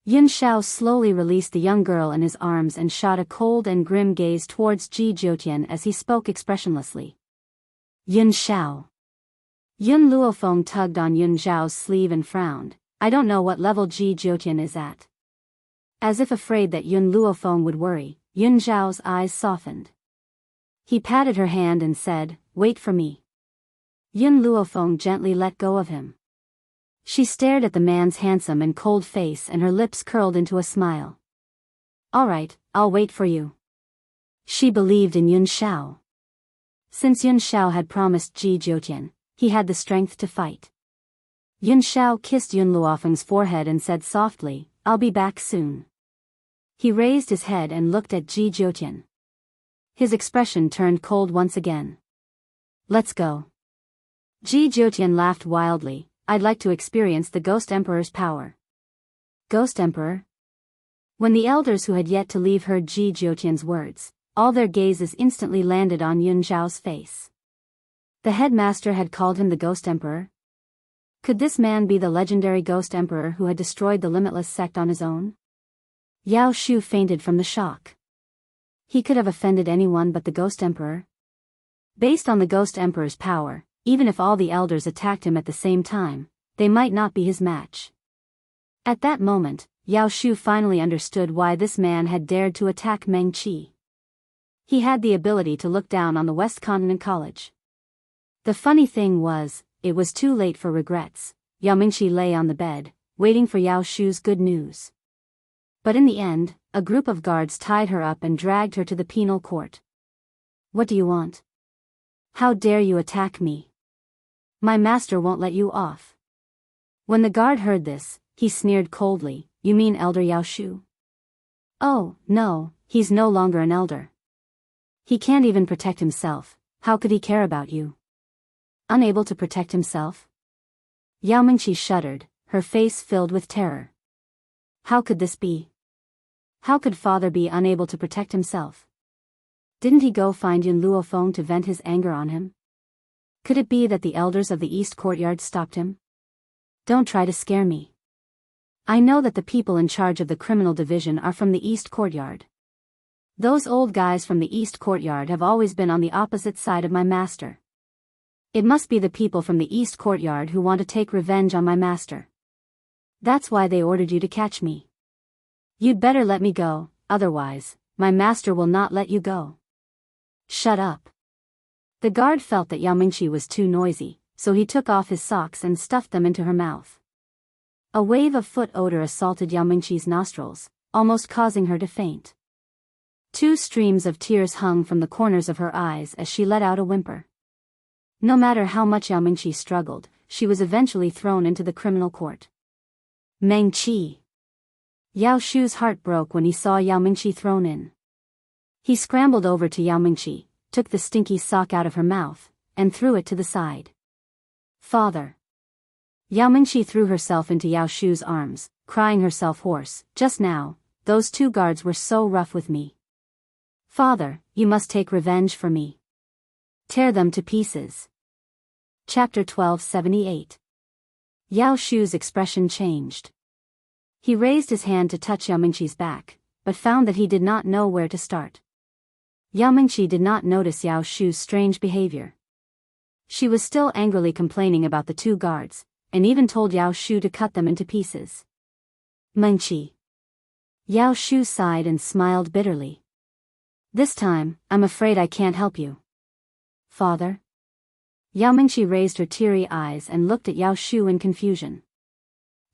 Yun Xiao slowly released the young girl in his arms and shot a cold and grim gaze towards Ji Jiutian as he spoke expressionlessly. Yun Xiao. Yun Luofeng tugged on Yun Zhao's sleeve and frowned. I don't know what level Ji Jiutian is at. As if afraid that Yun Luofeng would worry, Yun Zhao's eyes softened. He patted her hand and said, wait for me. Yun Luofeng gently let go of him. She stared at the man's handsome and cold face and her lips curled into a smile. All right, I'll wait for you. She believed in Yun Xiao. Since Yun Xiao had promised Ji Jiutian, he had the strength to fight. Yun Xiao kissed Yun Luofeng's forehead and said softly, I'll be back soon. He raised his head and looked at Ji Jiutian. His expression turned cold once again. Let's go. Ji Jiutian laughed wildly. I'd like to experience the Ghost Emperor's power. Ghost Emperor? When the elders who had yet to leave heard Ji Jiutian's words, all their gazes instantly landed on Yun Zhao's face. The headmaster had called him the Ghost Emperor? Could this man be the legendary Ghost Emperor who had destroyed the Limitless sect on his own? Yao Shu fainted from the shock. He could have offended anyone but the Ghost Emperor. Based on the Ghost Emperor's power, even if all the elders attacked him at the same time, they might not be his match. At that moment, Yao Shu finally understood why this man had dared to attack Meng Qi. He had the ability to look down on the West Continent College. The funny thing was, it was too late for regrets. Yao Mingqi lay on the bed, waiting for Yao Shu's good news. But in the end, a group of guards tied her up and dragged her to the penal court. What do you want? How dare you attack me? My master won't let you off. When the guard heard this, he sneered coldly. You mean Elder Yao Shu? Oh, no, he's no longer an elder. He can't even protect himself. How could he care about you? Unable to protect himself? Yao Mingqi shuddered, her face filled with terror. How could this be? How could father be unable to protect himself? Didn't he go find Yun Luofeng to vent his anger on him? Could it be that the elders of the East Courtyard stopped him? Don't try to scare me. I know that the people in charge of the criminal division are from the East Courtyard. Those old guys from the East Courtyard have always been on the opposite side of my master. It must be the people from the East Courtyard who want to take revenge on my master. That's why they ordered you to catch me. You'd better let me go, otherwise, my master will not let you go. Shut up. The guard felt that Yao Mingqi was too noisy, so he took off his socks and stuffed them into her mouth. A wave of foot odor assaulted Yao Mingqi's nostrils, almost causing her to faint. 2 streams of tears hung from the corners of her eyes as she let out a whimper. No matter how much Yao Mingqi struggled, she was eventually thrown into the criminal court. Meng Qi. Yao Shu's heart broke when he saw Yao Mingqi thrown in. He scrambled over to Yao Mingqi, took the stinky sock out of her mouth, and threw it to the side. Father. Yao Mingqi threw herself into Yao Shu's arms, crying herself hoarse. Just now, those 2 guards were so rough with me. Father, you must take revenge for me. Tear them to pieces. Chapter 1278. Yao Shu's expression changed. He raised his hand to touch Yao Mingqi's back, but found that he did not know where to start. Yao Mingqi did not notice Yao Shu's strange behavior. She was still angrily complaining about the 2 guards, and even told Yao Shu to cut them into pieces. Mingqi. Yao Shu sighed and smiled bitterly. This time, I'm afraid I can't help you. Father? Yao Mingqi raised her teary eyes and looked at Yao Shu in confusion.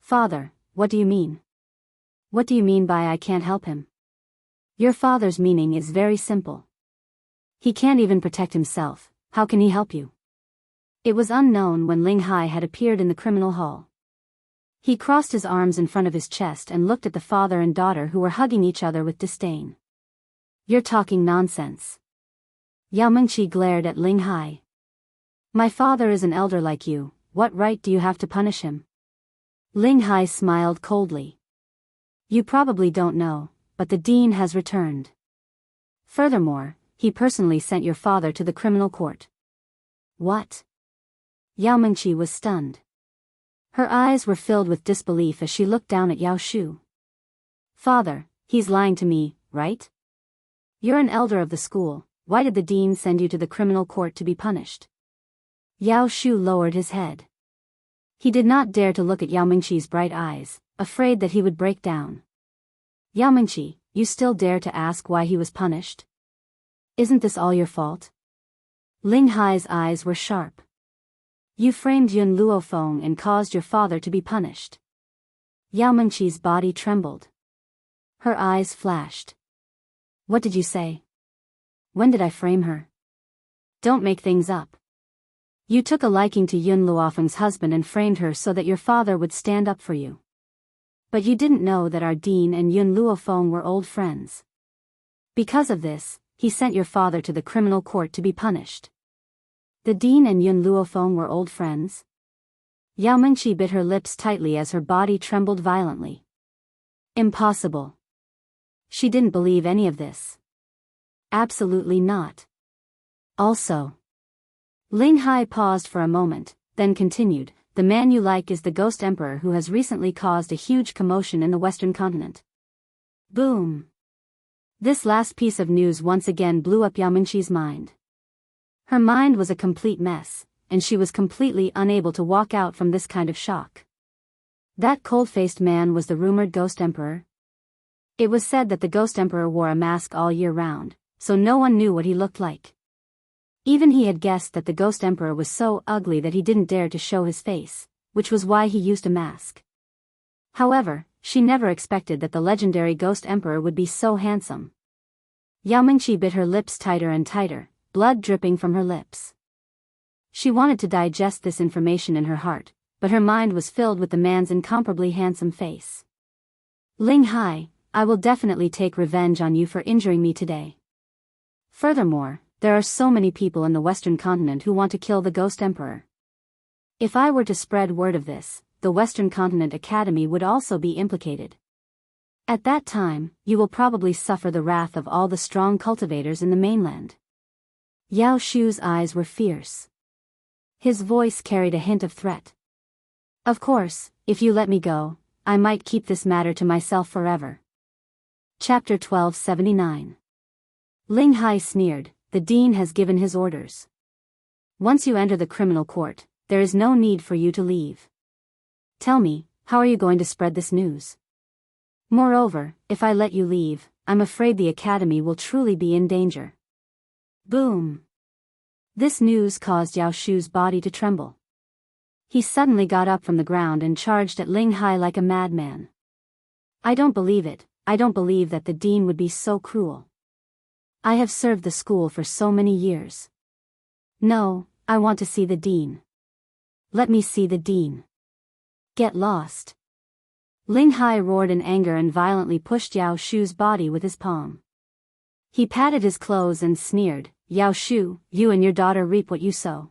Father, what do you mean? What do you mean by I can't help him? Your father's meaning is very simple. He can't even protect himself, how can he help you? It was unknown when Ling Hai had appeared in the criminal hall. He crossed his arms in front of his chest and looked at the father and daughter who were hugging each other with disdain. You're talking nonsense. Yao Mingqi glared at Ling Hai. My father is an elder like you, what right do you have to punish him? Ling Hai smiled coldly. You probably don't know, but the dean has returned. Furthermore, he personally sent your father to the criminal court. What? Yao Mingqi was stunned. Her eyes were filled with disbelief as she looked down at Yao Shu. Father, he's lying to me, right? You're an elder of the school, why did the dean send you to the criminal court to be punished? Yao Shu lowered his head. He did not dare to look at Yao Mingqi's bright eyes, afraid that he would break down. Yao Mingqi, you still dare to ask why he was punished? Isn't this all your fault? Ling Hai's eyes were sharp. You framed Yun Luofeng and caused your father to be punished. Yao Mingqi's body trembled. Her eyes flashed. What did you say? When did I frame her? Don't make things up. You took a liking to Yun Luofeng's husband and framed her so that your father would stand up for you. But you didn't know that our dean and Yun Luofeng were old friends. Because of this, he sent your father to the criminal court to be punished. The dean and Yun Luofeng were old friends? Yao Mingqi bit her lips tightly as her body trembled violently. Impossible. She didn't believe any of this. Absolutely not. Also. Ling Hai paused for a moment, then continued, the man you like is the Ghost Emperor who has recently caused a huge commotion in the Western continent. Boom. This last piece of news once again blew up Yao Mingqi's mind. Her mind was a complete mess, and she was completely unable to walk out from this kind of shock. That cold-faced man was the rumored Ghost Emperor. It was said that the Ghost Emperor wore a mask all year round, so no one knew what he looked like. Even he had guessed that the Ghost Emperor was so ugly that he didn't dare to show his face, which was why he used a mask. However, she never expected that the legendary Ghost Emperor would be so handsome. Yao Mingqi bit her lips tighter and tighter, blood dripping from her lips. She wanted to digest this information in her heart, but her mind was filled with the man's incomparably handsome face. Ling Hai, I will definitely take revenge on you for injuring me today. Furthermore, there are so many people in the Western continent who want to kill the Ghost Emperor. If I were to spread word of this, the Western Continent Academy would also be implicated. At that time, you will probably suffer the wrath of all the strong cultivators in the mainland. Yao Shu's eyes were fierce. His voice carried a hint of threat. Of course, if you let me go, I might keep this matter to myself forever. Chapter 1279. Ling Hai sneered, the dean has given his orders. Once you enter the criminal court, there is no need for you to leave. Tell me, how are you going to spread this news? Moreover, if I let you leave, I'm afraid the academy will truly be in danger. Boom. This news caused Yao Shu's body to tremble. He suddenly got up from the ground and charged at Ling Hai like a madman. I don't believe it, I don't believe that the dean would be so cruel. I have served the school for so many years. No, I want to see the dean. Let me see the dean. Get lost. Ling Hai roared in anger and violently pushed Yao Shu's body with his palm. He patted his clothes and sneered, Yao Shu, you and your daughter reap what you sow.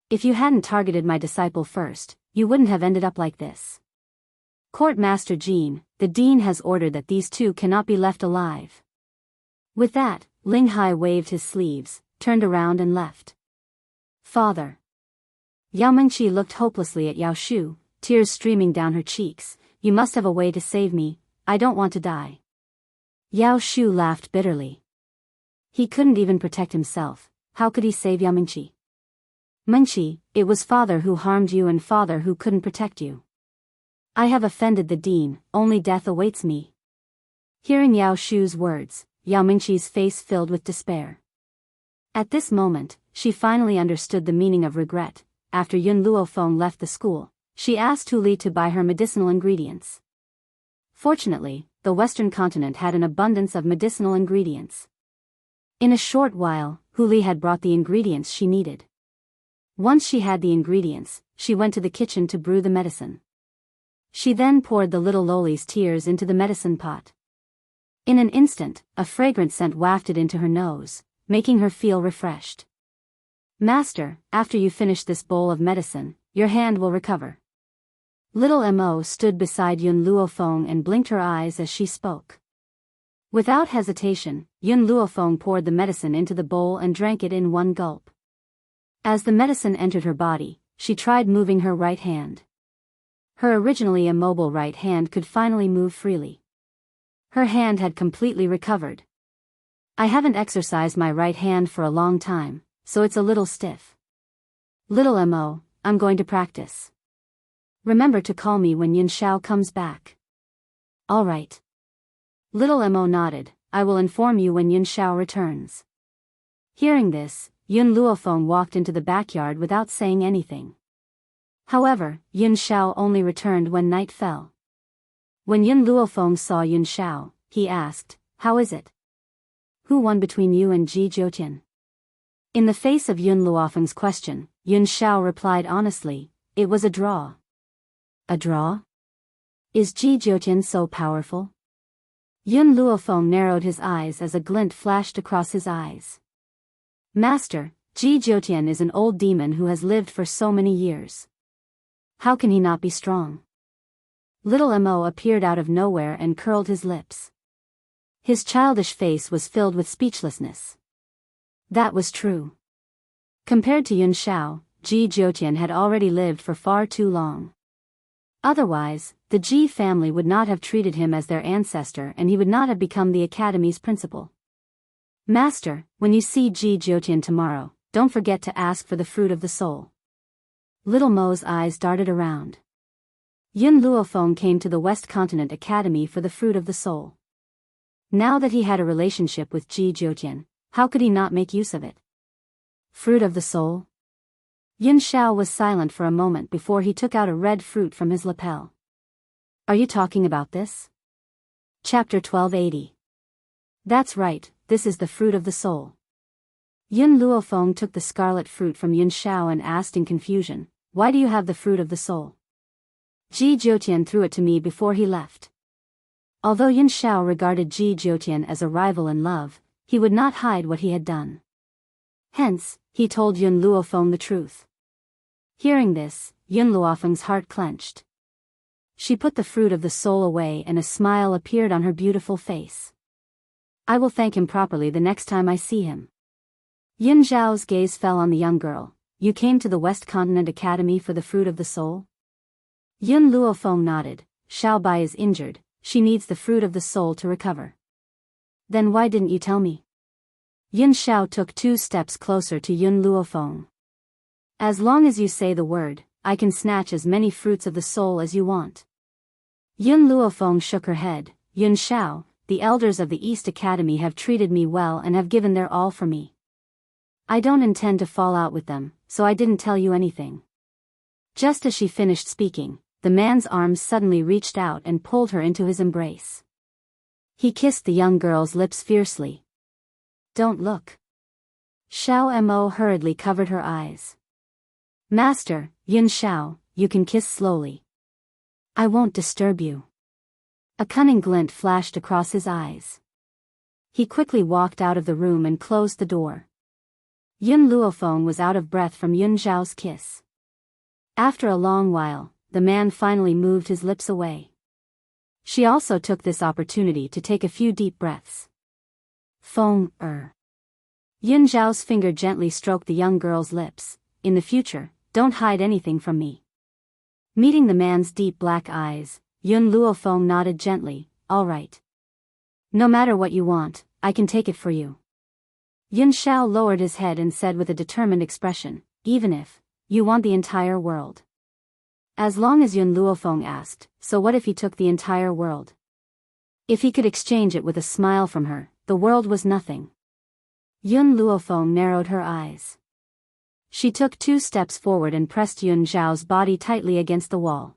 If you hadn't targeted my disciple first, you wouldn't have ended up like this. Court Master Jean, the dean has ordered that these two cannot be left alive. With that, Ling Hai waved his sleeves, turned around and left. Father. Yao Mingqi looked hopelessly at Yao Shu, tears streaming down her cheeks. You must have a way to save me, I don't want to die. Yao Shu laughed bitterly. He couldn't even protect himself, how could he save Yao Mingqi? Mingqi, it was father who harmed you and father who couldn't protect you. I have offended the dean, only death awaits me. Hearing Yao Shu's words, Yao Mingqi's face filled with despair. At this moment, she finally understood the meaning of regret. After Yun Luofeng left the school, she asked Hu Li to buy her medicinal ingredients. Fortunately, the Western continent had an abundance of medicinal ingredients. In a short while, Hu Li had brought the ingredients she needed. Once she had the ingredients, she went to the kitchen to brew the medicine. She then poured the little Loli's tears into the medicine pot. In an instant, a fragrant scent wafted into her nose, making her feel refreshed. Master, after you finish this bowl of medicine, your hand will recover. Little Mo stood beside Yun Luofeng and blinked her eyes as she spoke. Without hesitation, Yun Luofeng poured the medicine into the bowl and drank it in one gulp. As the medicine entered her body, she tried moving her right hand. Her originally immobile right hand could finally move freely. Her hand had completely recovered. I haven't exercised my right hand for a long time, so it's a little stiff. Little Mo, I'm going to practice. Remember to call me when Yin Shao comes back. All right. Little Mo nodded, I will inform you when Yin Shao returns. Hearing this, Yun Luofeng walked into the backyard without saying anything. However, Yin Shao only returned when night fell. When Yun Luofeng saw Yin Shao, he asked, how is it? Who won between you and Ji Jiutian? In the face of Yun Luofeng's question, Yun Shao replied honestly, it was a draw. A draw? Is Ji Jiutian so powerful? Yun Luofeng narrowed his eyes as a glint flashed across his eyes. Master, Ji Jiutian is an old demon who has lived for so many years. How can he not be strong? Little Mo appeared out of nowhere and curled his lips. His childish face was filled with speechlessness. That was true. Compared to Yun Xiao, Ji Jiutian had already lived for far too long. Otherwise, the Ji family would not have treated him as their ancestor and he would not have become the academy's principal. Master, when you see Ji Jiutian tomorrow, don't forget to ask for the fruit of the soul. Little Mo's eyes darted around. Yun Luofeng came to the West Continent Academy for the fruit of the soul. Now that he had a relationship with Ji Jiutian, how could he not make use of it? Fruit of the soul? Yun Xiao was silent for a moment before he took out a red fruit from his lapel. Are you talking about this? Chapter 1280. That's right, this is the fruit of the soul. Yun Luofeng took the scarlet fruit from Yun Xiao and asked in confusion, why do you have the fruit of the soul? Ji Jiutian threw it to me before he left. Although Yun Xiao regarded Ji Jiutian as a rival in love, he would not hide what he had done. Hence, he told Yun Luofeng the truth. Hearing this, Yun Luofeng's heart clenched. She put the fruit of the soul away and a smile appeared on her beautiful face. I will thank him properly the next time I see him. Yun Xiao's gaze fell on the young girl. You came to the West Continent Academy for the fruit of the soul? Yun Luofeng nodded. Xiao Bai is injured, she needs the fruit of the soul to recover. Then why didn't you tell me? Yun Xiao took 2 steps closer to Yun Luofeng. As long as you say the word, I can snatch as many fruits of the soul as you want. Yun Luofeng shook her head. Yun Xiao, the elders of the East Academy have treated me well and have given their all for me. I don't intend to fall out with them, so I didn't tell you anything. Just as she finished speaking, the man's arms suddenly reached out and pulled her into his embrace. He kissed the young girl's lips fiercely. Don't look. Xiao Mo hurriedly covered her eyes. Master, Yun Xiao, you can kiss slowly. I won't disturb you. A cunning glint flashed across his eyes. He quickly walked out of the room and closed the door. Yun Luofeng was out of breath from Yun Xiao's kiss. After a long while, the man finally moved his lips away. She also took this opportunity to take a few deep breaths. Feng. Yun Xiao's finger gently stroked the young girl's lips. In the future, don't hide anything from me. Meeting the man's deep black eyes, Yun Luofeng nodded gently, all right. No matter what you want, I can take it for you. Yun Xiao lowered his head and said with a determined expression, even if you want the entire world. As long as Yun Luofeng asked, so what if he took the entire world? If he could exchange it with a smile from her, the world was nothing. Yun Luofeng narrowed her eyes. She took 2 steps forward and pressed Yun Xiao's body tightly against the wall.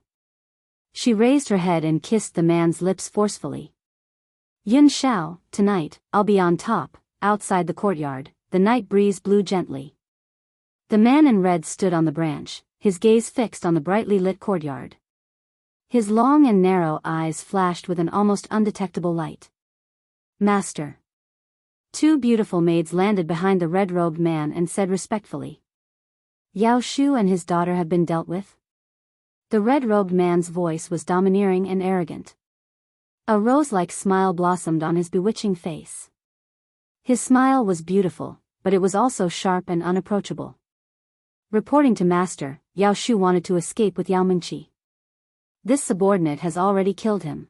She raised her head and kissed the man's lips forcefully. Yun Xiao, tonight, I'll be on top. Outside the courtyard, the night breeze blew gently. The man in red stood on the branch, his gaze fixed on the brightly lit courtyard. His long and narrow eyes flashed with an almost undetectable light. Master. 2 beautiful maids landed behind the red-robed man and said respectfully. Yao Shu and his daughter have been dealt with? The red-robed man's voice was domineering and arrogant. A rose-like smile blossomed on his bewitching face. His smile was beautiful, but it was also sharp and unapproachable. Reporting to Master, Yao Shu wanted to escape with Yao Mingqi. This subordinate has already killed him.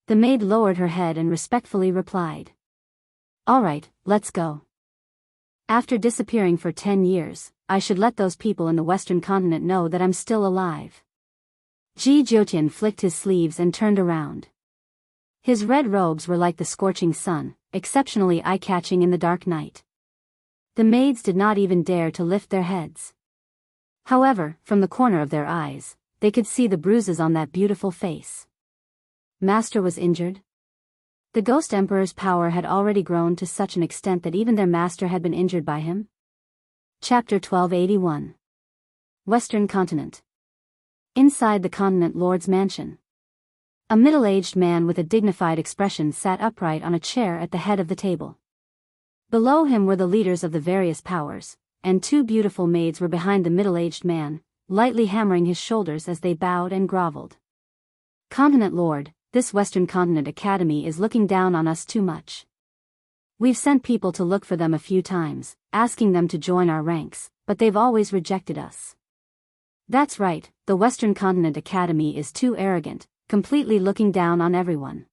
The maid lowered her head and respectfully replied. All right, let's go. After disappearing for 10 years, I should let those people in the Western continent know that I'm still alive. Ji Jiutian flicked his sleeves and turned around. His red robes were like the scorching sun, exceptionally eye-catching in the dark night. The maids did not even dare to lift their heads. However, from the corner of their eyes, they could see the bruises on that beautiful face. Master was injured? The Ghost Emperor's power had already grown to such an extent that even their master had been injured by him? Chapter 1281. Western Continent. Inside the Continent Lord's mansion. A middle-aged man with a dignified expression sat upright on a chair at the head of the table. Below him were the leaders of the various powers, and 2 beautiful maids were behind the middle-aged man, lightly hammering his shoulders as they bowed and groveled. "Continent Lord, this Western Continent Academy is looking down on us too much. We've sent people to look for them a few times, asking them to join our ranks, but they've always rejected us." "That's right, the Western Continent Academy is too arrogant, completely looking down on everyone.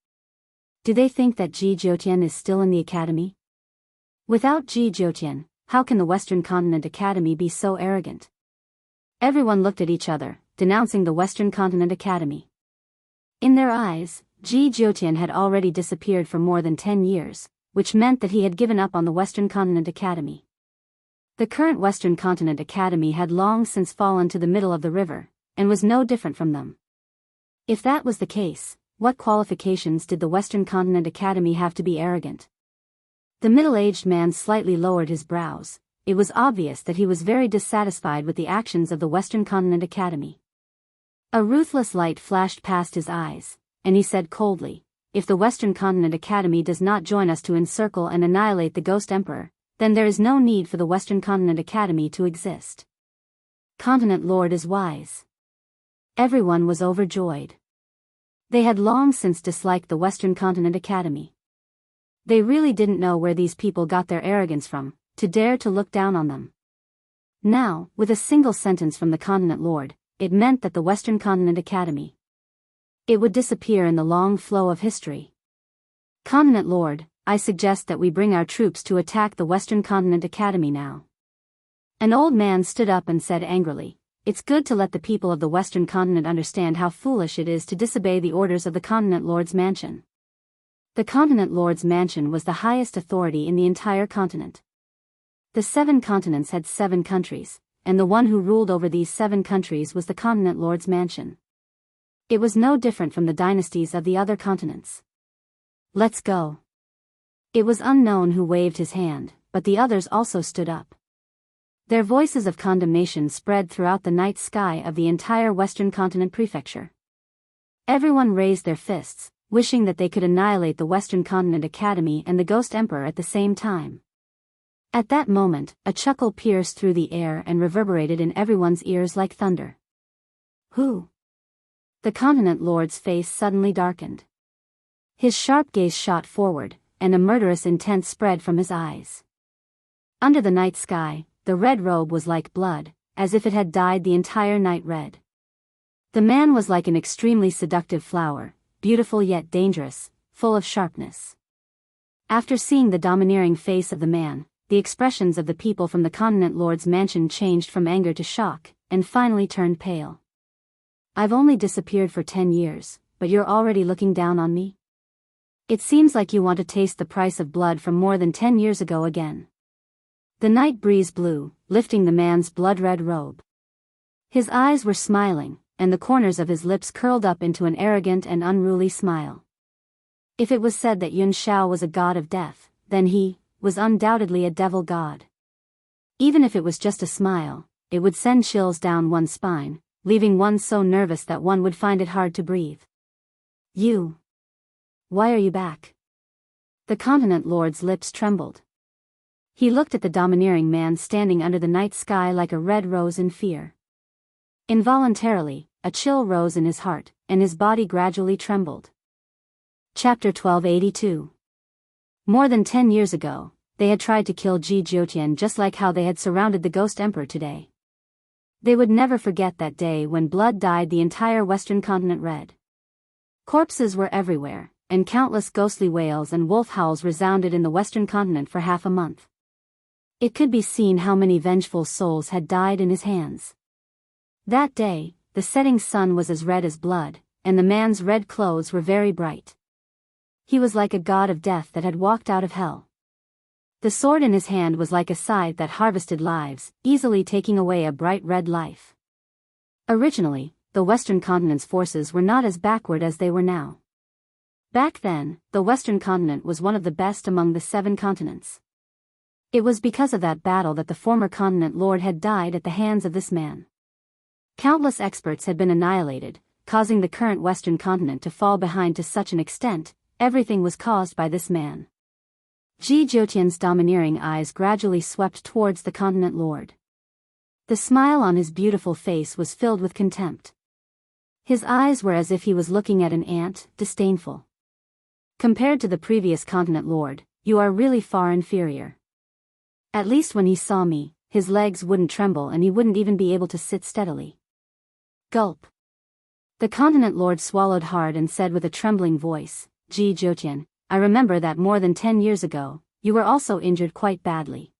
Do they think that Ji Jiutian is still in the academy? Without Ji Jiutian, how can the Western Continent Academy be so arrogant?" Everyone looked at each other, denouncing the Western Continent Academy. In their eyes, Ji Jiutian had already disappeared for more than 10 years, which meant that he had given up on the Western Continent Academy. The current Western Continent Academy had long since fallen to the middle of the river, and was no different from them. If that was the case, what qualifications did the Western Continent Academy have to be arrogant? The middle-aged man slightly lowered his brows. It was obvious that he was very dissatisfied with the actions of the Western Continent Academy. A ruthless light flashed past his eyes, and he said coldly, "If the Western Continent Academy does not join us to encircle and annihilate the Ghost Emperor, then there is no need for the Western Continent Academy to exist. Continent Lord is wise." Everyone was overjoyed. They had long since disliked the Western Continent Academy. They really didn't know where these people got their arrogance from, to dare to look down on them. Now, with a single sentence from the Continent Lord, it meant that the Western Continent Academy, it would disappear in the long flow of history. "Continent Lord, I suggest that we bring our troops to attack the Western Continent Academy now." An old man stood up and said angrily, "It's good to let the people of the Western Continent understand how foolish it is to disobey the orders of the Continent Lord's mansion." The Continent Lord's mansion was the highest authority in the entire continent. The 7 continents had 7 countries, and the one who ruled over these 7 countries was the Continent Lord's mansion. It was no different from the dynasties of the other continents. "Let's go." It was Unknown who waved his hand, but the others also stood up. Their voices of condemnation spread throughout the night sky of the entire Western Continent Prefecture. Everyone raised their fists, wishing that they could annihilate the Western Continent Academy and the Ghost Emperor at the same time. At that moment, a chuckle pierced through the air and reverberated in everyone's ears like thunder. "Who?" The Continent Lord's face suddenly darkened. His sharp gaze shot forward, and a murderous intent spread from his eyes. Under the night sky, the red robe was like blood, as if it had dyed the entire night red. The man was like an extremely seductive flower, beautiful yet dangerous, full of sharpness. After seeing the domineering face of the man, the expressions of the people from the Continent Lord's mansion changed from anger to shock, and finally turned pale. "I've only disappeared for 10 years, but you're already looking down on me? It seems like you want to taste the price of blood from more than 10 years ago again." The night breeze blew, lifting the man's blood-red robe. His eyes were smiling, and the corners of his lips curled up into an arrogant and unruly smile. If it was said that Yun Shao was a god of death, then he was undoubtedly a devil god. Even if it was just a smile, it would send chills down one's spine, leaving one so nervous that one would find it hard to breathe. "You. Why are you back?" The Continent Lord's lips trembled. He looked at the domineering man standing under the night sky like a red rose in fear. Involuntarily, a chill rose in his heart, and his body gradually trembled. Chapter 1282. More than 10 years ago, they had tried to kill Ji Jiutian just like how they had surrounded the Ghost Emperor today. They would never forget that day when blood dyed the entire Western continent red. Corpses were everywhere, and countless ghostly wails and wolf howls resounded in the Western continent for half a month. It could be seen how many vengeful souls had died in his hands. That day, the setting sun was as red as blood, and the man's red clothes were very bright. He was like a god of death that had walked out of hell. The sword in his hand was like a scythe that harvested lives, easily taking away a bright red life. Originally, the Western continent's forces were not as backward as they were now. Back then, the Western continent was one of the best among the 7 continents. It was because of that battle that the former continent lord had died at the hands of this man. Countless experts had been annihilated, causing the current Western continent to fall behind to such an extent. Everything was caused by this man. Ji Jotian's domineering eyes gradually swept towards the continent lord. The smile on his beautiful face was filled with contempt. His eyes were as if he was looking at an ant, disdainful. Compared to the previous continent lord, you are really far inferior. At least when he saw me, his legs wouldn't tremble and he wouldn't even be able to sit steadily. Gulp. The continent lord swallowed hard and said with a trembling voice, Ji Jotian, I remember that more than 10 years ago, you were also injured quite badly.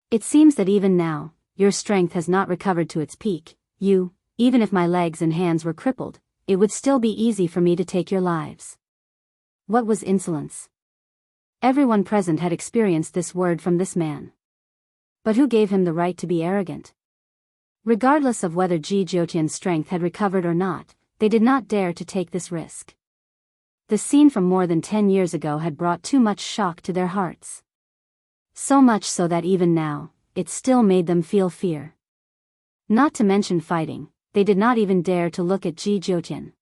It seems that even now, your strength has not recovered to its peak. Even if my legs and hands were crippled, it would still be easy for me to take your lives. What was insolence? Everyone present had experienced this word from this man. But who gave him the right to be arrogant? Regardless of whether Ji Jotian's strength had recovered or not, they did not dare to take this risk. The scene from more than 10 years ago had brought too much shock to their hearts. So much so that even now, it still made them feel fear. Not to mention fighting, they did not even dare to look at Ji Jotian.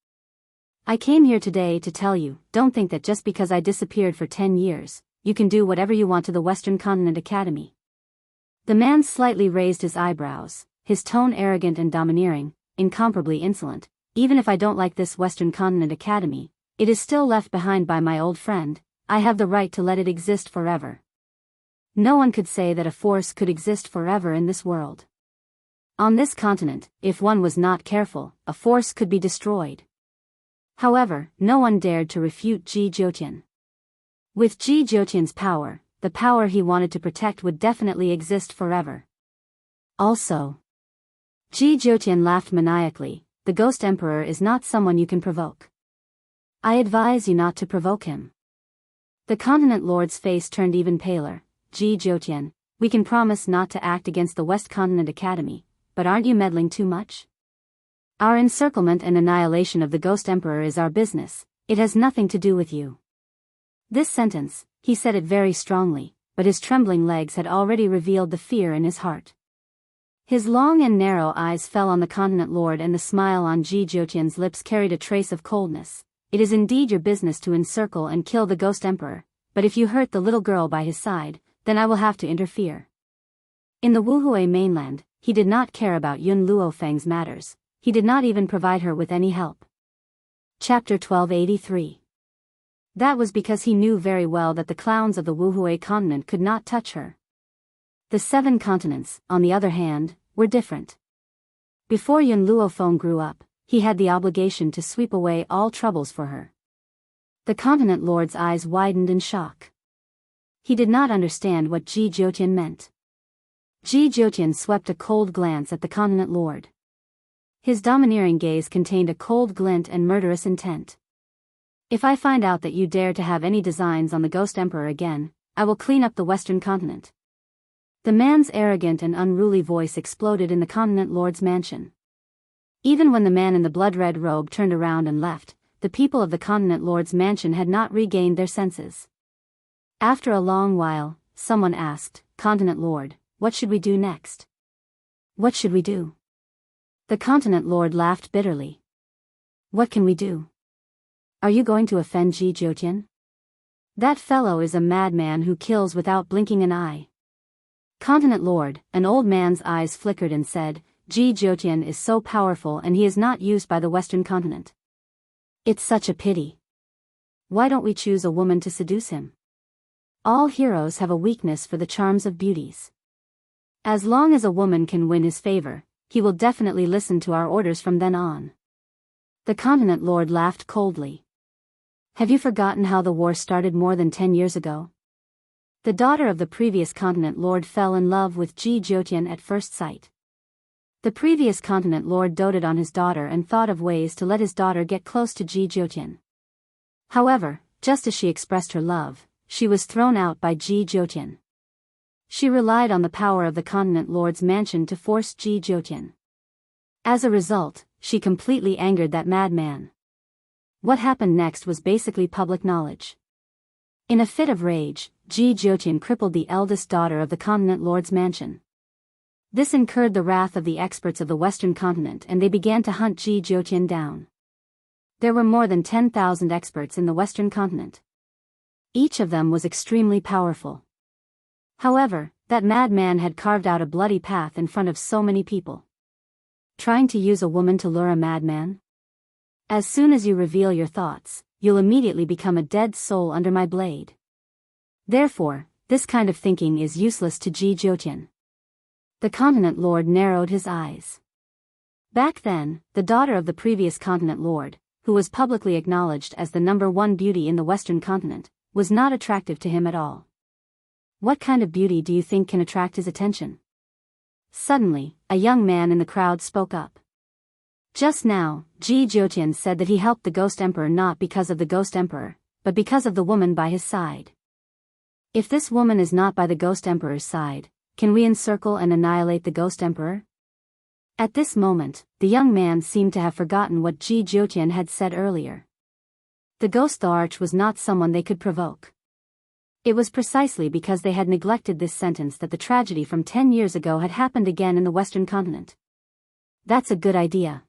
I came here today to tell you, don't think that just because I disappeared for 10 years, you can do whatever you want to the Western Continent Academy. The man slightly raised his eyebrows, his tone arrogant and domineering, incomparably insolent. Even if I don't like this Western Continent Academy, it is still left behind by my old friend. I have the right to let it exist forever. No one could say that a force could exist forever in this world. On this continent, if one was not careful, a force could be destroyed. However, no one dared to refute Ji Jotian. With Ji Jotian's power, the power he wanted to protect would definitely exist forever. Also, Ji Jotian laughed maniacally. The Ghost Emperor is not someone you can provoke. I advise you not to provoke him. The continent lord's face turned even paler. Ji Jotian, we can promise not to act against the West Continent Academy, but aren't you meddling too much? Our encirclement and annihilation of the Ghost Emperor is our business, it has nothing to do with you. This sentence, he said it very strongly, but his trembling legs had already revealed the fear in his heart. His long and narrow eyes fell on the continent lord and the smile on Ji Jotian's lips carried a trace of coldness. It is indeed your business to encircle and kill the Ghost Emperor, but if you hurt the little girl by his side, then I will have to interfere. In the Wuhui mainland, he did not care about Yun Luofeng's matters. He did not even provide her with any help. Chapter 1283. That was because he knew very well that the clowns of the Wuhui continent could not touch her. The 7 continents, on the other hand, were different. Before Yun Luofeng grew up, he had the obligation to sweep away all troubles for her. The continent lord's eyes widened in shock. He did not understand what Ji Jotian meant. Ji Jotian swept a cold glance at the continent lord. His domineering gaze contained a cold glint and murderous intent. If I find out that you dare to have any designs on the Ghost Emperor again, I will clean up the Western Continent. The man's arrogant and unruly voice exploded in the continent lord's mansion. Even when the man in the blood-red robe turned around and left, the people of the continent lord's mansion had not regained their senses. After a long while, someone asked, Continent Lord, what should we do next? What should we do? The continent lord laughed bitterly. What can we do? Are you going to offend Ji Jotian? That fellow is a madman who kills without blinking an eye. Continent Lord, an old man's eyes flickered and said, Ji Jotian is so powerful and he is not used by the Western Continent. It's such a pity. Why don't we choose a woman to seduce him? All heroes have a weakness for the charms of beauties. As long as a woman can win his favor, he will definitely listen to our orders from then on. The continent lord laughed coldly. Have you forgotten how the war started more than 10 years ago? The daughter of the previous continent lord fell in love with Ji Jotian at first sight. The previous continent lord doted on his daughter and thought of ways to let his daughter get close to Ji Jotian. However, just as she expressed her love, she was thrown out by Ji Jotian. She relied on the power of the continent lord's mansion to force Ji Jotian. As a result, she completely angered that madman. What happened next was basically public knowledge. In a fit of rage, Ji Jotian crippled the eldest daughter of the continent lord's mansion. This incurred the wrath of the experts of the Western Continent and they began to hunt Ji Jotian down. There were more than 10,000 experts in the Western Continent. Each of them was extremely powerful. However, that madman had carved out a bloody path in front of so many people. Trying to use a woman to lure a madman? As soon as you reveal your thoughts, you'll immediately become a dead soul under my blade. Therefore, this kind of thinking is useless to Ji Jiutian. The continent lord narrowed his eyes. Back then, the daughter of the previous continent lord, who was publicly acknowledged as the #1 beauty in the Western continent, was not attractive to him at all. What kind of beauty do you think can attract his attention? Suddenly, a young man in the crowd spoke up. Just now, Ji Jiutian said that he helped the Ghost Emperor not because of the Ghost Emperor, but because of the woman by his side. If this woman is not by the Ghost Emperor's side, can we encircle and annihilate the Ghost Emperor? At this moment, the young man seemed to have forgotten what Ji Jiutian had said earlier. The Ghost Arch was not someone they could provoke. It was precisely because they had neglected this sentence that the tragedy from 10 years ago had happened again in the Western continent. That's a good idea.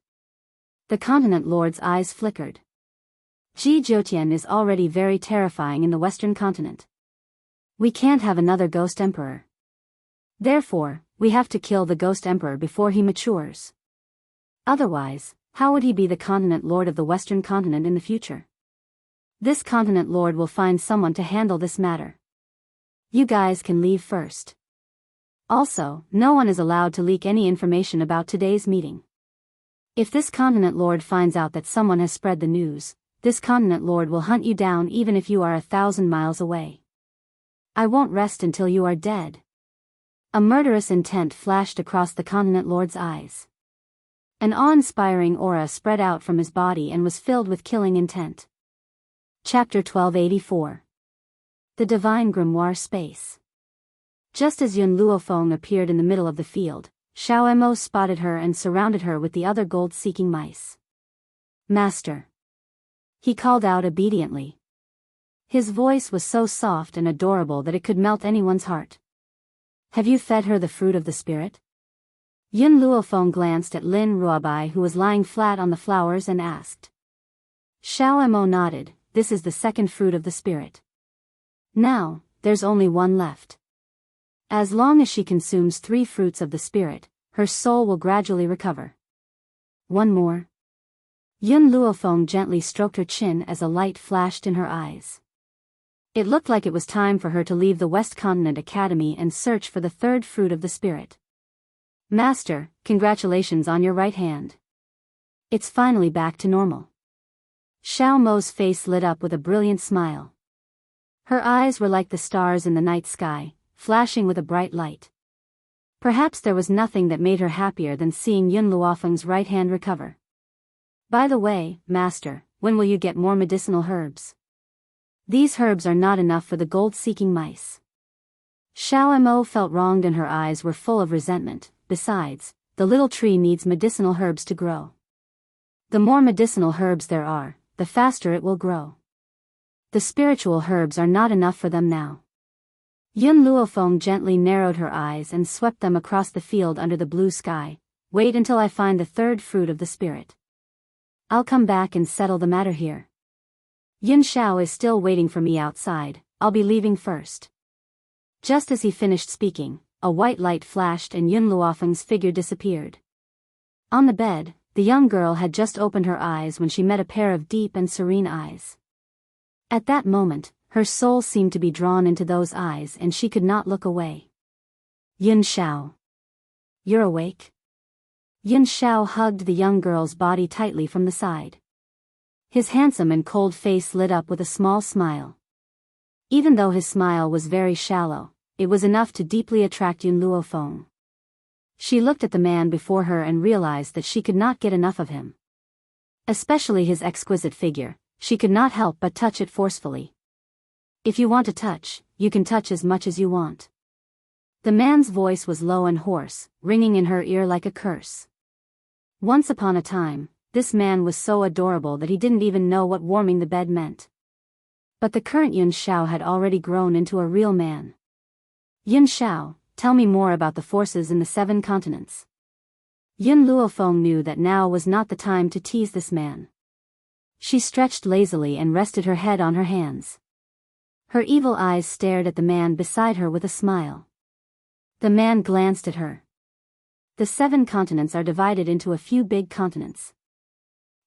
The continent lord's eyes flickered. Ji Jiutian is already very terrifying in the Western continent. We can't have another Ghost Emperor. Therefore, we have to kill the Ghost Emperor before he matures. Otherwise, how would he be the continent lord of the Western continent in the future? This continent lord will find someone to handle this matter. You guys can leave first. Also, no one is allowed to leak any information about today's meeting. If this continent lord finds out that someone has spread the news, this continent lord will hunt you down even if you are 1,000 miles away. I won't rest until you are dead. A murderous intent flashed across the continent lord's eyes. An awe-inspiring aura spread out from his body and was filled with killing intent. Chapter 1284. The Divine Grimoire Space. Just as Yun Luofeng appeared in the middle of the field, Xiao Mo spotted her and surrounded her with the other gold-seeking mice. Master. He called out obediently. His voice was so soft and adorable that it could melt anyone's heart. Have you fed her the fruit of the spirit? Yun Luofeng glanced at Lin Ruobai, who was lying flat on the flowers, and asked. Xiao Mo nodded. This is the second fruit of the spirit. Now, there's only one left. As long as she consumes 3 fruits of the spirit, her soul will gradually recover. One more. Yun Luofeng gently stroked her chin as a light flashed in her eyes. It looked like it was time for her to leave the West Continent Academy and search for the 3rd fruit of the spirit. Master, congratulations on your right hand. It's finally back to normal. Xiao Mo's face lit up with a brilliant smile. Her eyes were like the stars in the night sky, flashing with a bright light. Perhaps there was nothing that made her happier than seeing Yun Luofeng's right hand recover. By the way, Master, when will you get more medicinal herbs? These herbs are not enough for the gold-seeking mice. Xiao Mo felt wronged and her eyes were full of resentment. Besides, the little tree needs medicinal herbs to grow. The more medicinal herbs there are, the faster it will grow. The spiritual herbs are not enough for them now. Yun Luofeng gently narrowed her eyes and swept them across the field under the blue sky. Wait until I find the 3rd fruit of the spirit. I'll come back and settle the matter here. Yun Xiao is still waiting for me outside. I'll be leaving first. Just as he finished speaking, a white light flashed and Yun Luofeng's figure disappeared. On the bed, the young girl had just opened her eyes when she met a pair of deep and serene eyes. At that moment, her soul seemed to be drawn into those eyes and she could not look away. Yun Xiao. You're awake? Yun Xiao hugged the young girl's body tightly from the side. His handsome and cold face lit up with a small smile. Even though his smile was very shallow, it was enough to deeply attract Yun Luofeng. She looked at the man before her and realized that she could not get enough of him. Especially his exquisite figure, she could not help but touch it forcefully. If you want to touch, you can touch as much as you want. The man's voice was low and hoarse, ringing in her ear like a curse. Once upon a time, this man was so adorable that he didn't even know what warming the bed meant. But the current Yun Xiao had already grown into a real man. Yun Xiao, tell me more about the forces in the 7 continents. Yun Luofeng knew that now was not the time to tease this man. She stretched lazily and rested her head on her hands. Her evil eyes stared at the man beside her with a smile. The man glanced at her. The 7 continents are divided into a few big continents.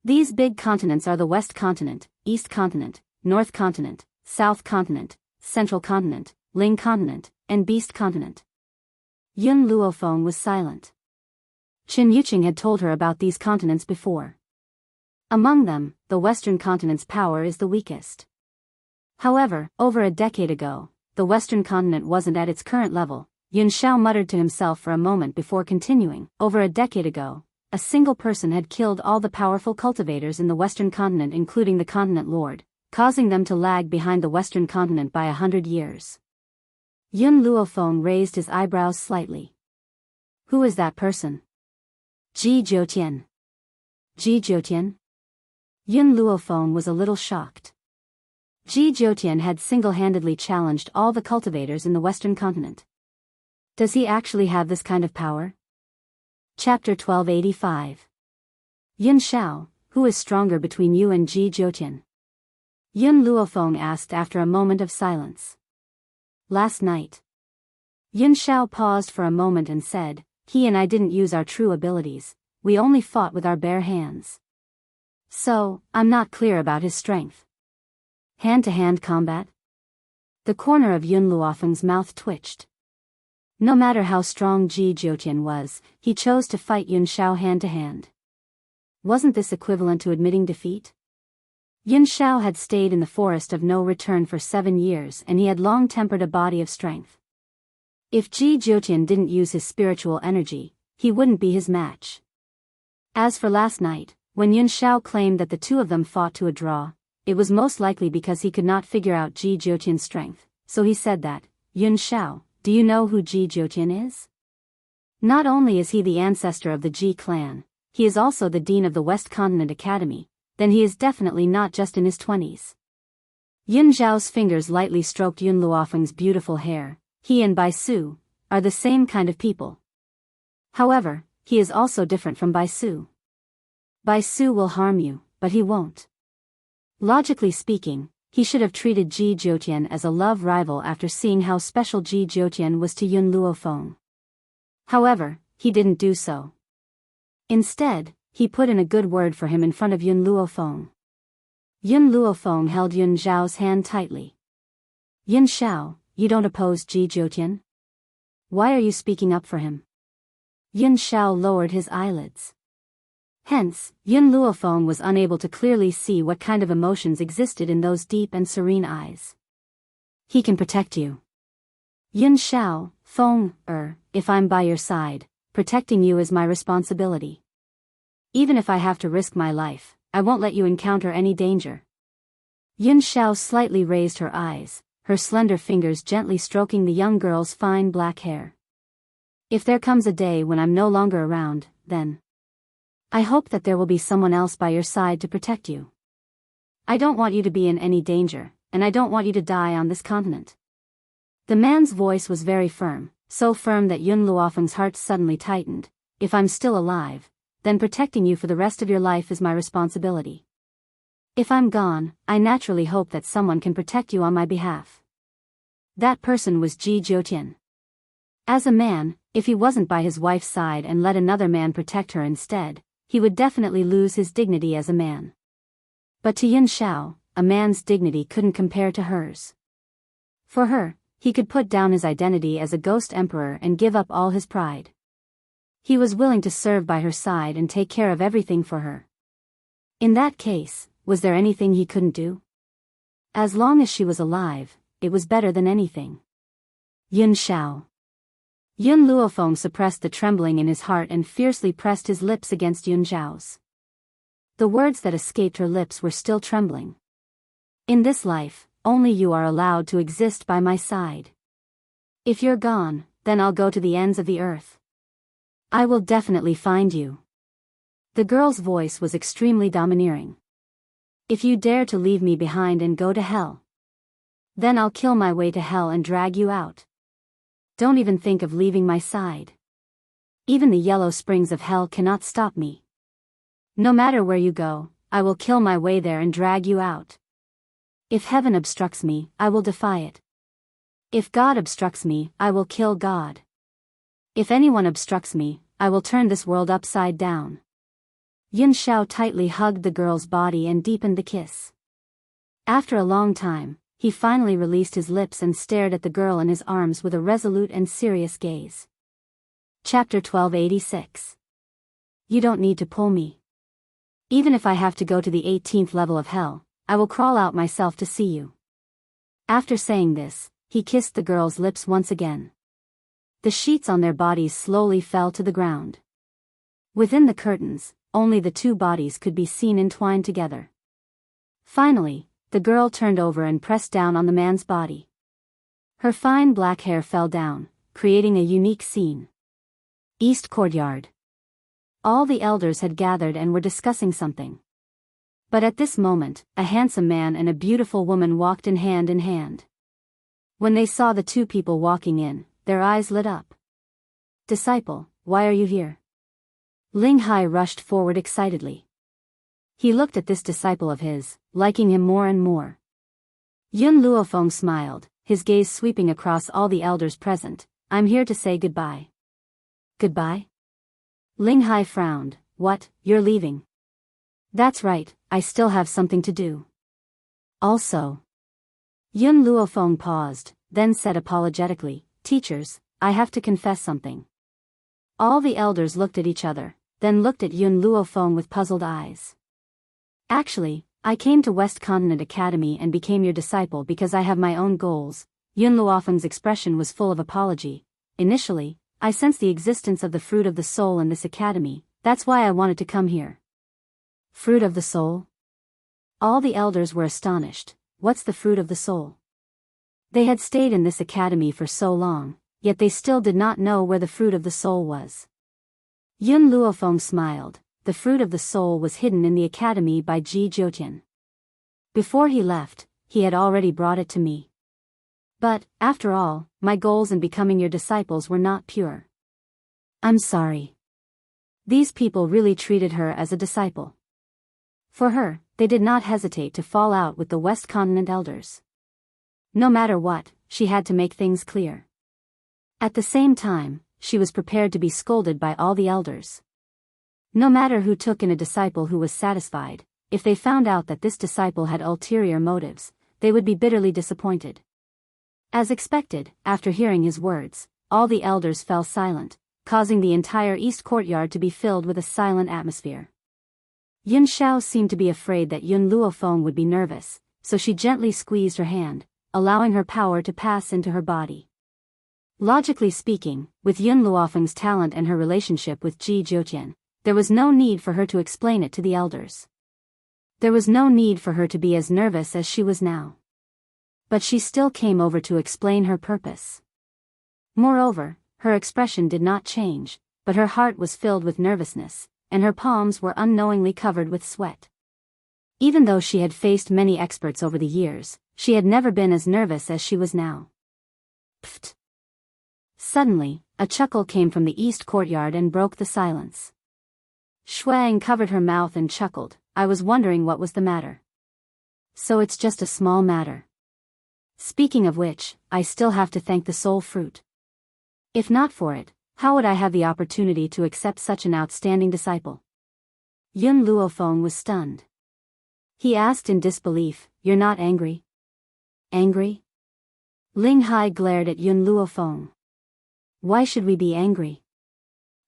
These big continents are the West Continent, East Continent, North Continent, South Continent, Central Continent, Ling Continent, and Beast Continent. Yun Luofeng was silent. Qin Yuqing had told her about these continents before. Among them, the Western Continent's power is the weakest. However, over a decade ago, the Western Continent wasn't at its current level. Yun Xiao muttered to himself for a moment before continuing. Over a decade ago, a single person had killed all the powerful cultivators in the Western Continent, including the Continent Lord, causing them to lag behind the Western Continent by 100 years. Yun Luofeng raised his eyebrows slightly. Who is that person? Ji Zhoutian. Ji Zhoutian? Yun Luofeng was a little shocked. Ji Zhoutian had single-handedly challenged all the cultivators in the Western Continent. Does he actually have this kind of power? Chapter 1285. Yun Xiao, who is stronger between you and Ji Zhoutian? Yun Luofeng asked after a moment of silence. Last night. Yun Xiao paused for a moment and said, he and I didn't use our true abilities, we only fought with our bare hands. So, I'm not clear about his strength. Hand-to-hand combat? The corner of Yun Luofeng's mouth twitched. No matter how strong Ji Zhoutian was, he chose to fight Yun Xiao hand-to-hand. Wasn't this equivalent to admitting defeat? Yun Xiao had stayed in the forest of no return for 7 years and he had long tempered a body of strength. If Ji Zhoutian didn't use his spiritual energy, he wouldn't be his match. As for last night, when Yun Xiao claimed that the two of them fought to a draw, it was most likely because he could not figure out Ji Zhoutian's strength, so he said that, Yun Xiao, do you know who Ji Zhoutian is? Not only is he the ancestor of the Ji clan, he is also the dean of the West Continent Academy, then he is definitely not just in his 20s. Yun Xiao's fingers lightly stroked Yun Luofeng's beautiful hair. He and Bai Su are the same kind of people. However, he is also different from Bai Su. Bai Su will harm you, but he won't. Logically speaking, he should have treated Ji Zhoutian as a love rival after seeing how special Ji Zhoutian was to Yun Luofeng. However, he didn't do so. Instead, he put in a good word for him in front of Yun Luofeng. Yun Luofeng held Yun Xiao's hand tightly. Yun Xiao, you don't oppose Ji Zhoutian? Why are you speaking up for him? Yun Xiao lowered his eyelids. Hence, Yun Luofeng was unable to clearly see what kind of emotions existed in those deep and serene eyes. He can protect you. Yun Xiao, Feng, if I'm by your side, protecting you is my responsibility. Even if I have to risk my life, I won't let you encounter any danger. Yun Xiao slightly raised her eyes, her slender fingers gently stroking the young girl's fine black hair. If there comes a day when I'm no longer around, then I hope that there will be someone else by your side to protect you. I don't want you to be in any danger, and I don't want you to die on this continent. The man's voice was very firm, so firm that Yun Luofeng's heart suddenly tightened. If I'm still alive, then protecting you for the rest of your life is my responsibility. If I'm gone, I naturally hope that someone can protect you on my behalf. That person was Ji Zhoutian. As a man, if he wasn't by his wife's side and let another man protect her instead, he would definitely lose his dignity as a man. But to Yun Xiao, a man's dignity couldn't compare to hers. For her, he could put down his identity as a ghost emperor and give up all his pride. He was willing to serve by her side and take care of everything for her. In that case, was there anything he couldn't do? As long as she was alive, it was better than anything. Yun Xiao. Yun Luofeng suppressed the trembling in his heart and fiercely pressed his lips against Yun Xiao's. The words that escaped her lips were still trembling. In this life, only you are allowed to exist by my side. If you're gone, then I'll go to the ends of the earth. I will definitely find you. The girl's voice was extremely domineering. If you dare to leave me behind and go to hell, then I'll kill my way to hell and drag you out. Don't even think of leaving my side. Even the yellow springs of hell cannot stop me. No matter where you go, I will kill my way there and drag you out. If heaven obstructs me, I will defy it. If God obstructs me, I will kill God. If anyone obstructs me, I will turn this world upside down. Yun Xiao tightly hugged the girl's body and deepened the kiss. After a long time, he finally released his lips and stared at the girl in his arms with a resolute and serious gaze. Chapter 1286. You don't need to pull me. Even if I have to go to the 18th level of hell, I will crawl out myself to see you. After saying this, he kissed the girl's lips once again. The sheets on their bodies slowly fell to the ground. Within the curtains, only the two bodies could be seen entwined together. Finally, the girl turned over and pressed down on the man's body. Her fine black hair fell down, creating a unique scene. East Courtyard. All the elders had gathered and were discussing something. But at this moment, a handsome man and a beautiful woman walked in hand. When they saw the two people walking in, their eyes lit up. Disciple, why are you here? Ling Hai rushed forward excitedly. He looked at this disciple of his, liking him more and more. Yun Luofeng smiled, his gaze sweeping across all the elders present. I'm here to say goodbye. Goodbye? Ling Hai frowned. What, you're leaving? That's right, I still have something to do. Also. Yun Luofeng paused, then said apologetically, Teachers, I have to confess something. All the elders looked at each other, then looked at Yun Luofeng with puzzled eyes. Actually, I came to West Continent Academy and became your disciple because I have my own goals. Yun Luofeng's expression was full of apology. Initially, I sensed the existence of the fruit of the soul in this academy, that's why I wanted to come here. Fruit of the soul? All the elders were astonished. What's the fruit of the soul? They had stayed in this academy for so long, yet they still did not know where the fruit of the soul was. Yun Luofeng smiled. The fruit of the soul was hidden in the academy by Ji Jiutian. Before he left, he had already brought it to me. But, after all, my goals in becoming your disciples were not pure. I'm sorry. These people really treated her as a disciple. For her, they did not hesitate to fall out with the West Continent elders. No matter what, she had to make things clear. At the same time, she was prepared to be scolded by all the elders. No matter who took in a disciple who was satisfied, if they found out that this disciple had ulterior motives, they would be bitterly disappointed. As expected, after hearing his words, all the elders fell silent, causing the entire East Courtyard to be filled with a silent atmosphere. Yun Xiao seemed to be afraid that Yun Luofeng would be nervous, so she gently squeezed her hand, allowing her power to pass into her body. Logically speaking, with Yun Luofeng's talent and her relationship with Ji Jiutian, there was no need for her to explain it to the elders. There was no need for her to be as nervous as she was now. But she still came over to explain her purpose. Moreover, her expression did not change, but her heart was filled with nervousness, and her palms were unknowingly covered with sweat. Even though she had faced many experts over the years, she had never been as nervous as she was now. Pfft! Suddenly, a chuckle came from the East Courtyard and broke the silence. Shuang covered her mouth and chuckled. I was wondering what was the matter. So it's just a small matter. Speaking of which, I still have to thank the soul fruit. If not for it, how would I have the opportunity to accept such an outstanding disciple? Yun Luofeng was stunned. He asked in disbelief, You're not angry? Angry? Ling Hai glared at Yun Luofeng. Why should we be angry?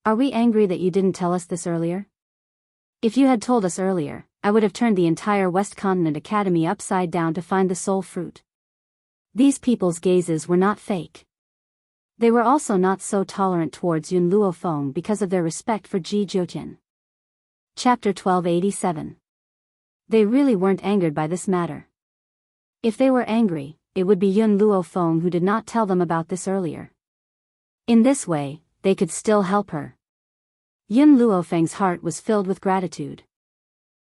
Are we angry that you didn't tell us this earlier? If you had told us earlier, I would have turned the entire West Continent Academy upside down to find the soul fruit. These people's gazes were not fake. They were also not so tolerant towards Yun Luofeng because of their respect for Ji Jiutian. Chapter 1287. They really weren't angered by this matter. If they were angry, it would be Yun Luofeng who did not tell them about this earlier. In this way, they could still help her. Yun Luofeng's heart was filled with gratitude.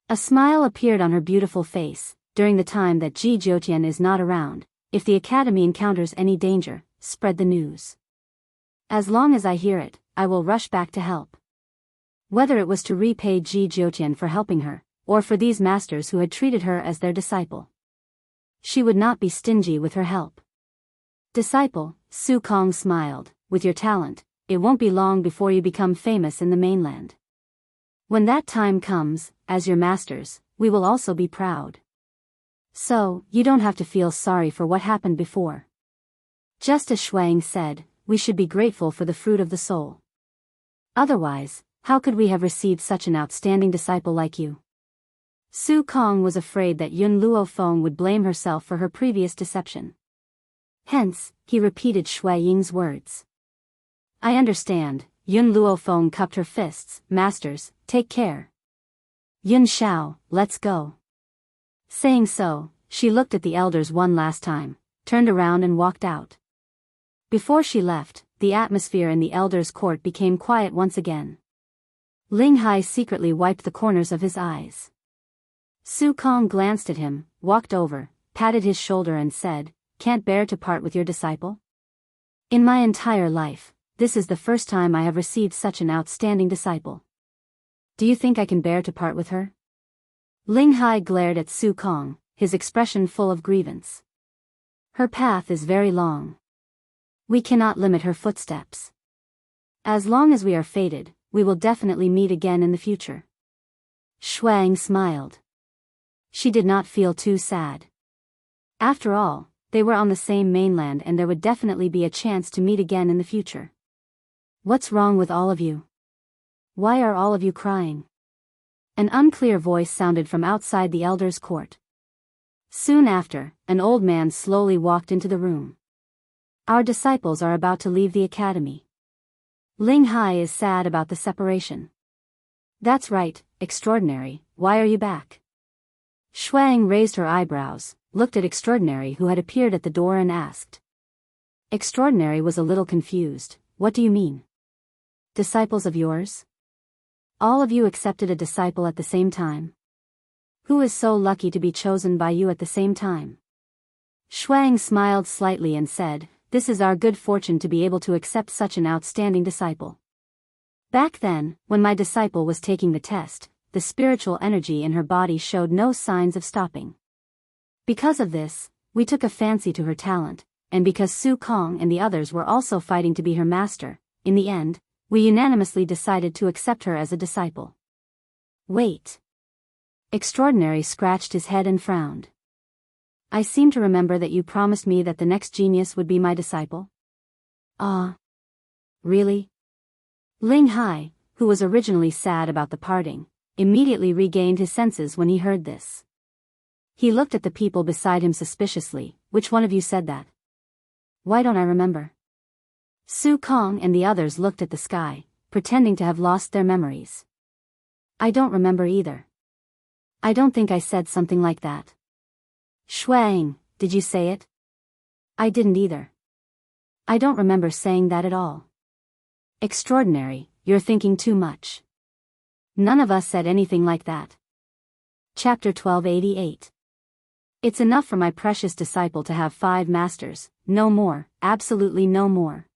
A smile appeared on her beautiful face. During the time that Ji Jiutian is not around, if the academy encounters any danger, spread the news. As long as I hear it, I will rush back to help. Whether it was to repay Ji Jiutian for helping her, or for these masters who had treated her as their disciple. She would not be stingy with her help. Disciple, Su Kong smiled, with your talent, it won't be long before you become famous in the mainland. When that time comes, as your masters, we will also be proud. So, you don't have to feel sorry for what happened before. Just as Shuang said, we should be grateful for the fruit of the soul. Otherwise, how could we have received such an outstanding disciple like you? Su Kong was afraid that Yun Luofeng would blame herself for her previous deception. Hence, he repeated Shui Ying's words. I understand. Yun Luofeng cupped her fists. Masters, take care. Yun Shao, let's go. Saying so, she looked at the elders one last time, turned around and walked out. Before she left, the atmosphere in the elders' court became quiet once again. Ling Hai secretly wiped the corners of his eyes. Su Kong glanced at him, walked over, patted his shoulder and said, Can't bear to part with your disciple? In my entire life, this is the first time I have received such an outstanding disciple. Do you think I can bear to part with her? Ling Hai glared at Su Kong, his expression full of grievance. Her path is very long. We cannot limit her footsteps. As long as we are fated, we will definitely meet again in the future. Shuang smiled. She did not feel too sad. After all, they were on the same mainland and there would definitely be a chance to meet again in the future. What's wrong with all of you? Why are all of you crying? An unclear voice sounded from outside the elders' court. Soon after, an old man slowly walked into the room. Our disciples are about to leave the academy. Ling Hai is sad about the separation. That's right, extraordinary, why are you back? Shuang raised her eyebrows, looked at Extraordinary who had appeared at the door and asked. Extraordinary was a little confused, what do you mean? Disciples of yours? All of you accepted a disciple at the same time? Who is so lucky to be chosen by you at the same time? Shuang smiled slightly and said, This is our good fortune to be able to accept such an outstanding disciple. Back then, when my disciple was taking the test, the spiritual energy in her body showed no signs of stopping. Because of this, we took a fancy to her talent, and because Su Kong and the others were also fighting to be her master, in the end, we unanimously decided to accept her as a disciple. Wait. Extraordinary scratched his head and frowned. I seem to remember that you promised me that the next genius would be my disciple. Ah. Really? Ling Hai, who was originally sad about the parting, immediately regained his senses when he heard this. He looked at the people beside him suspiciously. Which one of you said that? Why don't I remember? Su Kong and the others looked at the sky, pretending to have lost their memories. I don't remember either. I don't think I said something like that. Shuang, did you say it? I didn't either. I don't remember saying that at all. Extraordinary, you're thinking too much. None of us said anything like that. Chapter 1288. It's enough for my precious disciple to have 5 masters, no more, absolutely no more.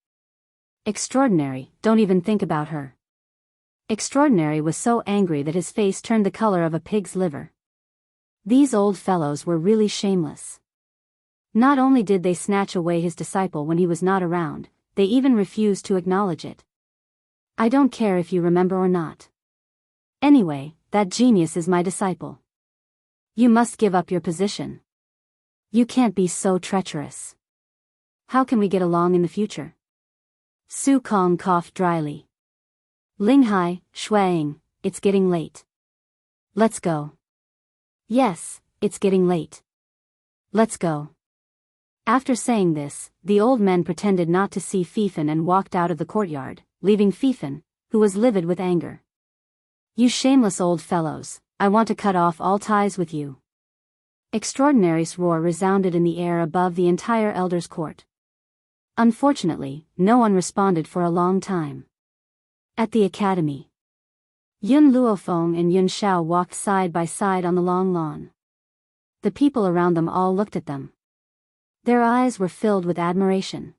Extraordinary, don't even think about her. Extraordinary was so angry that his face turned the color of a pig's liver. These old fellows were really shameless. Not only did they snatch away his disciple when he was not around, they even refused to acknowledge it. I don't care if you remember or not. Anyway, that genius is my disciple. You must give up your position. You can't be so treacherous. How can we get along in the future? Su Kong coughed dryly. Ling Hai, Shuang, it's getting late. Let's go. Yes, it's getting late. Let's go. After saying this, the old men pretended not to see Fifan and walked out of the courtyard, leaving Fifan, who was livid with anger. You shameless old fellows, I want to cut off all ties with you. Extraordinary's roar resounded in the air above the entire elders' court. Unfortunately, no one responded for a long time. At the academy, Yun Luofeng and Yun Shao walked side by side on the long lawn. The people around them all looked at them. Their eyes were filled with admiration.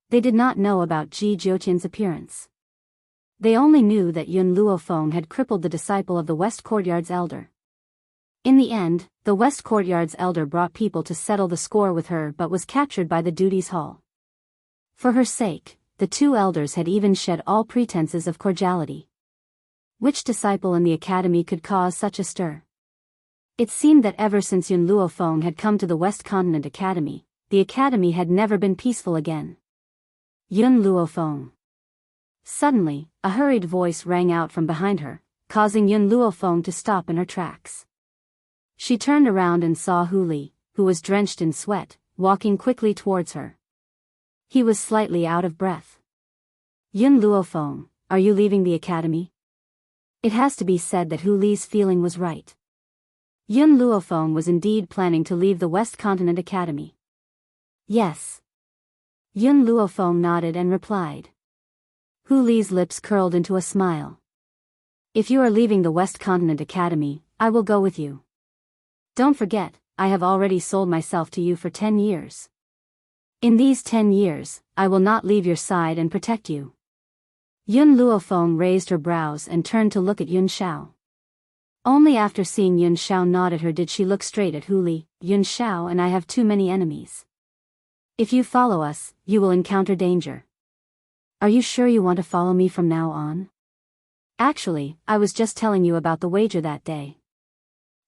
They did not know about Ji Jiutian's appearance. They only knew that Yun Luofeng had crippled the disciple of the West Courtyard's elder. In the end, the West Courtyard's elder brought people to settle the score with her but was captured by the duties hall. For her sake, the two elders had even shed all pretenses of cordiality. Which disciple in the academy could cause such a stir? It seemed that ever since Yun Luofeng had come to the West Continent Academy, the academy had never been peaceful again. Yun Luofeng. Suddenly, a hurried voice rang out from behind her, causing Yun Luofeng to stop in her tracks. She turned around and saw Hu Li, who was drenched in sweat, walking quickly towards her. He was slightly out of breath. Yun Luofeng, are you leaving the academy? It has to be said that Hu Li's feeling was right. Yun Luofeng was indeed planning to leave the West Continent Academy. Yes. Yun Luofeng nodded and replied. Hu Li's lips curled into a smile. If you are leaving the West Continent Academy, I will go with you. Don't forget, I have already sold myself to you for 10 years. In these 10 years, I will not leave your side and protect you. Yun Luofeng raised her brows and turned to look at Yun Shao. Only after seeing Yun Shao nod at her did she look straight at Hu Li. Yun Shao and I have too many enemies. If you follow us, you will encounter danger. Are you sure you want to follow me from now on? Actually, I was just telling you about the wager that day.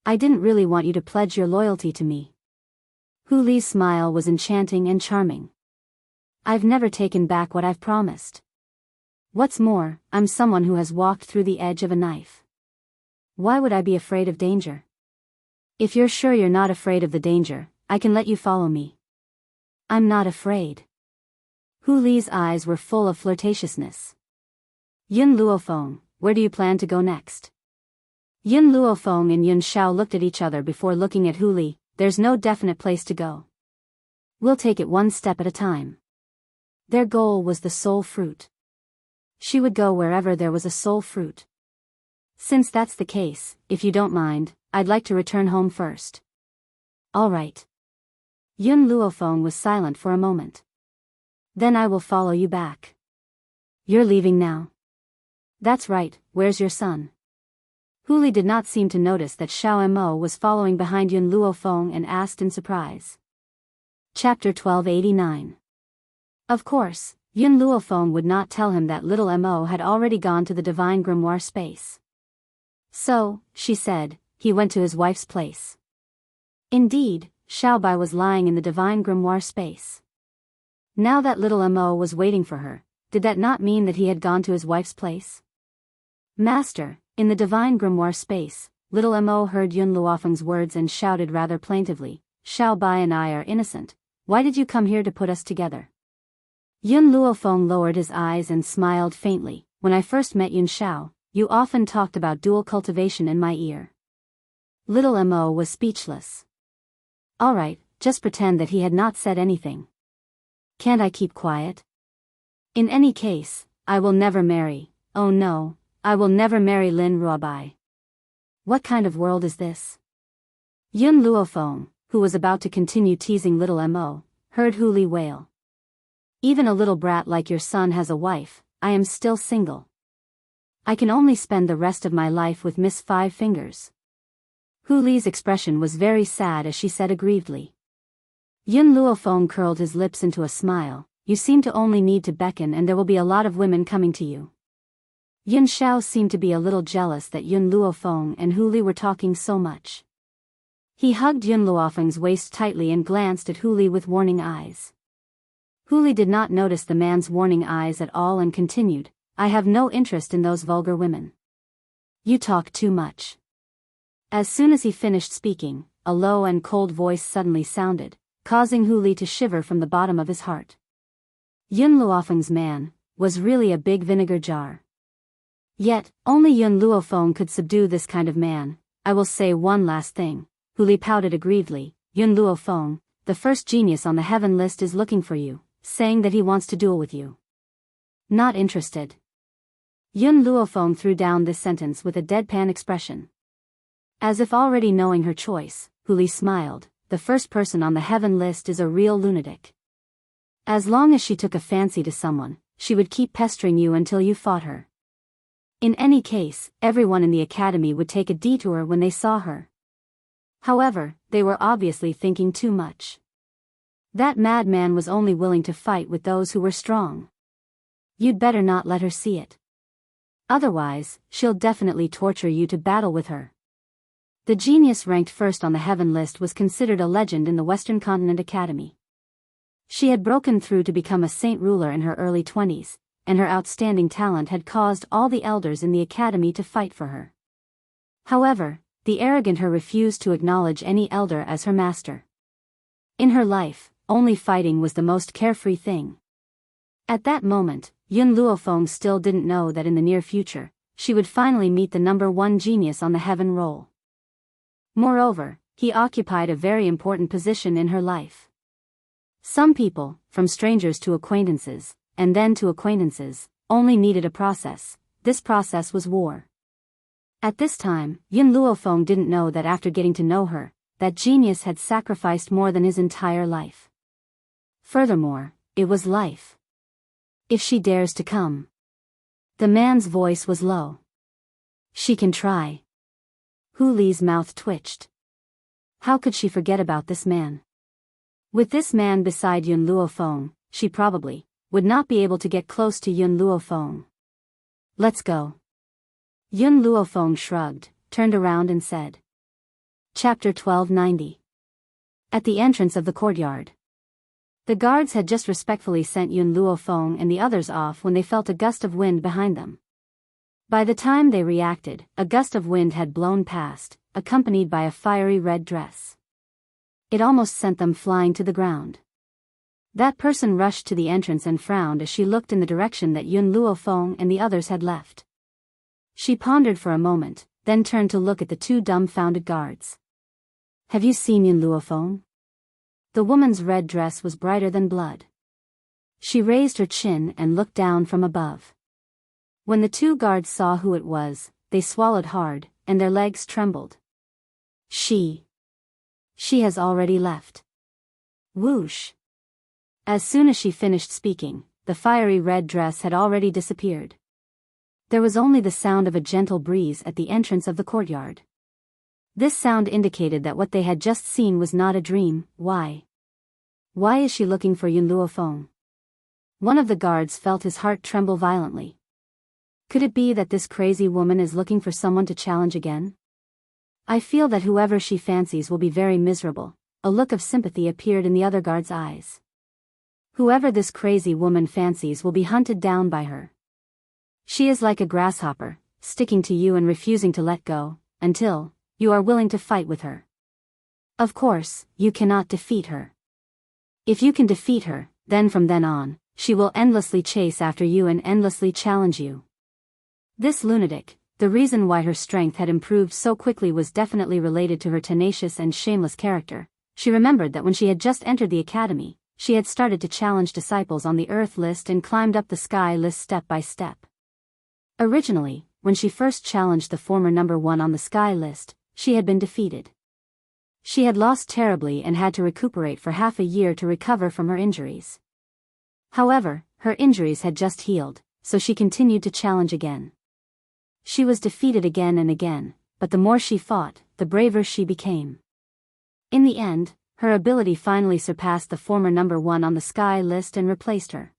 I didn't really want you to pledge your loyalty to me. Hu Li's smile was enchanting and charming. I've never taken back what I've promised. What's more, I'm someone who has walked through the edge of a knife. Why would I be afraid of danger? If you're sure you're not afraid of the danger, I can let you follow me. I'm not afraid. Hu Li's eyes were full of flirtatiousness. Yun Luofeng, where do you plan to go next? Yun Luofeng and Yun Shao looked at each other before looking at Hu Li. There's no definite place to go. We'll take it one step at a time. Their goal was the soul fruit. She would go wherever there was a soul fruit. Since that's the case, if you don't mind, I'd like to return home first. All right. Yun Luofeng was silent for a moment. Then I will follow you back. You're leaving now? That's right, where's your son? Hu Li did not seem to notice that Xiao Mo was following behind Yun Luofeng and asked in surprise. Chapter 1289. Of course, Yun Luofeng would not tell him that little Mo had already gone to the divine grimoire space. So, she said, he went to his wife's place. Indeed, Xiaobai was lying in the divine grimoire space. Now that little Mo was waiting for her, did that not mean that he had gone to his wife's place? Master, in the divine grimoire space, little Mo heard Yun Luofeng's words and shouted rather plaintively, Xiaobai and I are innocent, why did you come here to put us together? Yun Luofeng lowered his eyes and smiled faintly. When I first met Yun Shao, you often talked about dual cultivation in my ear. Little Mo was speechless. All right, just pretend that he had not said anything. Can't I keep quiet? In any case, I will never marry. Oh no, I will never marry Lin Ruobai. What kind of world is this? Yun Luofeng, who was about to continue teasing little Mo, heard Hu Li wail. Even a little brat like your son has a wife, I am still single. I can only spend the rest of my life with Miss Five Fingers. Hu Li's expression was very sad as she said aggrievedly. Yun Luofeng curled his lips into a smile. You seem to only need to beckon and there will be a lot of women coming to you. Yun Shao seemed to be a little jealous that Yun Luofeng and Hu Li were talking so much. He hugged Yun Luofeng's waist tightly and glanced at Hu Li with warning eyes. Hu Li did not notice the man's warning eyes at all and continued, I have no interest in those vulgar women. You talk too much. As soon as he finished speaking, a low and cold voice suddenly sounded, causing Hu Li to shiver from the bottom of his heart. Yun Luofeng's man was really a big vinegar jar. Yet, only Yun Luofeng could subdue this kind of man. I will say one last thing. Hu Li pouted aggrievedly. Yun Luofeng, the first genius on the heaven list is looking for you, saying that he wants to duel with you. Not interested. Yun Luofeng threw down this sentence with a deadpan expression. As if already knowing her choice, Hu Li smiled. The first person on the heaven list is a real lunatic. As long as she took a fancy to someone, she would keep pestering you until you fought her. In any case, everyone in the academy would take a detour when they saw her. However, they were obviously thinking too much. That madman was only willing to fight with those who were strong. You'd better not let her see it. Otherwise, she'll definitely torture you to battle with her. The genius ranked first on the heaven list was considered a legend in the Western Continent Academy. She had broken through to become a saint ruler in her early 20s, and her outstanding talent had caused all the elders in the academy to fight for her. However, the arrogant her refused to acknowledge any elder as her master. In her life, only fighting was the most carefree thing. At that moment, Yun Luofeng still didn't know that in the near future, she would finally meet the #1 genius on the heaven roll. Moreover, he occupied a very important position in her life. Some people, from strangers to acquaintances, and then to acquaintances, only needed a process. This process was war. At this time, Yun Luofeng didn't know that after getting to know her, that genius had sacrificed more than his entire life. Furthermore, it was life. If she dares to come. The man's voice was low. She can try. Hu Li's mouth twitched. How could she forget about this man? With this man beside Yun Luofeng, she probably would not be able to get close to Yun Luofeng. Let's go. Yun Luofeng shrugged, turned around and said. Chapter 1290. At the entrance of the courtyard. The guards had just respectfully sent Yun Luofeng and the others off when they felt a gust of wind behind them. By the time they reacted, a gust of wind had blown past, accompanied by a fiery red dress. It almost sent them flying to the ground. That person rushed to the entrance and frowned as she looked in the direction that Yun Luofeng and the others had left. She pondered for a moment, then turned to look at the two dumbfounded guards. Have you seen Yun Luofeng? The woman's red dress was brighter than blood. She raised her chin and looked down from above. When the two guards saw who it was, they swallowed hard, and their legs trembled. She has already left. Whoosh. As soon as she finished speaking, the fiery red dress had already disappeared. There was only the sound of a gentle breeze at the entrance of the courtyard. This sound indicated that what they had just seen was not a dream. Why? Why is she looking for Yun Luofeng? One of the guards felt his heart tremble violently. Could it be that this crazy woman is looking for someone to challenge again? I feel that whoever she fancies will be very miserable. A look of sympathy appeared in the other guard's eyes. Whoever this crazy woman fancies will be hunted down by her. She is like a grasshopper, sticking to you and refusing to let go, until you are willing to fight with her. Of course, you cannot defeat her. If you can defeat her, then from then on, she will endlessly chase after you and endlessly challenge you. This lunatic, the reason why her strength had improved so quickly was definitely related to her tenacious and shameless character. She remembered that when she had just entered the academy, she had started to challenge disciples on the earth list and climbed up the sky list step by step. Originally, when she first challenged the former #1 on the sky list, she had been defeated. She had lost terribly and had to recuperate for half a year to recover from her injuries. However, her injuries had just healed, so she continued to challenge again. She was defeated again and again, but the more she fought, the braver she became. In the end, her ability finally surpassed the former #1 on the sky list and replaced her.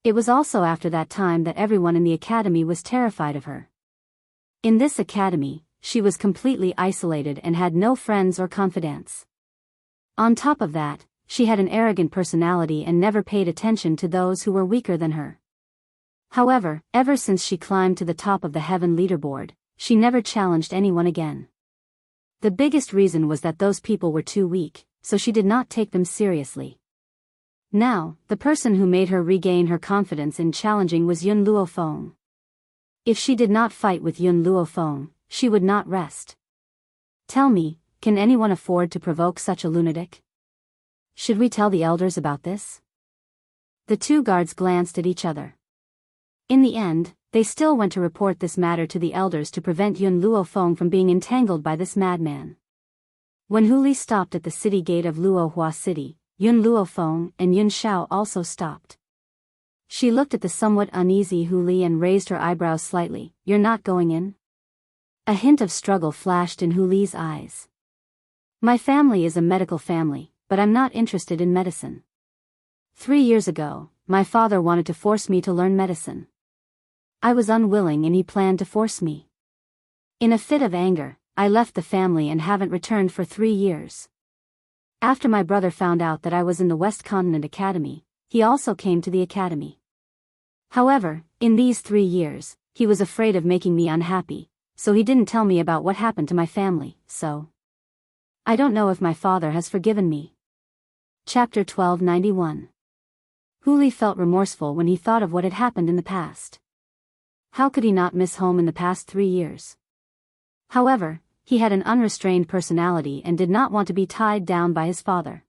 It was also after that time that everyone in the academy was terrified of her. In this academy, she was completely isolated and had no friends or confidants. On top of that, she had an arrogant personality and never paid attention to those who were weaker than her. However, ever since she climbed to the top of the heaven leaderboard, she never challenged anyone again. The biggest reason was that those people were too weak, so she did not take them seriously. Now, the person who made her regain her confidence in challenging was Yun Luofeng. If she did not fight with Yun Luofeng, she would not rest. Tell me, can anyone afford to provoke such a lunatic? Should we tell the elders about this? The two guards glanced at each other. In the end, they still went to report this matter to the elders to prevent Yun Luofeng from being entangled by this madman. When Hu Li stopped at the city gate of Luohua City, Yun Luofeng and Yun Xiao also stopped. She looked at the somewhat uneasy Hu Li and raised her eyebrows slightly. You're not going in? A hint of struggle flashed in Hu Li's eyes. My family is a medical family, but I'm not interested in medicine. 3 years ago, my father wanted to force me to learn medicine. I was unwilling and he planned to force me. In a fit of anger, I left the family and haven't returned for 3 years. After my brother found out that I was in the West Continent Academy, he also came to the academy. However, in these 3 years, he was afraid of making me unhappy, so he didn't tell me about what happened to my family, so I don't know if my father has forgiven me. Chapter 1291. Huli felt remorseful when he thought of what had happened in the past. How could he not miss home in the past 3 years? However, he had an unrestrained personality and did not want to be tied down by his father.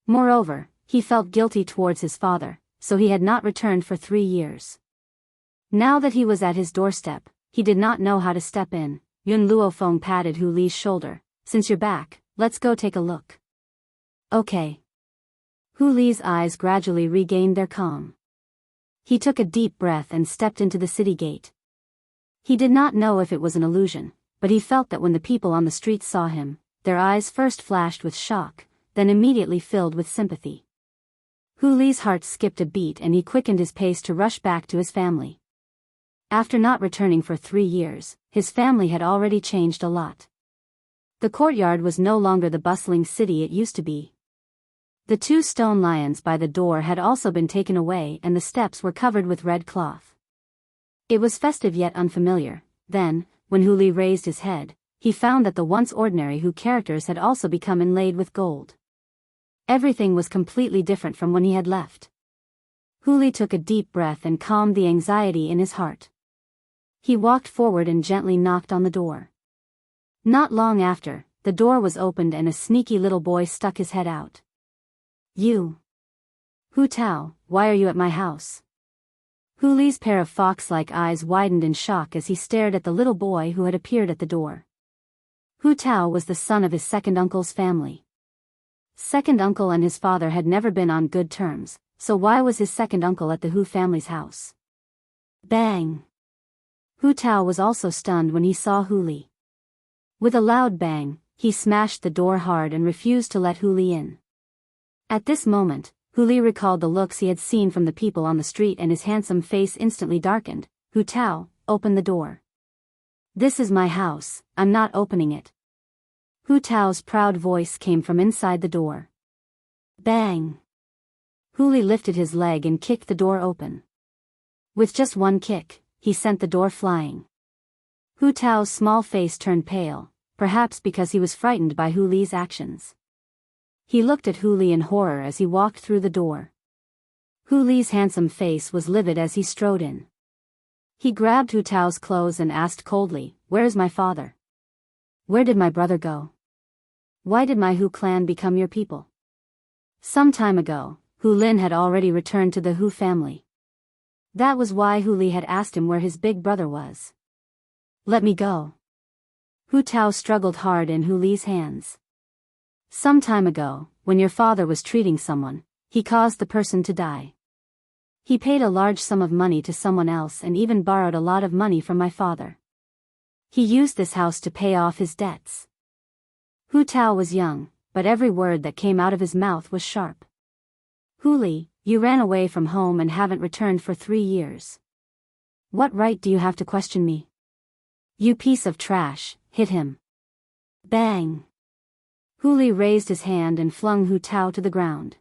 Moreover, he felt guilty towards his father, so he had not returned for 3 years. Now that he was at his doorstep, he did not know how to step in. Yun Luofeng patted Hu Li's shoulder. Since you're back, let's go take a look. Okay. Hu Li's eyes gradually regained their calm. He took a deep breath and stepped into the city gate. He did not know if it was an illusion, but he felt that when the people on the street saw him, their eyes first flashed with shock, then immediately filled with sympathy. Hu Li's heart skipped a beat and he quickened his pace to rush back to his family. After not returning for 3 years, his family had already changed a lot. The courtyard was no longer the bustling city it used to be. The 2 stone lions by the door had also been taken away and the steps were covered with red cloth. It was festive yet unfamiliar. Then, when Hu Li raised his head, he found that the once ordinary Hu characters had also become inlaid with gold. Everything was completely different from when he had left. Hu Li took a deep breath and calmed the anxiety in his heart. He walked forward and gently knocked on the door. Not long after, the door was opened and a sneaky little boy stuck his head out. You. Hu Tao, why are you at my house? Hu Li's pair of fox-like eyes widened in shock as he stared at the little boy who had appeared at the door. Hu Tao was the son of his second uncle's family. Second uncle and his father had never been on good terms, so why was his second uncle at the Hu family's house? Bang! Hu Tao was also stunned when he saw Hu Li. With a loud bang, he smashed the door hard and refused to let Hu Li in. At this moment, Hu Li recalled the looks he had seen from the people on the street and his handsome face instantly darkened. Hu Tao, open the door. This is my house, I'm not opening it. Hu Tao's proud voice came from inside the door. Bang! Hu Li lifted his leg and kicked the door open. With just one kick, he sent the door flying. Hu Tao's small face turned pale, perhaps because he was frightened by Hu Li's actions. He looked at Hu Li in horror as he walked through the door. Hu Li's handsome face was livid as he strode in. He grabbed Hu Tao's clothes and asked coldly, "Where is my father? Where did my brother go? Why did my Hu clan become your people?" Some time ago, Hu Lin had already returned to the Hu family. That was why Hu Li had asked him where his big brother was. Let me go. Hu Tao struggled hard in Hu Li's hands. Some time ago, when your father was treating someone, he caused the person to die. He paid a large sum of money to someone else and even borrowed a lot of money from my father. He used this house to pay off his debts. Hu Tao was young, but every word that came out of his mouth was sharp. Hu Li, you ran away from home and haven't returned for 3 years. What right do you have to question me? You piece of trash, hit him. Bang! Hu Li raised his hand and flung Hu Tao to the ground.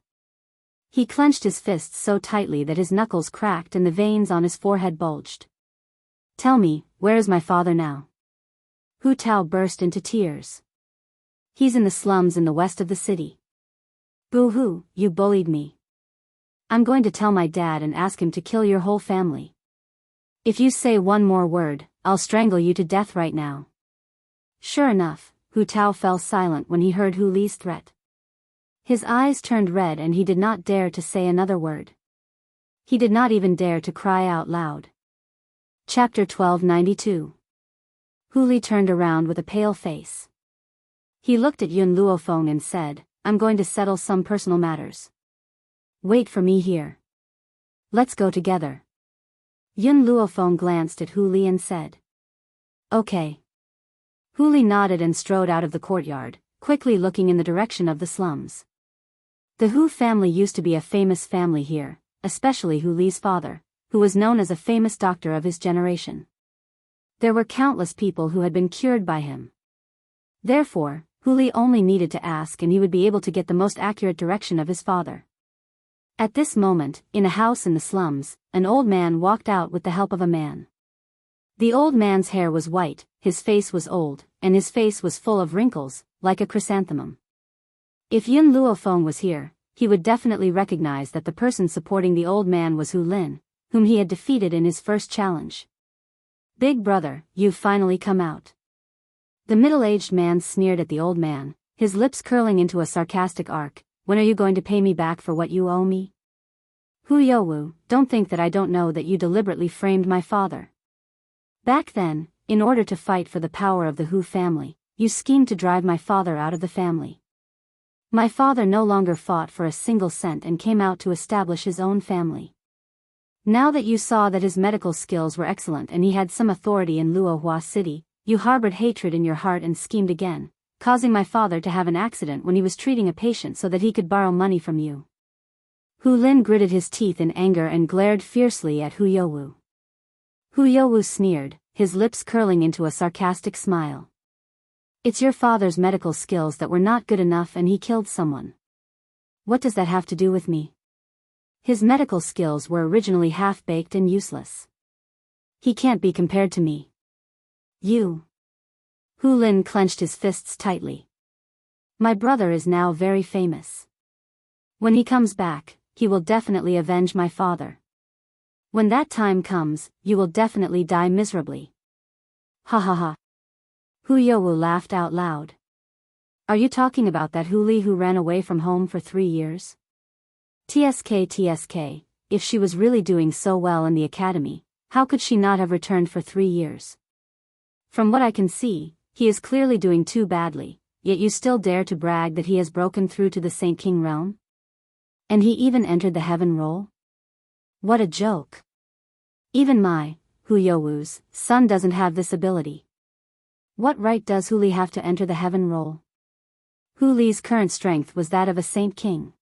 He clenched his fists so tightly that his knuckles cracked and the veins on his forehead bulged. Tell me, where is my father now? Hu Tao burst into tears. He's in the slums in the west of the city. Boo-hoo, you bullied me. I'm going to tell my dad and ask him to kill your whole family. If you say one more word, I'll strangle you to death right now. Sure enough, Hu Tao fell silent when he heard Hu Li's threat. His eyes turned red and he did not dare to say another word. He did not even dare to cry out loud. Chapter 1292. Hu Li turned around with a pale face. He looked at Yun Luofeng and said, I'm going to settle some personal matters. Wait for me here. Let's go together. Yun Luofeng glanced at Hu Li and said, Okay. Hu Li nodded and strode out of the courtyard, quickly looking in the direction of the slums. The Hu family used to be a famous family here, especially Hu Li's father, who was known as a famous doctor of his generation. There were countless people who had been cured by him. Therefore, Hu Li only needed to ask and he would be able to get the most accurate direction of his father. At this moment, in a house in the slums, an old man walked out with the help of a man. The old man's hair was white, his face was old, and his face was full of wrinkles, like a chrysanthemum. If Yun Luofeng was here, he would definitely recognize that the person supporting the old man was Hu Lin, whom he had defeated in his first challenge. "Big brother, you've finally come out." The middle-aged man sneered at the old man, his lips curling into a sarcastic arc. "When are you going to pay me back for what you owe me?" "Hu Youwu, don't think that I don't know that you deliberately framed my father. Back then, in order to fight for the power of the Hu family, you schemed to drive my father out of the family. My father no longer fought for a single cent and came out to establish his own family. Now that you saw that his medical skills were excellent and he had some authority in Luohua City, you harbored hatred in your heart and schemed again, causing my father to have an accident when he was treating a patient so that he could borrow money from you." Hu Lin gritted his teeth in anger and glared fiercely at Hu Youwu. Hu Youwu sneered, his lips curling into a sarcastic smile. "It's your father's medical skills that were not good enough and he killed someone. What does that have to do with me? His medical skills were originally half-baked and useless. He can't be compared to me. You." Hu Lin clenched his fists tightly. "My brother is now very famous. When he comes back, he will definitely avenge my father. When that time comes, you will definitely die miserably." "Ha ha ha." Hu Youwu laughed out loud. "Are you talking about that Hu Li who ran away from home for 3 years? TSK, if she was really doing so well in the academy, how could she not have returned for 3 years? From what I can see, he is clearly doing too badly, yet you still dare to brag that he has broken through to the Saint King realm? And he even entered the heaven roll? What a joke. Even my, Hu Youwu's, son doesn't have this ability. What right does Hu Li have to enter the heaven roll?" Hu Li's current strength was that of a Saint King.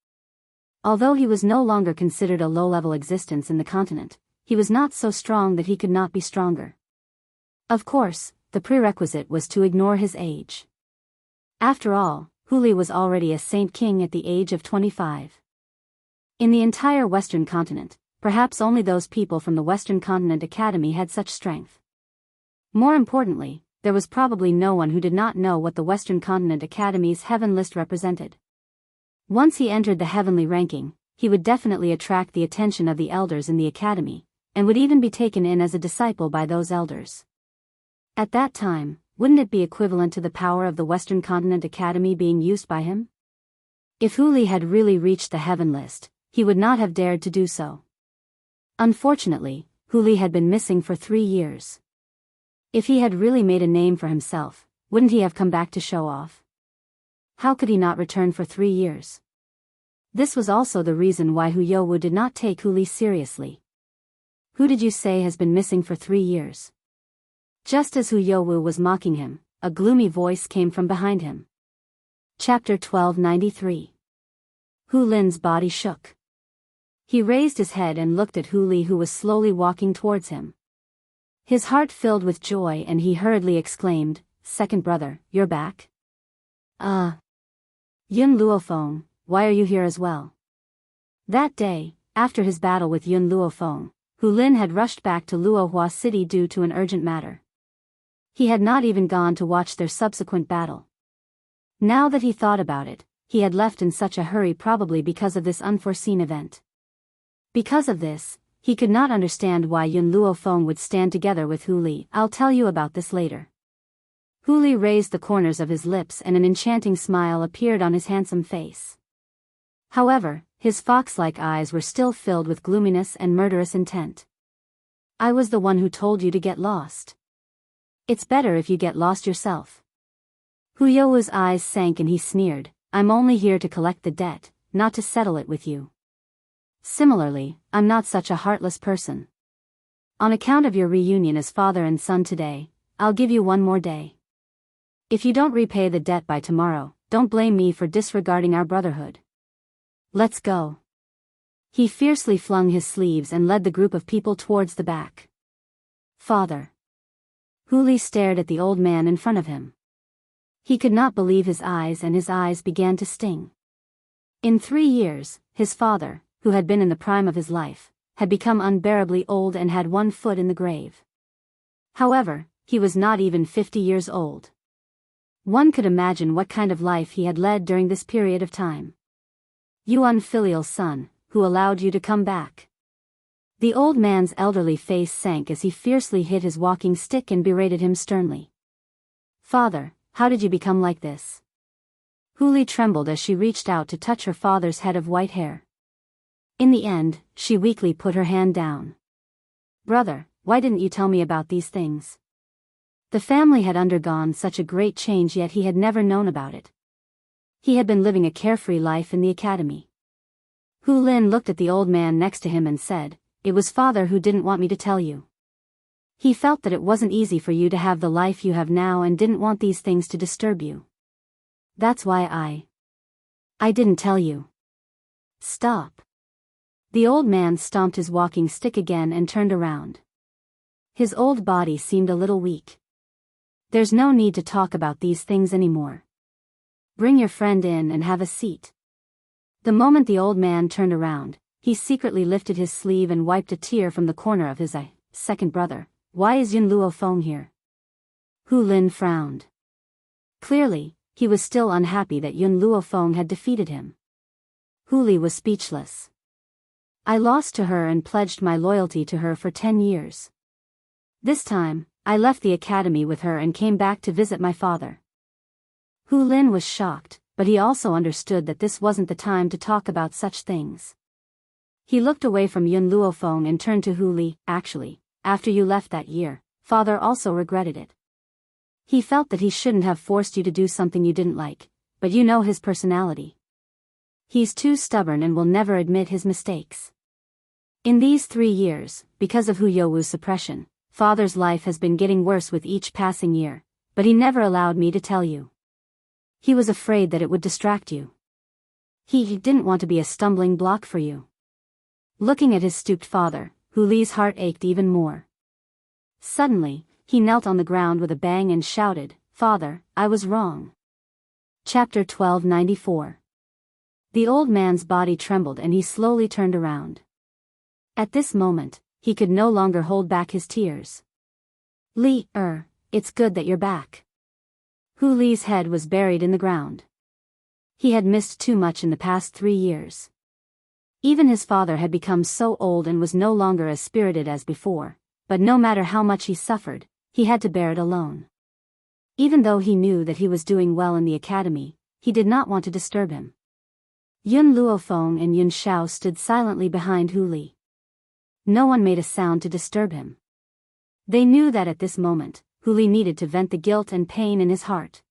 Although he was no longer considered a low-level existence in the continent, he was not so strong that he could not be stronger. Of course, the prerequisite was to ignore his age. After all, Hu Li was already a Saint King at the age of 25. In the entire Western continent, perhaps only those people from the Western Continent Academy had such strength. More importantly, there was probably no one who did not know what the Western Continent Academy's heaven list represented. Once he entered the heavenly ranking, he would definitely attract the attention of the elders in the academy, and would even be taken in as a disciple by those elders. At that time, wouldn't it be equivalent to the power of the Western Continent Academy being used by him? If Hu Li had really reached the heaven list, he would not have dared to do so. Unfortunately, Hu Li had been missing for 3 years. If he had really made a name for himself, wouldn't he have come back to show off? How could he not return for 3 years? This was also the reason why Hu Youwu did not take Hu Li seriously. "Who did you say has been missing for 3 years?" Just as Hu Youwu was mocking him, a gloomy voice came from behind him. Chapter 1293. Hu Lin's body shook. He raised his head and looked at Hu Li who was slowly walking towards him. His heart filled with joy and he hurriedly exclaimed, "Second brother, you're back? Yun Luofeng, why are you here as well?" That day, after his battle with Yun Luofeng, Hu Lin had rushed back to Luohua City due to an urgent matter. He had not even gone to watch their subsequent battle. Now that he thought about it, he had left in such a hurry probably because of this unforeseen event. Because of this, he could not understand why Yun Luofeng would stand together with Hu Li. "I'll tell you about this later." Hu Li raised the corners of his lips and an enchanting smile appeared on his handsome face. However, his fox-like eyes were still filled with gloominess and murderous intent. "I was the one who told you to get lost. It's better if you get lost yourself." Hu Youwu's eyes sank and he sneered, "I'm only here to collect the debt, not to settle it with you. Similarly, I'm not such a heartless person. On account of your reunion as father and son today, I'll give you 1 more day. If you don't repay the debt by tomorrow, don't blame me for disregarding our brotherhood. Let's go. He fiercely flung his sleeves and led the group of people towards the back. Father. Huli stared at the old man in front of him. He could not believe his eyes, and his eyes began to sting. In 3 years, his father, who had been in the prime of his life, had become unbearably old and had 1 foot in the grave. However, he was not even 50 years old. One could imagine what kind of life he had led during this period of time. You unfilial son, who allowed you to come back? The old man's elderly face sank as he fiercely hit his walking stick and berated him sternly. Father, how did you become like this? Huli trembled as she reached out to touch her father's head of white hair. In the end, she weakly put her hand down. Brother, why didn't you tell me about these things? The family had undergone such a great change, yet he had never known about it. He had been living a carefree life in the academy. Hu Lin looked at the old man next to him and said, "It was father who didn't want me to tell you. He felt that it wasn't easy for you to have the life you have now and didn't want these things to disturb you. That's why I didn't tell you." Stop. The old man stomped his walking stick again and turned around. His old body seemed a little weak. There's no need to talk about these things anymore. Bring your friend in and have a seat. The moment the old man turned around, he secretly lifted his sleeve and wiped a tear from the corner of his eye. Second brother, why is Yun Luofeng here? Hu Lin frowned. Clearly, he was still unhappy that Yun Luofeng had defeated him. Huli was speechless. I lost to her and pledged my loyalty to her for 10 years. This time, I left the academy with her and came back to visit my father. Hu Lin was shocked, but he also understood that this wasn't the time to talk about such things. He looked away from Yun Luofeng and turned to Huli. Actually, after you left that year, father also regretted it. He felt that he shouldn't have forced you to do something you didn't like, but you know his personality. He's too stubborn and will never admit his mistakes. In these 3 years, because of Hu Youwu's suppression, father's life has been getting worse with each passing year, but he never allowed me to tell you. He was afraid that it would distract you. He didn't want to be a stumbling block for you. Looking at his stooped father, Huli's heart ached even more. Suddenly, he knelt on the ground with a bang and shouted, "Father, I was wrong." Chapter 1294. The old man's body trembled and he slowly turned around. At this moment, he could no longer hold back his tears. It's good that you're back. Hu Li's head was buried in the ground. He had missed too much in the past 3 years. Even his father had become so old and was no longer as spirited as before, but no matter how much he suffered, he had to bear it alone. Even though he knew that he was doing well in the academy, he did not want to disturb him. Yun Luofeng and Yun Xiao stood silently behind Hu Li. No one made a sound to disturb him. They knew that at this moment, Hu Li needed to vent the guilt and pain in his heart.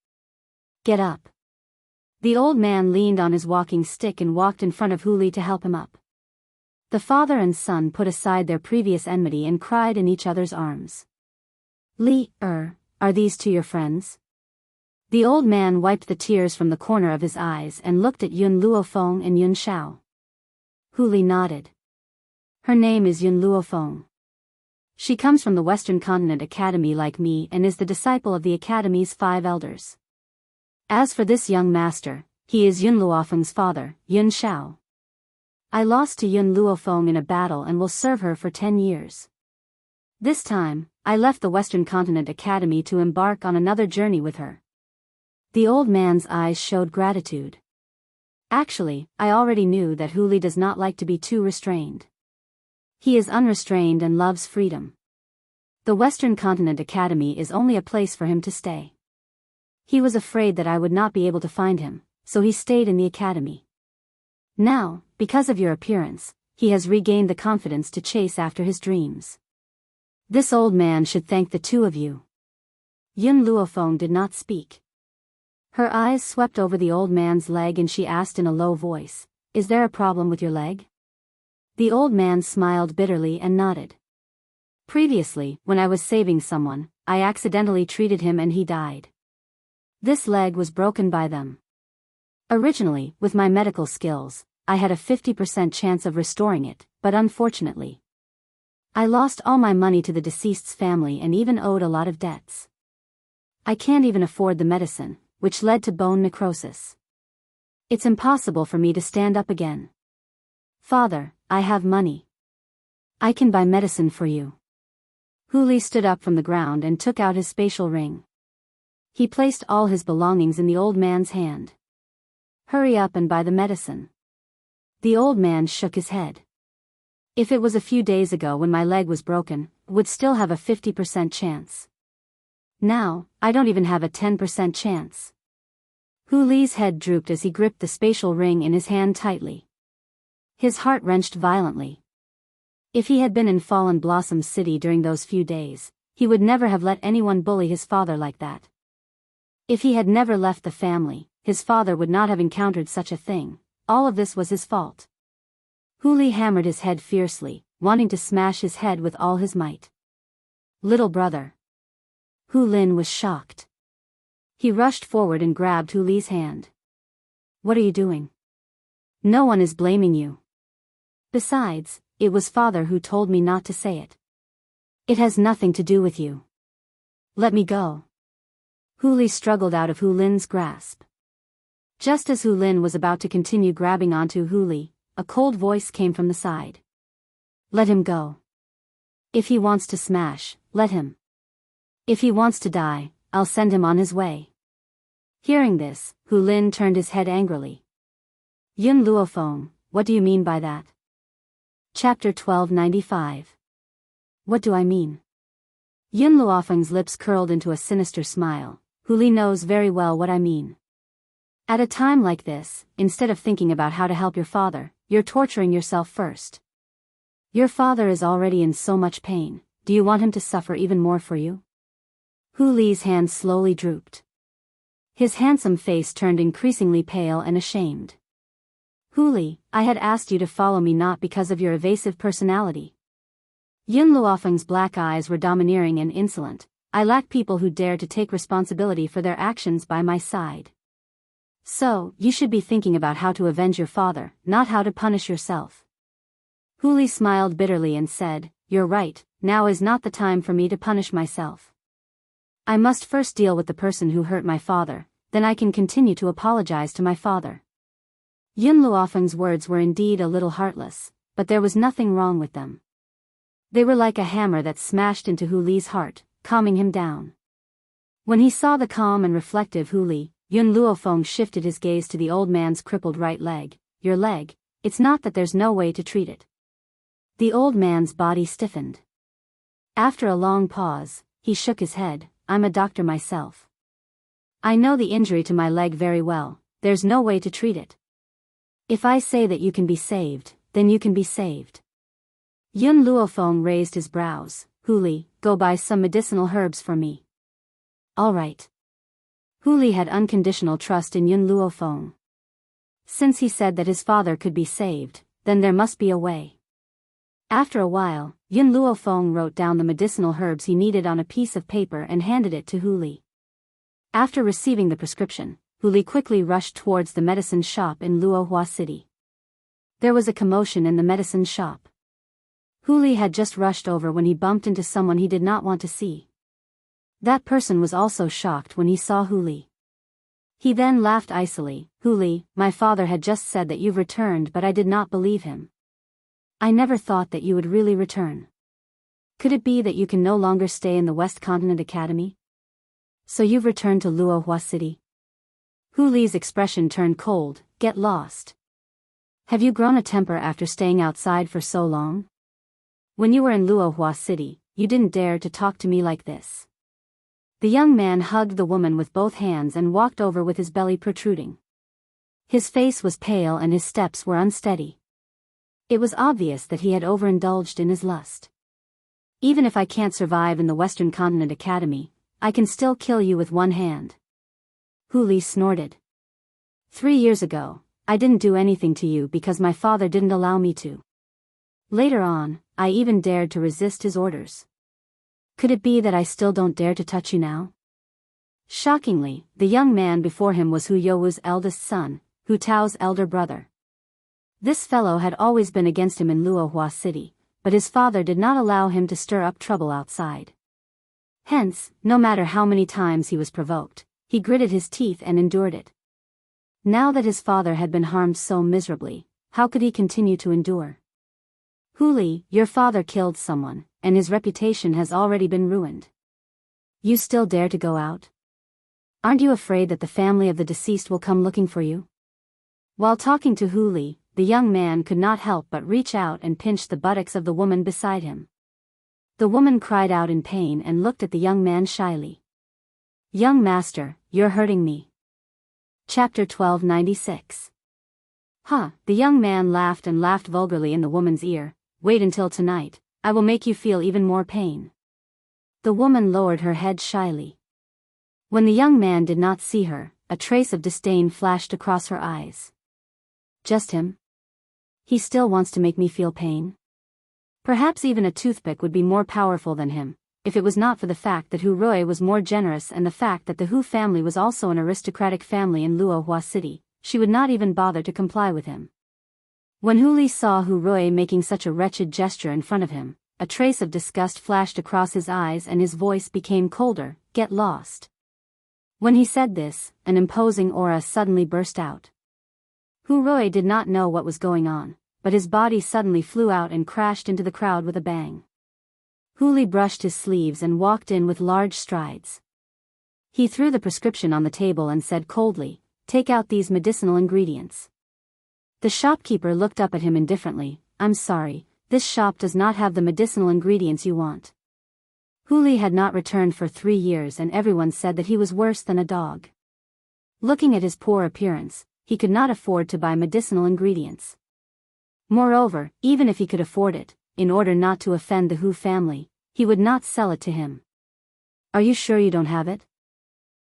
Get up. The old man leaned on his walking stick and walked in front of Hu Li to help him up. The father and son put aside their previous enmity and cried in each other's arms. Are these 2 your friends? The old man wiped the tears from the corner of his eyes and looked at Yun Luofeng and Yun Xiao. Hu Li nodded. Her name is Yun Luofeng. She comes from the Western Continent Academy like me and is the disciple of the Academy's 5 elders. As for this young master, he is Yun Luofeng's father, Yun Xiao. I lost to Yun Luofeng in a battle and will serve her for 10 years. This time, I left the Western Continent Academy to embark on another journey with her. The old man's eyes showed gratitude. Actually, I already knew that Hu Li does not like to be too restrained. He is unrestrained and loves freedom. The Western Continent Academy is only a place for him to stay. He was afraid that I would not be able to find him, so he stayed in the academy. Now, because of your appearance, he has regained the confidence to chase after his dreams. This old man should thank the 2 of you. Yun Luofeng did not speak. Her eyes swept over the old man's leg and she asked in a low voice, "Is there a problem with your leg?" The old man smiled bitterly and nodded. Previously, when I was saving someone, I accidentally treated him and he died. This leg was broken by them. Originally, with my medical skills, I had a 50% chance of restoring it, but unfortunately, I lost all my money to the deceased's family and even owed a lot of debts. I can't even afford the medicine, which led to bone necrosis. It's impossible for me to stand up again. Father, I have money. I can buy medicine for you. Huli stood up from the ground and took out his spatial ring. He placed all his belongings in the old man's hand. Hurry up and buy the medicine. The old man shook his head. If it was a few days ago when my leg was broken, would still have a 50% chance. Now, I don't even have a 10% chance. Huli's head drooped as he gripped the spatial ring in his hand tightly. His heart wrenched violently. If he had been in Fallen Blossom City during those few days, he would never have let anyone bully his father like that. If he had never left the family, his father would not have encountered such a thing. All of this was his fault. Huli hammered his head fiercely, wanting to smash his head with all his might. Little brother. Hu Lin was shocked. He rushed forward and grabbed Huli's hand. What are you doing? No one is blaming you. Besides, it was father who told me not to say it. It has nothing to do with you. Let me go. Huli struggled out of Hu Lin's grasp. Just as Hu Lin was about to continue grabbing onto Huli, a cold voice came from the side. Let him go. If he wants to smash, let him. If he wants to die, I'll send him on his way. Hearing this, Hu Lin turned his head angrily. Yun Luofeng, what do you mean by that? Chapter 1295. What do I mean? Yun Luofeng's lips curled into a sinister smile. Huli knows very well what I mean. At a time like this, instead of thinking about how to help your father, you're torturing yourself first. Your father is already in so much pain, do you want him to suffer even more for you? Hu Li's hand slowly drooped. His handsome face turned increasingly pale and ashamed. Huli, I had asked you to follow me not because of your evasive personality. Yun Luofeng's black eyes were domineering and insolent. I lack people who dare to take responsibility for their actions by my side. So, you should be thinking about how to avenge your father, not how to punish yourself. Huli smiled bitterly and said, You're right, now is not the time for me to punish myself. I must first deal with the person who hurt my father, then I can continue to apologize to my father. Yun Luofeng's words were indeed a little heartless, but there was nothing wrong with them. They were like a hammer that smashed into Huli's heart, calming him down. When he saw the calm and reflective Huli, Yun Luofeng shifted his gaze to the old man's crippled right leg. Your leg, it's not that there's no way to treat it. The old man's body stiffened. After a long pause, he shook his head. I'm a doctor myself. I know the injury to my leg very well, there's no way to treat it. If I say that you can be saved, then you can be saved. Yun Luofeng raised his brows. Huli, go buy some medicinal herbs for me. All right. Huli had unconditional trust in Yun Luofeng. Since he said that his father could be saved, then there must be a way. After a while, Yun Luofeng wrote down the medicinal herbs he needed on a piece of paper and handed it to Huli. After receiving the prescription, Huli quickly rushed towards the medicine shop in Luohua City. There was a commotion in the medicine shop. Huli had just rushed over when he bumped into someone he did not want to see. That person was also shocked when he saw Huli. He then laughed icily. Huli, my father had just said that you've returned, but I did not believe him. I never thought that you would really return. Could it be that you can no longer stay in the West Continent Academy? So you've returned to Luohua City? Huli's expression turned cold. Get lost. Have you grown a temper after staying outside for so long? When you were in Luohua City, you didn't dare to talk to me like this. The young man hugged the woman with both hands and walked over with his belly protruding. His face was pale and his steps were unsteady. It was obvious that he had overindulged in his lust. Even if I can't survive in the Western Continent Academy, I can still kill you with one hand. Huli snorted. 3 years ago, I didn't do anything to you because my father didn't allow me to. Later on, I even dared to resist his orders. Could it be that I still don't dare to touch you now? Shockingly, the young man before him was Hu Youwu's eldest son, Hu Tao's elder brother. This fellow had always been against him in Luohua City, but his father did not allow him to stir up trouble outside. Hence, no matter how many times he was provoked, he gritted his teeth and endured it. Now that his father had been harmed so miserably, how could he continue to endure? Hu Li, your father killed someone, and his reputation has already been ruined. You still dare to go out? Aren't you afraid that the family of the deceased will come looking for you? While talking to Hu Li, the young man could not help but reach out and pinch the buttocks of the woman beside him. The woman cried out in pain and looked at the young man shyly. Young master, you're hurting me. Chapter 1296. The young man laughed and laughed vulgarly in the woman's ear. Wait until tonight, I will make you feel even more pain. The woman lowered her head shyly. When the young man did not see her, a trace of disdain flashed across her eyes. Just him? He still wants to make me feel pain? Perhaps even a toothpick would be more powerful than him, if it was not for the fact that Hu Rui was more generous and the fact that the Hu family was also an aristocratic family in Luohua City. She would not even bother to comply with him. When Hu Li saw Hu Rui making such a wretched gesture in front of him, a trace of disgust flashed across his eyes and his voice became colder. Get lost. When he said this, an imposing aura suddenly burst out. Hu Rui did not know what was going on, but his body suddenly flew out and crashed into the crowd with a bang. Hu Li brushed his sleeves and walked in with large strides. He threw the prescription on the table and said coldly, "Take out these medicinal ingredients." The shopkeeper looked up at him indifferently. "I'm sorry, this shop does not have the medicinal ingredients you want." Hu Li had not returned for 3 years and everyone said that he was worse than a dog. Looking at his poor appearance, he could not afford to buy medicinal ingredients. Moreover, even if he could afford it, in order not to offend the Hu family, he would not sell it to him. "Are you sure you don't have it?"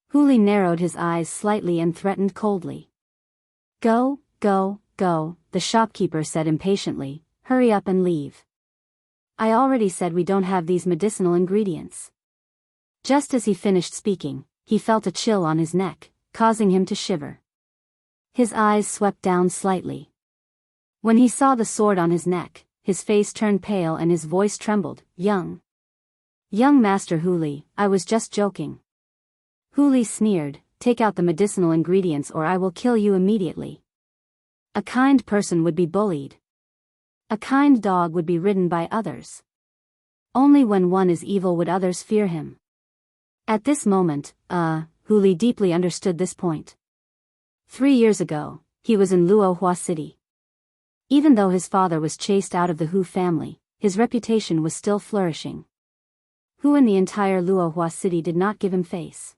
Hu Li narrowed his eyes slightly and threatened coldly. Go, the shopkeeper said impatiently, "Hurry up and leave. I already said we don't have these medicinal ingredients." Just as he finished speaking, he felt a chill on his neck, causing him to shiver. His eyes swept down slightly. When he saw the sword on his neck, his face turned pale and his voice trembled. Young Master Hu Li, I was just joking." Hu Li sneered, "Take out the medicinal ingredients or I will kill you immediately." A kind person would be bullied. A kind dog would be ridden by others. Only when one is evil would others fear him. At this moment, Hu Li deeply understood this point. 3 years ago, he was in Luohua City. Even though his father was chased out of the Hu family, his reputation was still flourishing. Who in the entire Luohua City did not give him face?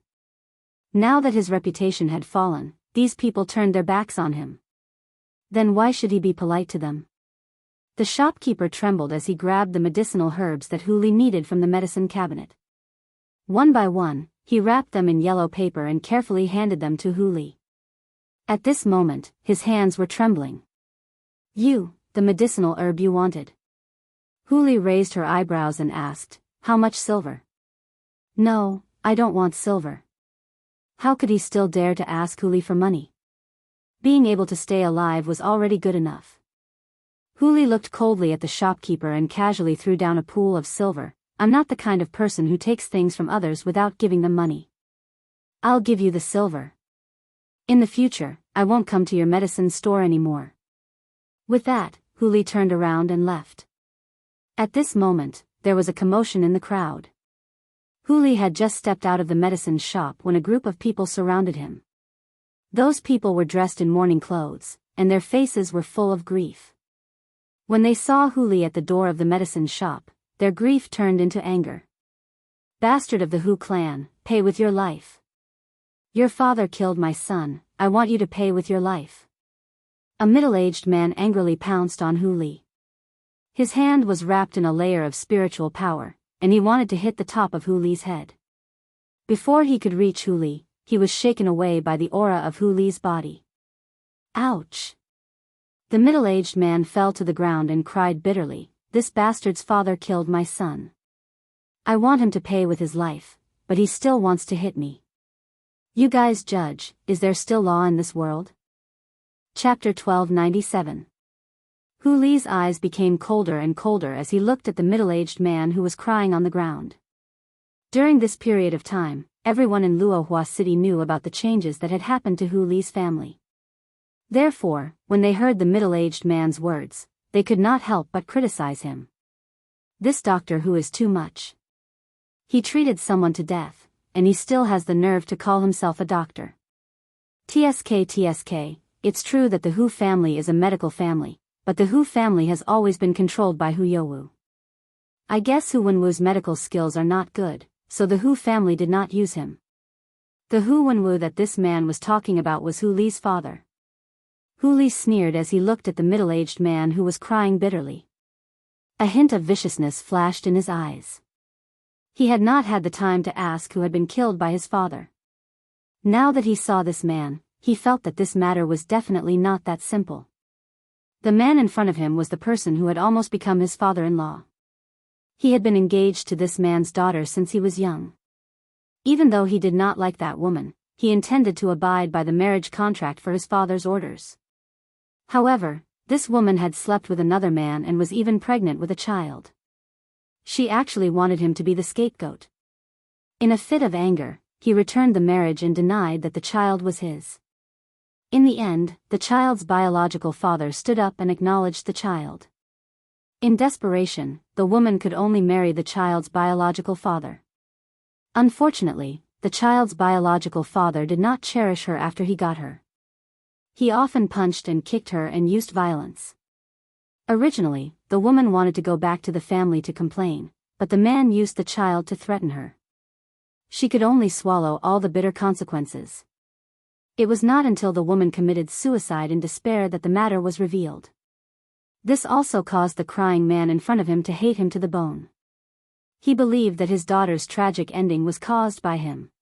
Now that his reputation had fallen, these people turned their backs on him. Then why should he be polite to them? The shopkeeper trembled as he grabbed the medicinal herbs that Hu Li needed from the medicine cabinet. One by one, he wrapped them in yellow paper and carefully handed them to Hu Li. At this moment, his hands were trembling. The medicinal herb you wanted." Hu Li raised her eyebrows and asked, "How much silver?" "No, I don't want silver." How could he still dare to ask Hu Li for money? Being able to stay alive was already good enough. Hu Li looked coldly at the shopkeeper and casually threw down a pool of silver. "I'm not the kind of person who takes things from others without giving them money. I'll give you the silver. In the future, I won't come to your medicine store anymore." With that, Hu Li turned around and left. At this moment, there was a commotion in the crowd. Hu Li had just stepped out of the medicine shop when a group of people surrounded him. Those people were dressed in mourning clothes, and their faces were full of grief. When they saw Hu Li at the door of the medicine shop, their grief turned into anger. "Bastard of the Hu clan, pay with your life. Your father killed my son, I want you to pay with your life." A middle-aged man angrily pounced on Hu Li. His hand was wrapped in a layer of spiritual power, and he wanted to hit the top of Hu Li's head. Before he could reach Hu Li, he was shaken away by the aura of Hu Li's body. Ouch! The middle-aged man fell to the ground and cried bitterly, "This bastard's father killed my son. I want him to pay with his life, but he still wants to hit me. You guys judge, is there still law in this world?" Chapter 1297. Hu Li's eyes became colder and colder as he looked at the middle-aged man who was crying on the ground. During this period of time, everyone in Luohua City knew about the changes that had happened to Hu Li's family. Therefore, when they heard the middle-aged man's words, they could not help but criticize him. This doctor who is too much. He treated someone to death, and he still has the nerve to call himself a doctor. TSK, it's true that the Hu family is a medical family, but the Hu family has always been controlled by Hu Youwu. I guess Hu Wenwu's medical skills are not good, so the Hu family did not use him. The Hu Wenwu that this man was talking about was Hu Li's father. Hu Li sneered as he looked at the middle-aged man who was crying bitterly. A hint of viciousness flashed in his eyes. He had not had the time to ask who had been killed by his father. Now that he saw this man, he felt that this matter was definitely not that simple. The man in front of him was the person who had almost become his father-in-law. He had been engaged to this man's daughter since he was young. Even though he did not like that woman, he intended to abide by the marriage contract for his father's orders. However, this woman had slept with another man and was even pregnant with a child. She actually wanted him to be the scapegoat. In a fit of anger, he returned the marriage and denied that the child was his. In the end, the child's biological father stood up and acknowledged the child. In desperation, the woman could only marry the child's biological father. Unfortunately, the child's biological father did not cherish her after he got her. He often punched and kicked her and used violence. Originally, the woman wanted to go back to the family to complain, but the man used the child to threaten her. She could only swallow all the bitter consequences. It was not until the woman committed suicide in despair that the matter was revealed. This also caused the crying man in front of him to hate him to the bone. He believed that his daughter's tragic ending was caused by him.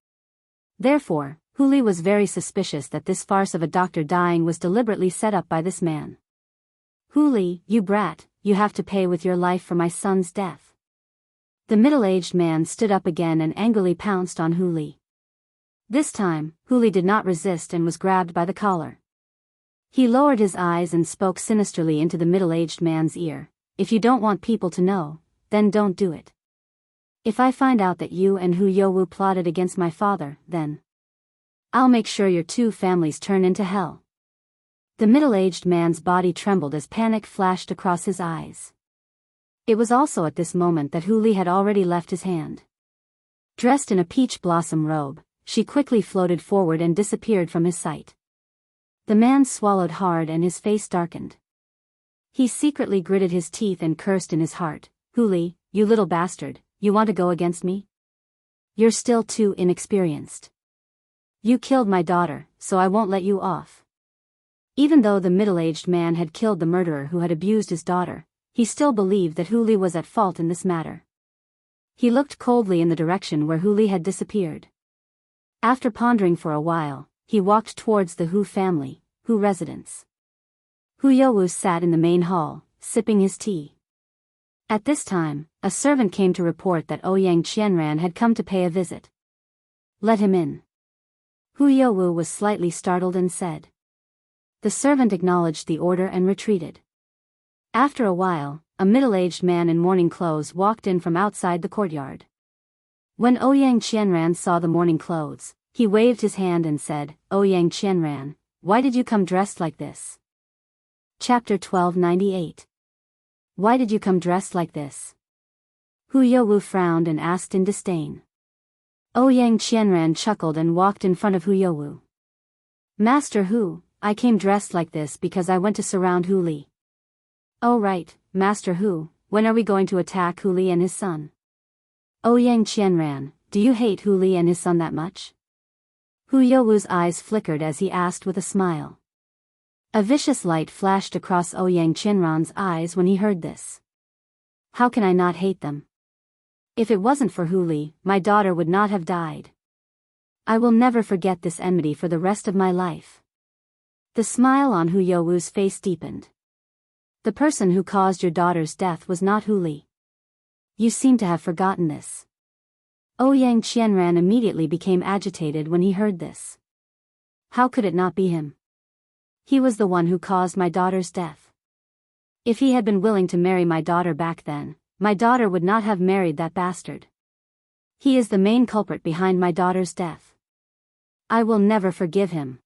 Therefore, Hu Li was very suspicious that this farce of a doctor dying was deliberately set up by this man. Hu Li, you brat, you have to pay with your life for my son's death. The middle-aged man stood up again and angrily pounced on Hu Li. This time, Hu Li did not resist and was grabbed by the collar. He lowered his eyes and spoke sinisterly into the middle-aged man's ear. If you don't want people to know, then don't do it. If I find out that you and Hu Youwu plotted against my father, then I'll make sure your two families turn into hell. The middle-aged man's body trembled as panic flashed across his eyes. It was also at this moment that Hu Li had already left his hand. Dressed in a peach blossom robe, she quickly floated forward and disappeared from his sight. The man swallowed hard and his face darkened. He secretly gritted his teeth and cursed in his heart. Hu Li, you little bastard, you want to go against me? You're still too inexperienced. You killed my daughter, so I won't let you off. Even though the middle-aged man had killed the murderer who had abused his daughter, he still believed that Hu Li was at fault in this matter. He looked coldly in the direction where Hu Li had disappeared. After pondering for a while, he walked towards the Hu family, Hu residence. Hu Youwu sat in the main hall, sipping his tea. At this time, a servant came to report that Ouyang Qianran had come to pay a visit. Let him in. Hu Youwu was slightly startled and said. The servant acknowledged the order and retreated. After a while, a middle-aged man in mourning clothes walked in from outside the courtyard. When Ouyang Qianran saw the mourning clothes, he waved his hand and said, Ouyang Qianran, why did you come dressed like this? Chapter 1298. Why did you come dressed like this? Hu Youwu frowned and asked in disdain. Ouyang Qianran chuckled and walked in front of Hu Youwu. Master Hu, I came dressed like this because I went to surround Hu Li. Oh right, Master Hu, when are we going to attack Hu Li and his son? Ouyang Qianran, do you hate Hu Li and his son that much? Hu Youwu's eyes flickered as he asked with a smile. A vicious light flashed across Ouyang Qianran's eyes when he heard this. How can I not hate them? If it wasn't for Hu Li, my daughter would not have died. I will never forget this enmity for the rest of my life. The smile on Hu Youwu's face deepened. The person who caused your daughter's death was not Hu Li. You seem to have forgotten this. Ouyang Qianran immediately became agitated when he heard this. How could it not be him? He was the one who caused my daughter's death. If he had been willing to marry my daughter back then, my daughter would not have married that bastard. He is the main culprit behind my daughter's death. I will never forgive him.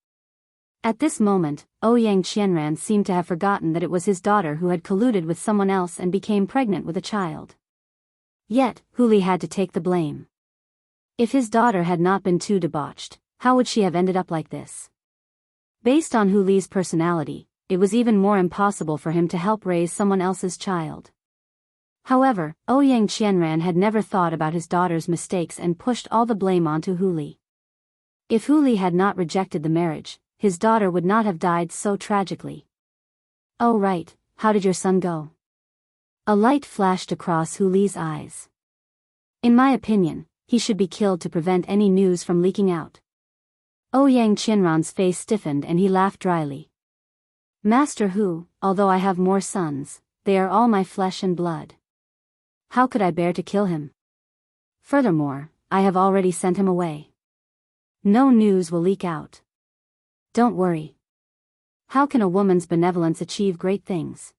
At this moment, Ouyang Qianran seemed to have forgotten that it was his daughter who had colluded with someone else and became pregnant with a child. Yet, Hu Li had to take the blame. If his daughter had not been too debauched, how would she have ended up like this? Based on Hu Li's personality, it was even more impossible for him to help raise someone else's child. However, Ouyang Qianran had never thought about his daughter's mistakes and pushed all the blame onto Hu Li. If Hu Li had not rejected the marriage, his daughter would not have died so tragically. Oh right, how did your son go? A light flashed across Hu Li's eyes. In my opinion, he should be killed to prevent any news from leaking out. Ouyang Qianran's face stiffened and he laughed dryly. Master Hu, although I have more sons, they are all my flesh and blood. How could I bear to kill him? Furthermore, I have already sent him away. No news will leak out. Don't worry. How can a woman's benevolence achieve great things?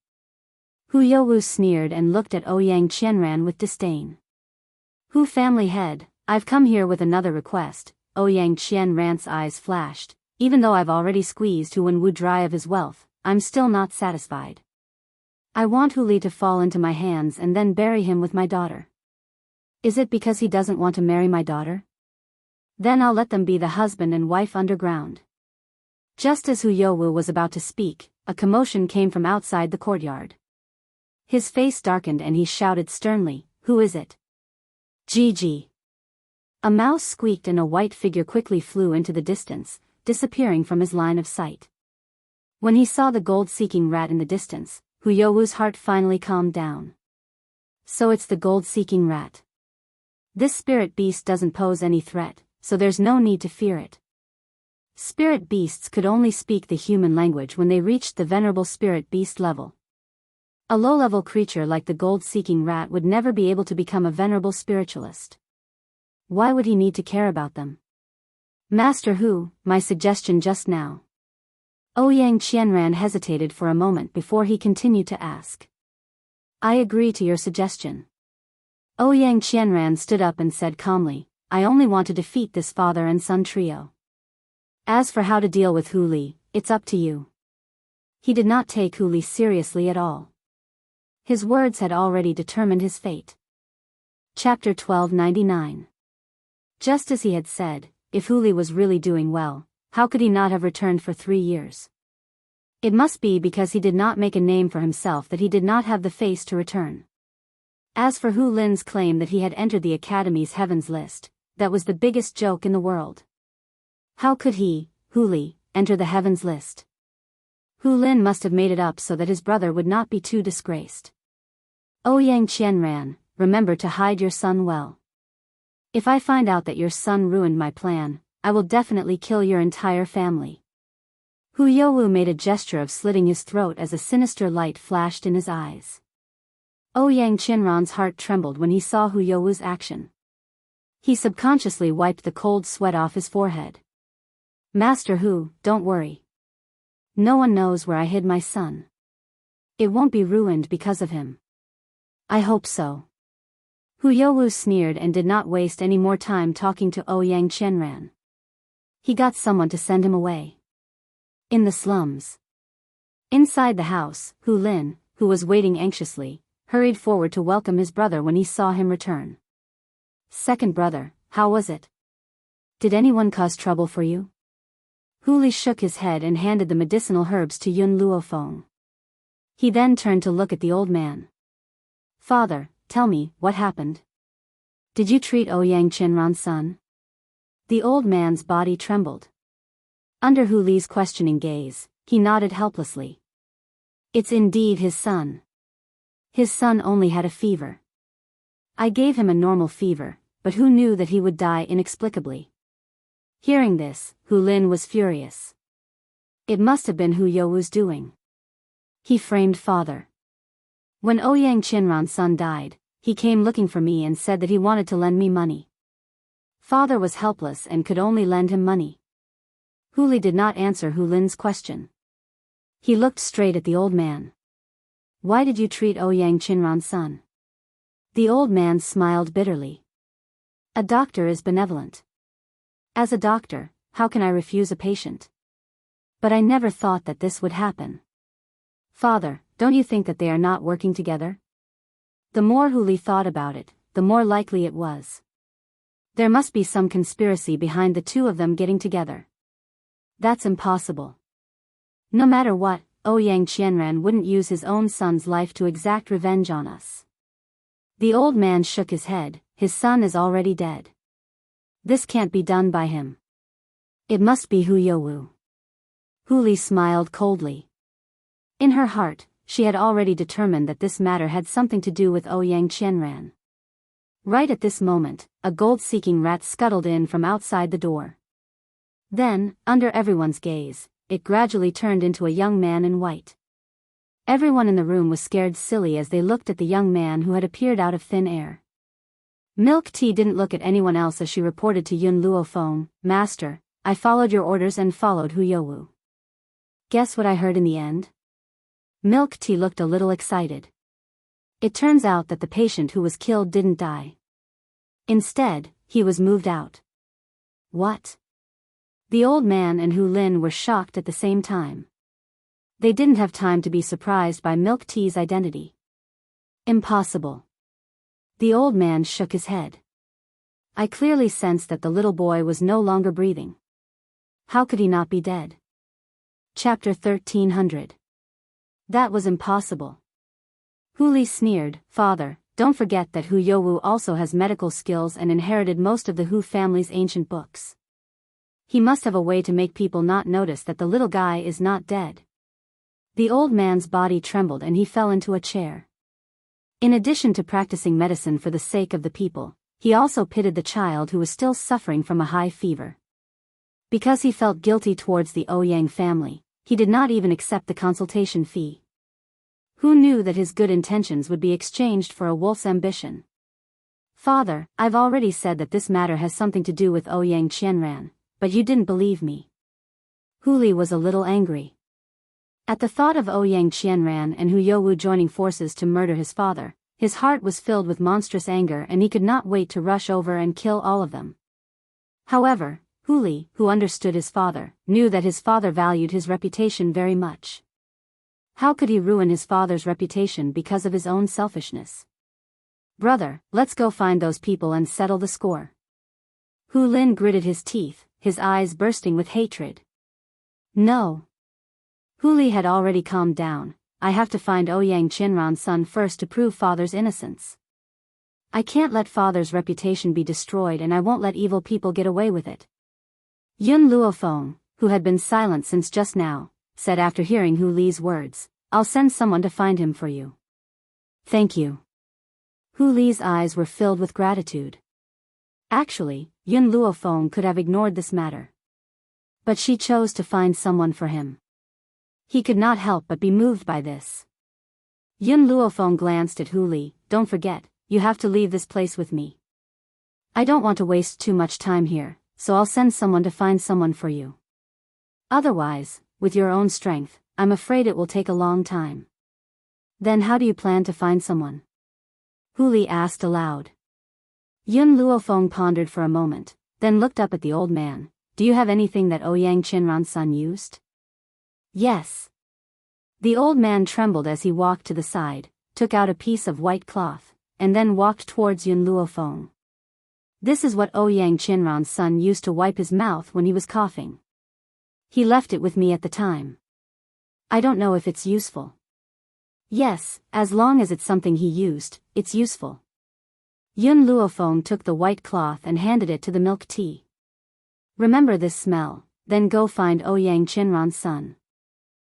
Hu Youwu sneered and looked at Ouyang Qianran with disdain. Hu family head, I've come here with another request. Ouyang Qianran's eyes flashed. Even though I've already squeezed Hu Wenwu dry of his wealth, I'm still not satisfied. I want Hu Li to fall into my hands and then bury him with my daughter. Is it because he doesn't want to marry my daughter? Then I'll let them be the husband and wife underground. Just as Hu Youwu was about to speak, a commotion came from outside the courtyard. His face darkened and he shouted sternly, "Who is it?" Gigi. A mouse squeaked and a white figure quickly flew into the distance, disappearing from his line of sight. When he saw the gold-seeking rat in the distance, Hu Youwu's heart finally calmed down. So it's the gold-seeking rat. This spirit beast doesn't pose any threat, so there's no need to fear it. Spirit beasts could only speak the human language when they reached the venerable spirit beast level. A low-level creature like the gold-seeking rat would never be able to become a venerable spiritualist. Why would he need to care about them? Master Hu, my suggestion just now. Ouyang Qianran hesitated for a moment before he continued to ask. I agree to your suggestion. Ouyang Qianran stood up and said calmly, I only want to defeat this father and son trio. As for how to deal with Hu Li, it's up to you. He did not take Hu Li seriously at all. His words had already determined his fate. Chapter 1299. Just as he had said, if Hu Li was really doing well, how could he not have returned for 3 years? It must be because he did not make a name for himself that he did not have the face to return. As for Hu Lin's claim that he had entered the Academy's Heavens list, that was the biggest joke in the world. How could he, Hu Li, enter the Heavens list? Hu Lin must have made it up so that his brother would not be too disgraced. Ouyang Qianran, remember to hide your son well. If I find out that your son ruined my plan, I will definitely kill your entire family. Hu Youwu made a gesture of slitting his throat as a sinister light flashed in his eyes. Ouyang Qianran's heart trembled when he saw Hu Youwu's action. He subconsciously wiped the cold sweat off his forehead. Master Hu, don't worry. No one knows where I hid my son. It won't be ruined because of him. I hope so. Hu Youwu sneered and did not waste any more time talking to Ouyang Qianran. He got someone to send him away. In the slums. Inside the house, Hu Lin, who was waiting anxiously, hurried forward to welcome his brother when he saw him return. Second brother, how was it? Did anyone cause trouble for you? Hu Li shook his head and handed the medicinal herbs to Yun Luofeng. He then turned to look at the old man. Father, tell me, what happened? Did you treat Ouyang Qianran's son? The old man's body trembled. Under Hu Li's questioning gaze, he nodded helplessly. It's indeed his son. His son only had a fever. I gave him a normal fever, but who knew that he would die inexplicably? Hearing this, Hu Lin was furious. It must have been Hu Youwu's doing. He framed father. When Ouyang Qianran's son died, he came looking for me and said that he wanted to lend me money. Father was helpless and could only lend him money. Hu Li did not answer Hu Lin's question. He looked straight at the old man. Why did you treat Ouyang Chinran's son? The old man smiled bitterly. A doctor is benevolent. As a doctor, how can I refuse a patient? But I never thought that this would happen. Father, don't you think that they are not working together? The more Hu Li thought about it, the more likely it was. There must be some conspiracy behind the two of them getting together. That's impossible. No matter what, Ouyang Qianran wouldn't use his own son's life to exact revenge on us. The old man shook his head. His son is already dead. This can't be done by him. It must be Hu Youwu. Hu Li smiled coldly. In her heart, she had already determined that this matter had something to do with Ouyang Qianran. Right at this moment, a gold-seeking rat scuttled in from outside the door. Then, under everyone's gaze, it gradually turned into a young man in white. Everyone in the room was scared silly as they looked at the young man who had appeared out of thin air. Milk Tea didn't look at anyone else as she reported to Yun Luofeng, Master, I followed your orders and followed Hu Youwu. Guess what I heard in the end? Milk Tea looked a little excited. It turns out that the patient who was killed didn't die. Instead, he was moved out. What? The old man and Hu Lin were shocked at the same time. They didn't have time to be surprised by Milk Tea's identity. Impossible. The old man shook his head. I clearly sensed that the little boy was no longer breathing. How could he not be dead? Chapter 1300. That was impossible. Hu Li sneered, Father, don't forget that Hu Youwu also has medical skills and inherited most of the Hu family's ancient books. He must have a way to make people not notice that the little guy is not dead. The old man's body trembled and he fell into a chair. In addition to practicing medicine for the sake of the people, he also pitied the child who was still suffering from a high fever. Because he felt guilty towards the Ouyang family, he did not even accept the consultation fee. Who knew that his good intentions would be exchanged for a wolf's ambition? Father, I've already said that this matter has something to do with Ouyang Qianran, but you didn't believe me. Hu Li was a little angry. At the thought of Ouyang Qianran and Hu Youwu joining forces to murder his father, his heart was filled with monstrous anger and he could not wait to rush over and kill all of them. However, Hu Li, who understood his father, knew that his father valued his reputation very much. How could he ruin his father's reputation because of his own selfishness? Brother, let's go find those people and settle the score. Hu Lin gritted his teeth, his eyes bursting with hatred. No. Hu Li had already calmed down. I have to find Ouyang Qianran's son first to prove father's innocence. I can't let father's reputation be destroyed and I won't let evil people get away with it. Yun Luofeng, who had been silent since just now, said after hearing Hu Li's words, I'll send someone to find him for you. Thank you. Hu Li's eyes were filled with gratitude. Actually, Yun Luofeng could have ignored this matter. But she chose to find someone for him. He could not help but be moved by this. Yun Luofeng glanced at Hu Li, don't forget, you have to leave this place with me. I don't want to waste too much time here, so I'll send someone to find someone for you. Otherwise, with your own strength, I'm afraid it will take a long time. Then how do you plan to find someone? Hu Li asked aloud. Yun Luofeng pondered for a moment, then looked up at the old man. Do you have anything that Ouyang Qianran's son used? Yes. The old man trembled as he walked to the side, took out a piece of white cloth, and then walked towards Yun Luofeng. This is what Ouyang Qianran's son used to wipe his mouth when he was coughing. He left it with me at the time. I don't know if it's useful. Yes, as long as it's something he used, it's useful. Yun Luofeng took the white cloth and handed it to the Milk Tea. Remember this smell, then go find Ouyang Qianran's son.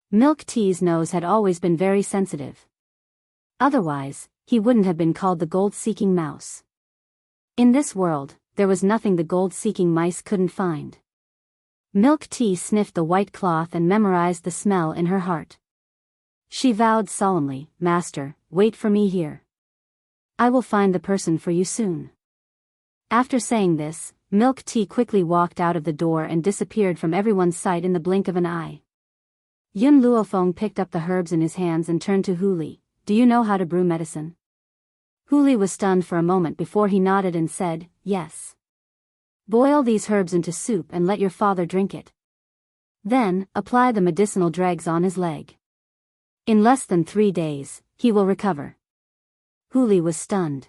Milk Tea's nose had always been very sensitive. Otherwise, he wouldn't have been called the gold-seeking mouse. In this world, there was nothing the gold-seeking mice couldn't find. Milk Tea sniffed the white cloth and memorized the smell in her heart. She vowed solemnly, Master, wait for me here. I will find the person for you soon. After saying this, Milk Tea quickly walked out of the door and disappeared from everyone's sight in the blink of an eye. Yun Luofeng picked up the herbs in his hands and turned to Hu Li. Do you know how to brew medicine? Hu Li was stunned for a moment before he nodded and said, yes. Boil these herbs into soup and let your father drink it. Then, apply the medicinal dregs on his leg. In less than 3 days, he will recover. Hu Li was stunned.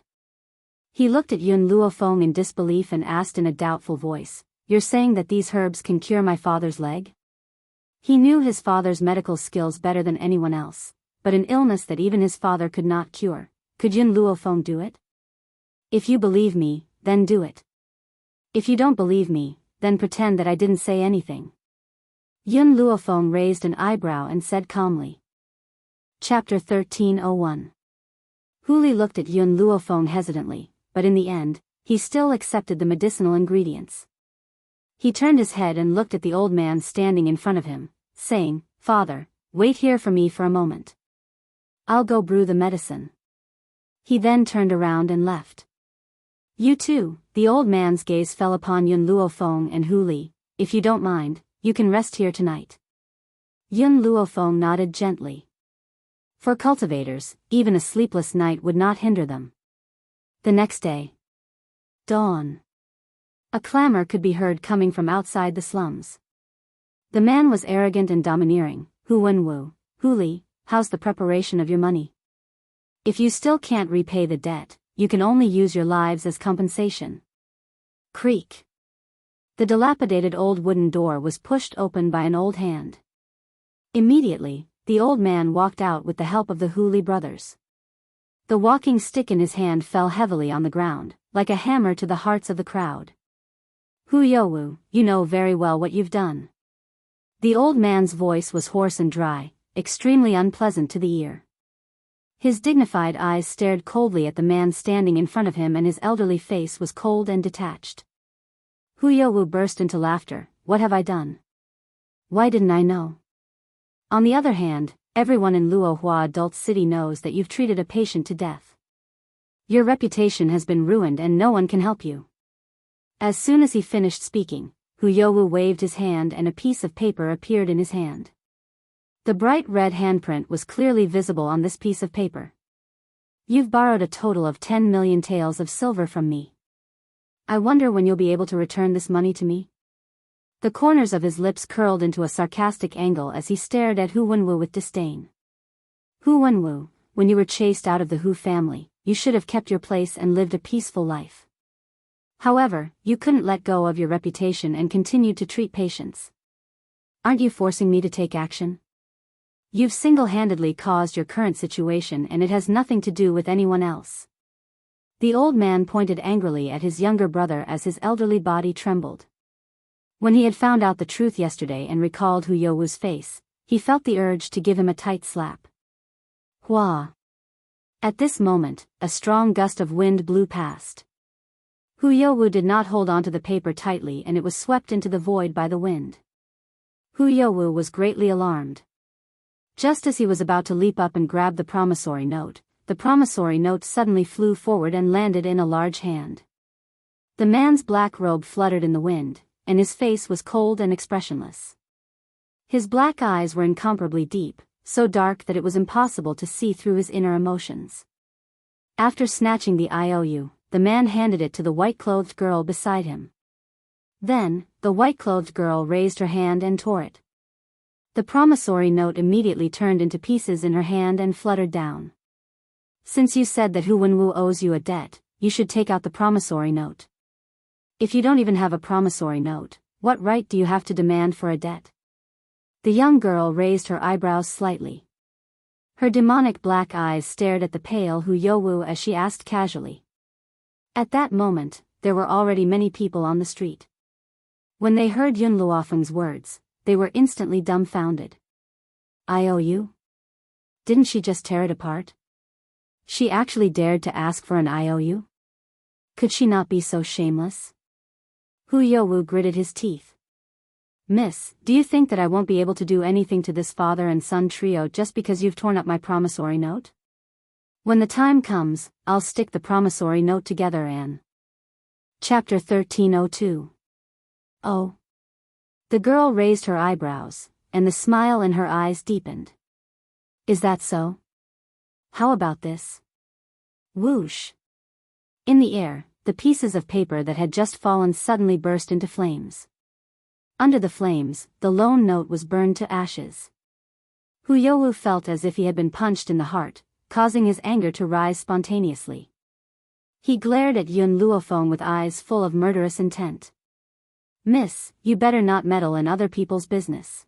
He looked at Yun Luofeng in disbelief and asked in a doubtful voice, you're saying that these herbs can cure my father's leg? He knew his father's medical skills better than anyone else, but an illness that even his father could not cure, could Yun Luofeng do it? If you believe me, then do it. If you don't believe me, then pretend that I didn't say anything. Yun Luofeng raised an eyebrow and said calmly. Chapter 1301. Hu Li looked at Yun Luofeng hesitantly, but in the end, he still accepted the medicinal ingredients. He turned his head and looked at the old man standing in front of him, saying, Father, wait here for me for a moment. I'll go brew the medicine. He then turned around and left. You too, the old man's gaze fell upon Yun Luofeng and Hu Li. If you don't mind, you can rest here tonight. Yun Luofeng nodded gently. For cultivators, even a sleepless night would not hinder them. The next day. Dawn. A clamor could be heard coming from outside the slums. The man was arrogant and domineering. Hu Wenwu, Hu Li, how's the preparation of your money? If you still can't repay the debt, you can only use your lives as compensation. Creak. The dilapidated old wooden door was pushed open by an old hand. Immediately, the old man walked out with the help of the Hu Li brothers. The walking stick in his hand fell heavily on the ground, like a hammer to the hearts of the crowd. Hu Youwu, you know very well what you've done. The old man's voice was hoarse and dry, extremely unpleasant to the ear. His dignified eyes stared coldly at the man standing in front of him and his elderly face was cold and detached. Hu Youwu burst into laughter. What have I done? Why didn't I know? On the other hand, everyone in Luohua Adult City knows that you've treated a patient to death. Your reputation has been ruined and no one can help you. As soon as he finished speaking, Hu Youwu waved his hand and a piece of paper appeared in his hand. The bright red handprint was clearly visible on this piece of paper. You've borrowed a total of 10 million taels of silver from me. I wonder when you'll be able to return this money to me? The corners of his lips curled into a sarcastic angle as he stared at Hu Wenwu with disdain. Hu Wenwu, when you were chased out of the Hu family, you should have kept your place and lived a peaceful life. However, you couldn't let go of your reputation and continued to treat patients. Aren't you forcing me to take action? You've single-handedly caused your current situation and it has nothing to do with anyone else. The old man pointed angrily at his younger brother as his elderly body trembled. When he had found out the truth yesterday and recalled Hu Youwu's face, he felt the urge to give him a tight slap. Hua! At this moment, a strong gust of wind blew past. Hu Youwu did not hold onto the paper tightly and it was swept into the void by the wind. Hu Youwu was greatly alarmed. Just as he was about to leap up and grab the promissory note suddenly flew forward and landed in a large hand. The man's black robe fluttered in the wind, and his face was cold and expressionless. His black eyes were incomparably deep, so dark that it was impossible to see through his inner emotions. After snatching the IOU, the man handed it to the white-clothed girl beside him. Then, the white-clothed girl raised her hand and tore it. The promissory note immediately turned into pieces in her hand and fluttered down. Since you said that Hu Wenwu owes you a debt, you should take out the promissory note. If you don't even have a promissory note, what right do you have to demand for a debt? The young girl raised her eyebrows slightly. Her demonic black eyes stared at the pale Hu Youwu as she asked casually. At that moment, there were already many people on the street. When they heard Yun Luofeng's words, they were instantly dumbfounded. IOU? Didn't she just tear it apart? She actually dared to ask for an IOU? Could she not be so shameless? Hu Youwu gritted his teeth. Miss, do you think that I won't be able to do anything to this father and son trio just because you've torn up my promissory note? When the time comes, I'll stick the promissory note together and... Chapter 1302. Oh. The girl raised her eyebrows, and the smile in her eyes deepened. Is that so? How about this? Whoosh! In the air, the pieces of paper that had just fallen suddenly burst into flames. Under the flames, the lone note was burned to ashes. Hu Youwu felt as if he had been punched in the heart, causing his anger to rise spontaneously. He glared at Yun Luofeng with eyes full of murderous intent. Miss, you better not meddle in other people's business.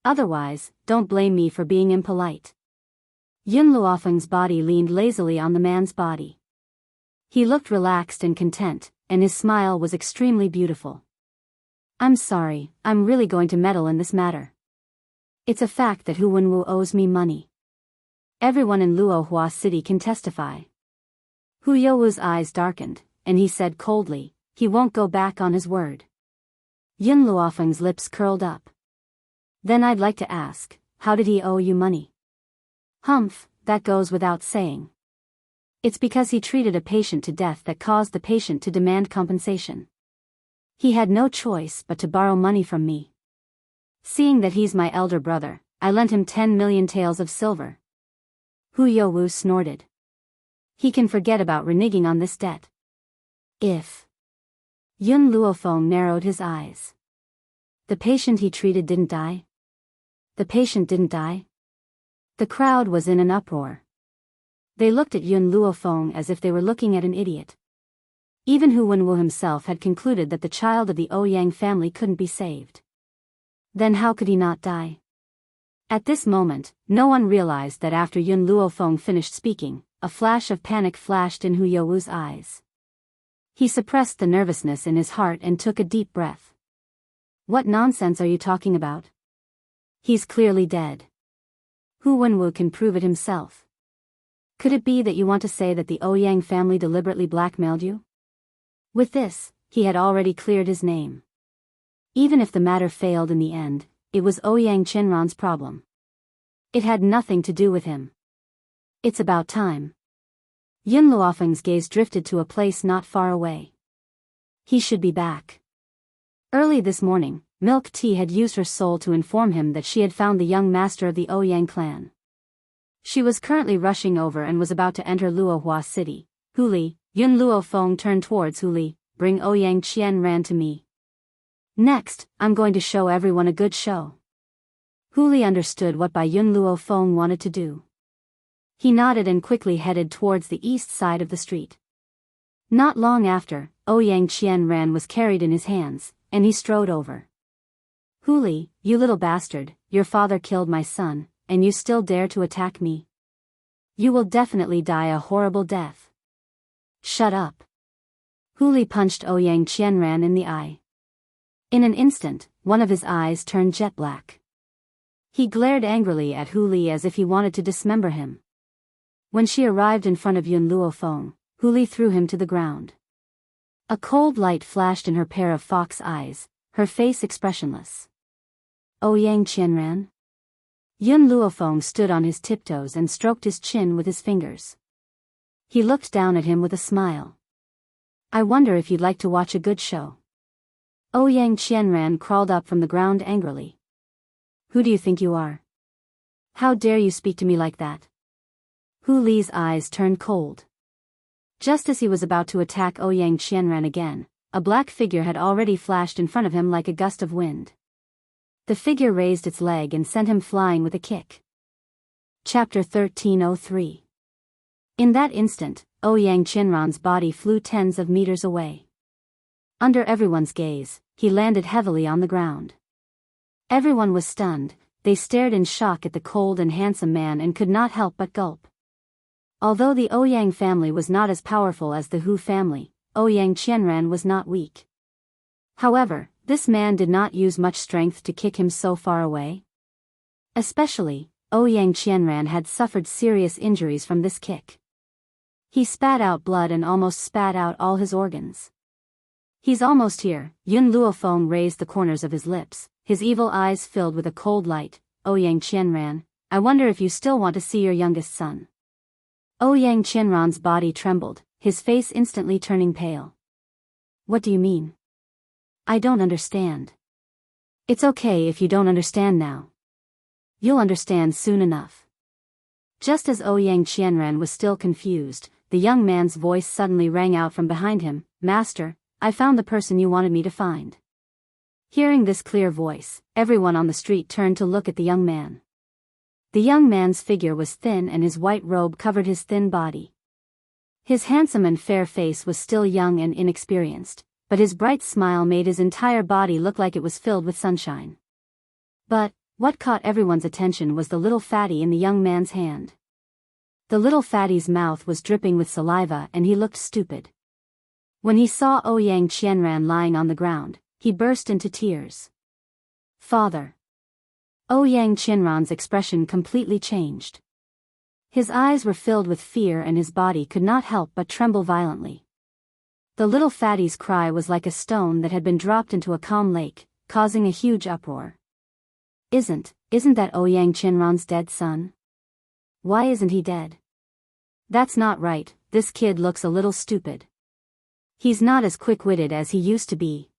Otherwise, don't blame me for being impolite. Yun Luofeng's body leaned lazily on the man's body. He looked relaxed and content, and his smile was extremely beautiful. I'm sorry, I'm really going to meddle in this matter. It's a fact that Hu Wenwu owes me money. Everyone in Luohua City can testify. Hu Youwu's eyes darkened, and he said coldly, he won't go back on his word. Yun Luofeng's lips curled up. Then I'd like to ask, how did he owe you money? Humph, that goes without saying. It's because he treated a patient to death that caused the patient to demand compensation. He had no choice but to borrow money from me. Seeing that he's my elder brother, I lent him 10 million taels of silver. Hu Youwu snorted. He can forget about reneging on this debt. If Yun Luofeng narrowed his eyes. The patient he treated didn't die? The patient didn't die? The crowd was in an uproar. They looked at Yun Luofeng as if they were looking at an idiot. Even Hu Wenwu himself had concluded that the child of the Ouyang family couldn't be saved. Then how could he not die? At this moment, no one realized that after Yun Luofeng finished speaking, a flash of panic flashed in Hu Youwu's eyes. He suppressed the nervousness in his heart and took a deep breath. What nonsense are you talking about? He's clearly dead. Hu Wenwu can prove it himself. Could it be that you want to say that the Ouyang family deliberately blackmailed you? With this, he had already cleared his name. Even if the matter failed in the end, it was Ouyang Qianran's problem. It had nothing to do with him. It's about time. Yun Luofeng's gaze drifted to a place not far away. He should be back. Early this morning, Milk Tea had used her soul to inform him that she had found the young master of the Ouyang clan. She was currently rushing over and was about to enter Luohua City. Huli, Yun Luofeng turned towards Huli, bring Ouyang Qianran to me. Next, I'm going to show everyone a good show. Huli understood what Bai Yun Luofeng wanted to do. He nodded and quickly headed towards the east side of the street. Not long after, Ouyang Qianran was carried in his hands, and he strode over. Huli, you little bastard, your father killed my son, and you still dare to attack me? You will definitely die a horrible death. Shut up. Huli punched Ouyang Qianran in the eye. In an instant, one of his eyes turned jet black. He glared angrily at Huli as if he wanted to dismember him. When she arrived in front of Yun Luofeng, Huli threw him to the ground. A cold light flashed in her pair of fox eyes, her face expressionless. Ouyang Qianran? Yun Luofeng stood on his tiptoes and stroked his chin with his fingers. He looked down at him with a smile. I wonder if you'd like to watch a good show. Ouyang Qianran crawled up from the ground angrily. Who do you think you are? How dare you speak to me like that? Hu Li's eyes turned cold. Just as he was about to attack Ouyang Qianran again, a black figure had already flashed in front of him like a gust of wind. The figure raised its leg and sent him flying with a kick. Chapter 1303. In that instant, Ouyang Qianran's body flew tens of meters away. Under everyone's gaze, he landed heavily on the ground. Everyone was stunned, they stared in shock at the cold and handsome man and could not help but gulp. Although the Ouyang family was not as powerful as the Hu family, Ouyang Qianran was not weak. However, this man did not use much strength to kick him so far away. Especially, Ouyang Qianran had suffered serious injuries from this kick. He spat out blood and almost spat out all his organs. He's almost here. Yun Luofeng raised the corners of his lips, his evil eyes filled with a cold light. Ouyang Qianran, I wonder if you still want to see your youngest son. Ouyang Qianran's body trembled, his face instantly turning pale. What do you mean? I don't understand. It's okay if you don't understand now. You'll understand soon enough. Just as Ouyang Qianran was still confused, the young man's voice suddenly rang out from behind him, "Master, I found the person you wanted me to find." Hearing this clear voice, everyone on the street turned to look at the young man. The young man's figure was thin and his white robe covered his thin body. His handsome and fair face was still young and inexperienced, but his bright smile made his entire body look like it was filled with sunshine. But what caught everyone's attention was the little fatty in the young man's hand. The little fatty's mouth was dripping with saliva and he looked stupid. When he saw Ouyang Qianran lying on the ground, he burst into tears. "Father." Ouyang Qianran's expression completely changed. His eyes were filled with fear and his body could not help but tremble violently. The little fatty's cry was like a stone that had been dropped into a calm lake, causing a huge uproar. Isn't that Ouyang Qianran's dead son? Why isn't he dead? That's not right, this kid looks a little stupid. He's not as quick-witted as he used to be.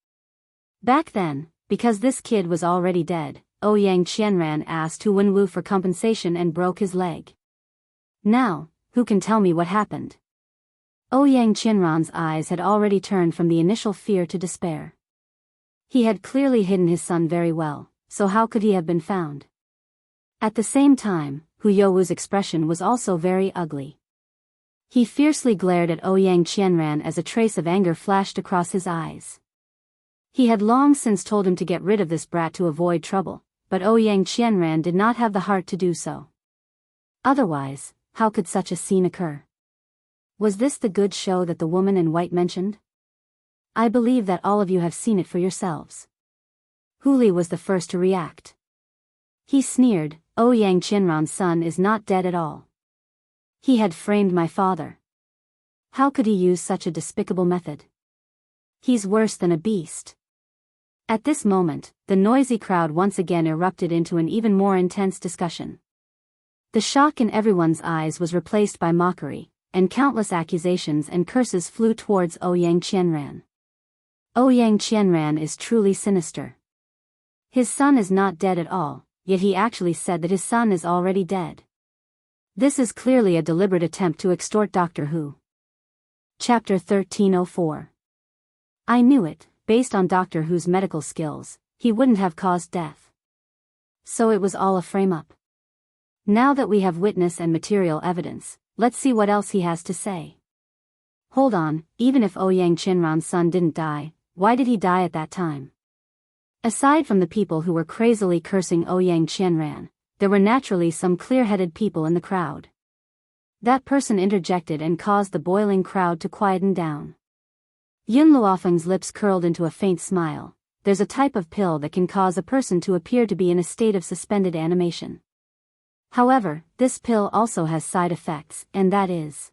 Back then, because this kid was already dead, Ouyang Qianran asked Hu Wenwu for compensation and broke his leg. Now, who can tell me what happened? Ouyang Qianran's eyes had already turned from the initial fear to despair. He had clearly hidden his son very well, so how could he have been found? At the same time, Hu Youwu's expression was also very ugly. He fiercely glared at Ouyang Qianran as a trace of anger flashed across his eyes. He had long since told him to get rid of this brat to avoid trouble, but Ouyang Qianran did not have the heart to do so. Otherwise, how could such a scene occur? Was this the good show that the woman in white mentioned? I believe that all of you have seen it for yourselves. Hu Li was the first to react. He sneered, "Ouyang Qianran's son is not dead at all. He had framed my father. How could he use such a despicable method? He's worse than a beast." At this moment, the noisy crowd once again erupted into an even more intense discussion. The shock in everyone's eyes was replaced by mockery, and countless accusations and curses flew towards Ouyang Qianran. Ouyang Qianran is truly sinister. His son is not dead at all, yet he actually said that his son is already dead. This is clearly a deliberate attempt to extort Doctor Who. Chapter 1304. I knew it, based on Doctor Who's medical skills, he wouldn't have caused death. So it was all a frame-up. Now that we have witness and material evidence, let's see what else he has to say. Hold on, even if Ouyang Qianran's son didn't die, why did he die at that time? Aside from the people who were crazily cursing Ouyang Qianran, there were naturally some clear-headed people in the crowd. That person interjected and caused the boiling crowd to quieten down. Yun Luofeng's lips curled into a faint smile. There's a type of pill that can cause a person to appear to be in a state of suspended animation. However, this pill also has side effects, and that is,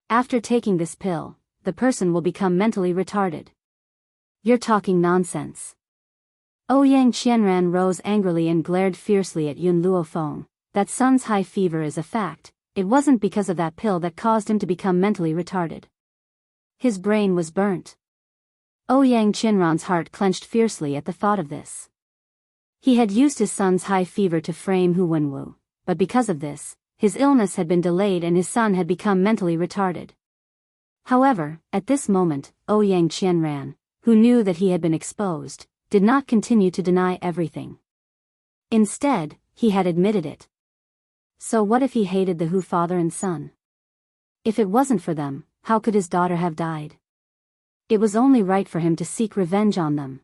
after taking this pill, the person will become mentally retarded. You're talking nonsense. Ouyang Qianran rose angrily and glared fiercely at Yun Luofeng. That son's high fever is a fact, it wasn't because of that pill that caused him to become mentally retarded. His brain was burnt. Ouyang Qianran's heart clenched fiercely at the thought of this. He had used his son's high fever to frame Hu Wenwu, but because of this, his illness had been delayed and his son had become mentally retarded. However, at this moment, Ouyang Qianran, who knew that he had been exposed, did not continue to deny everything. Instead, he had admitted it. So what if he hated the Hu father and son? If it wasn't for them, how could his daughter have died? It was only right for him to seek revenge on them.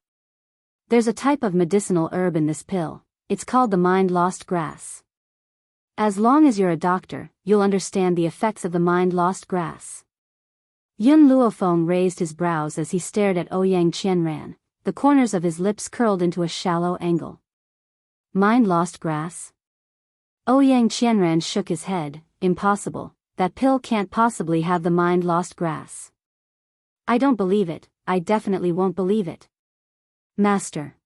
There's a type of medicinal herb in this pill, it's called the mind-lost grass. As long as you're a doctor, you'll understand the effects of the mind-lost grass. Yun Luofeng raised his brows as he stared at Ouyang Qianran. The corners of his lips curled into a shallow angle. Mind-lost grass? Ouyang Qianran shook his head. Impossible, that pill can't possibly have the mind-lost grass. I don't believe it, I definitely won't believe it. Master.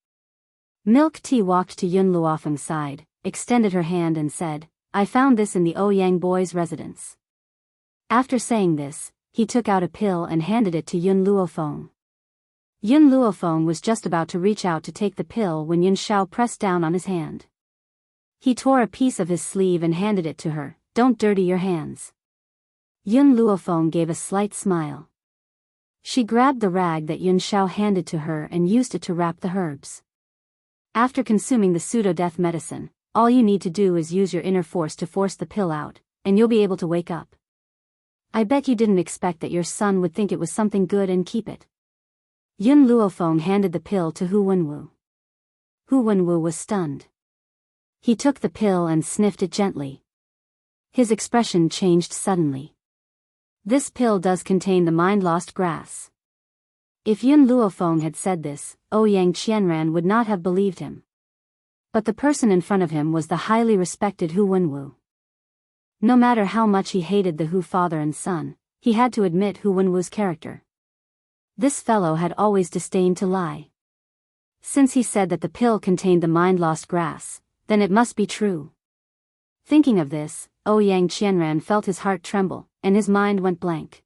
Milk Tea walked to Yun Luofeng's side, extended her hand and said, I found this in the Ouyang boy's residence. After saying this, he took out a pill and handed it to Yun Luofeng. Yun Luofeng was just about to reach out to take the pill when Yun Xiao pressed down on his hand. He tore a piece of his sleeve and handed it to her. "Don't dirty your hands." Yun Luofeng gave a slight smile. She grabbed the rag that Yun Xiao handed to her and used it to wrap the herbs. After consuming the pseudo-death medicine, all you need to do is use your inner force to force the pill out, and you'll be able to wake up. I bet you didn't expect that your son would think it was something good and keep it. Yun Luofeng handed the pill to Hu Wenwu. Hu Wenwu was stunned. He took the pill and sniffed it gently. His expression changed suddenly. This pill does contain the mind-lost grass. If Yun Luofeng had said this, Ouyang Qianran would not have believed him. But the person in front of him was the highly respected Hu Wenwu. No matter how much he hated the Hu father and son, he had to admit Hu Wenwu's character. This fellow had always disdained to lie. Since he said that the pill contained the mind-lost grass, then it must be true. Thinking of this, Ouyang Qianran felt his heart tremble, and his mind went blank.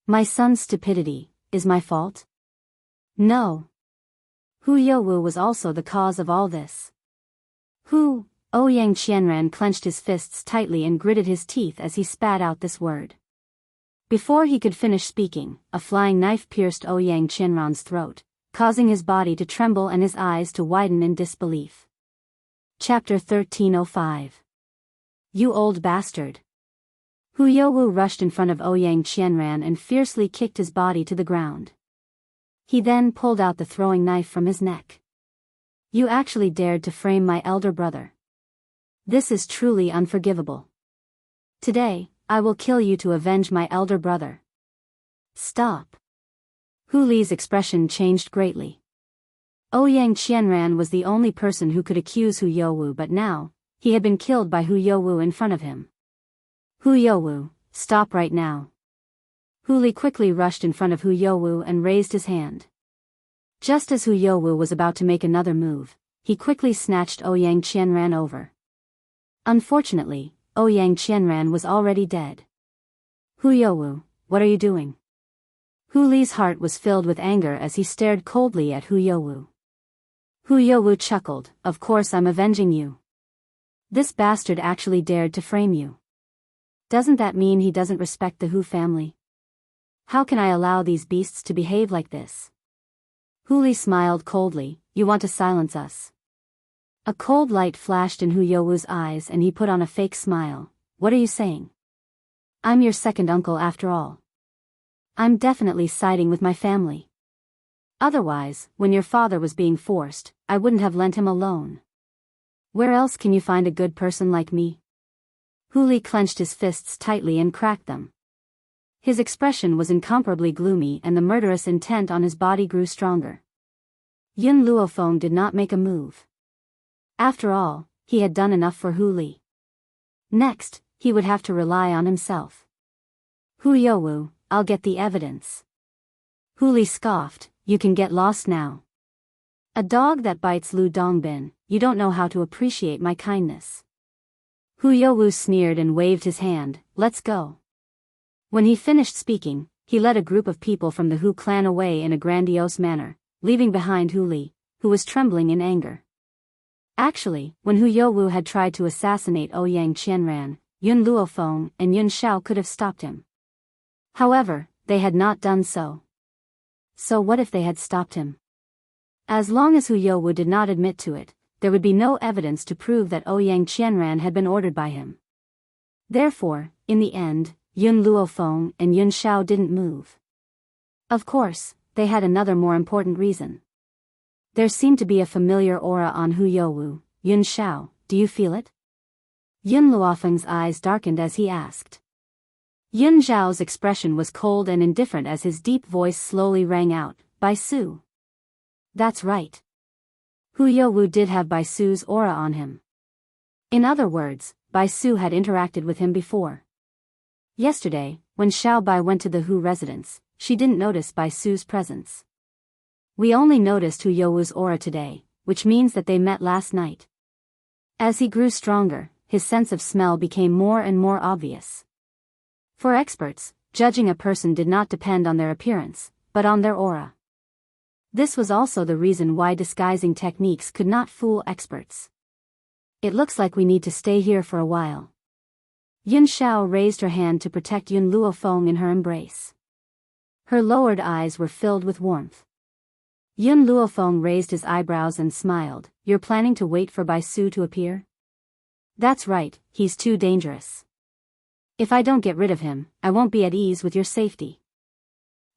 My son's stupidity is my fault? No. Hu Youwu was also the cause of all this. Ouyang Qianran clenched his fists tightly and gritted his teeth as he spat out this word. Before he could finish speaking, a flying knife pierced Ouyang Qianran's throat, causing his body to tremble and his eyes to widen in disbelief. Chapter 1305. You old bastard. Hu Youwu rushed in front of Ouyang Qianran and fiercely kicked his body to the ground. He then pulled out the throwing knife from his neck. You actually dared to frame my elder brother. This is truly unforgivable. Today, I will kill you to avenge my elder brother. Stop. Hu Li's expression changed greatly. Ouyang Qianran was the only person who could accuse Hu Youwu, but now, he had been killed by Hu Youwu in front of him. Hu Youwu, stop right now. Hu Li quickly rushed in front of Hu Youwu and raised his hand. Just as Hu Youwu was about to make another move, he quickly snatched Ouyang Qianran over. Unfortunately, Ouyang Qianran was already dead. Hu Youwu, what are you doing? Hu Li's heart was filled with anger as he stared coldly at Hu Youwu. Hu Youwu chuckled, of course I'm avenging you. This bastard actually dared to frame you. Doesn't that mean he doesn't respect the Hu family? How can I allow these beasts to behave like this? Hu Li smiled coldly, you want to silence us? A cold light flashed in Hu Youwu's eyes and he put on a fake smile. What are you saying? I'm your second uncle after all. I'm definitely siding with my family. Otherwise, when your father was being forced, I wouldn't have lent him a loan. Where else can you find a good person like me? Hu Li clenched his fists tightly and cracked them. His expression was incomparably gloomy and the murderous intent on his body grew stronger. Yun Luofeng did not make a move. After all, he had done enough for Hu Li. Next, he would have to rely on himself. Hu Youwu, I'll get the evidence. Hu Li scoffed, you can get lost now. A dog that bites Lu Dongbin, you don't know how to appreciate my kindness. Hu Youwu sneered and waved his hand, let's go. When he finished speaking, he led a group of people from the Hu clan away in a grandiose manner, leaving behind Hu Li, who was trembling in anger. Actually, when Hu Youwu had tried to assassinate Ouyang Qianran, Yun Luofeng and Yun Xiao could have stopped him. However, they had not done so. So what if they had stopped him? As long as Hu Youwu did not admit to it, there would be no evidence to prove that Ouyang Qianran had been ordered by him. Therefore, in the end, Yun Luofeng and Yun Xiao didn't move. Of course, they had another more important reason. There seemed to be a familiar aura on Hu Youwu. Yun Xiao, do you feel it? Yun Luofeng's eyes darkened as he asked. Yun Xiao's expression was cold and indifferent as his deep voice slowly rang out, Bai Su. That's right. Hu Youwu did have Bai Su's aura on him. In other words, Bai Su had interacted with him before. Yesterday, when Xiao Bai went to the Hu residence, she didn't notice Bai Su's presence. We only noticed Hu Youwu's aura today, which means that they met last night. As he grew stronger, his sense of smell became more and more obvious. For experts, judging a person did not depend on their appearance, but on their aura. This was also the reason why disguising techniques could not fool experts. It looks like we need to stay here for a while. Yun Xiao raised her hand to protect Yun Luofeng in her embrace. Her lowered eyes were filled with warmth. Yun Luofeng raised his eyebrows and smiled. You're planning to wait for Bai Su to appear? That's right, he's too dangerous. If I don't get rid of him, I won't be at ease with your safety.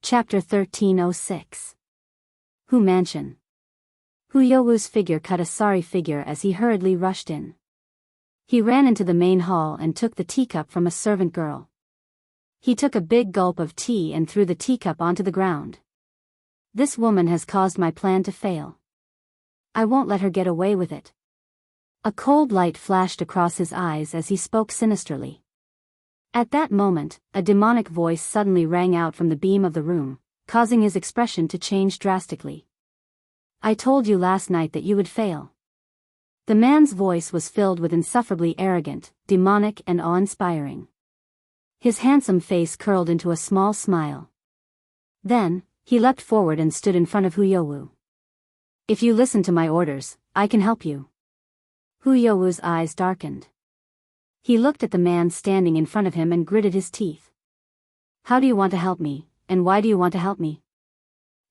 Chapter 1306. Hu Mansion. Hu Youwu's figure cut a sorry figure as he hurriedly rushed in. He ran into the main hall and took the teacup from a servant girl. He took a big gulp of tea and threw the teacup onto the ground. This woman has caused my plan to fail. I won't let her get away with it. A cold light flashed across his eyes as he spoke sinisterly. At that moment, a demonic voice suddenly rang out from the beam of the room, causing his expression to change drastically. I told you last night that you would fail. The man's voice was filled with insufferably arrogant, demonic and awe-inspiring. His handsome face curled into a small smile. Then, he leapt forward and stood in front of Hu Youwu. If you listen to my orders, I can help you. Hu Youwu's eyes darkened. He looked at the man standing in front of him and gritted his teeth. How do you want to help me, and why do you want to help me?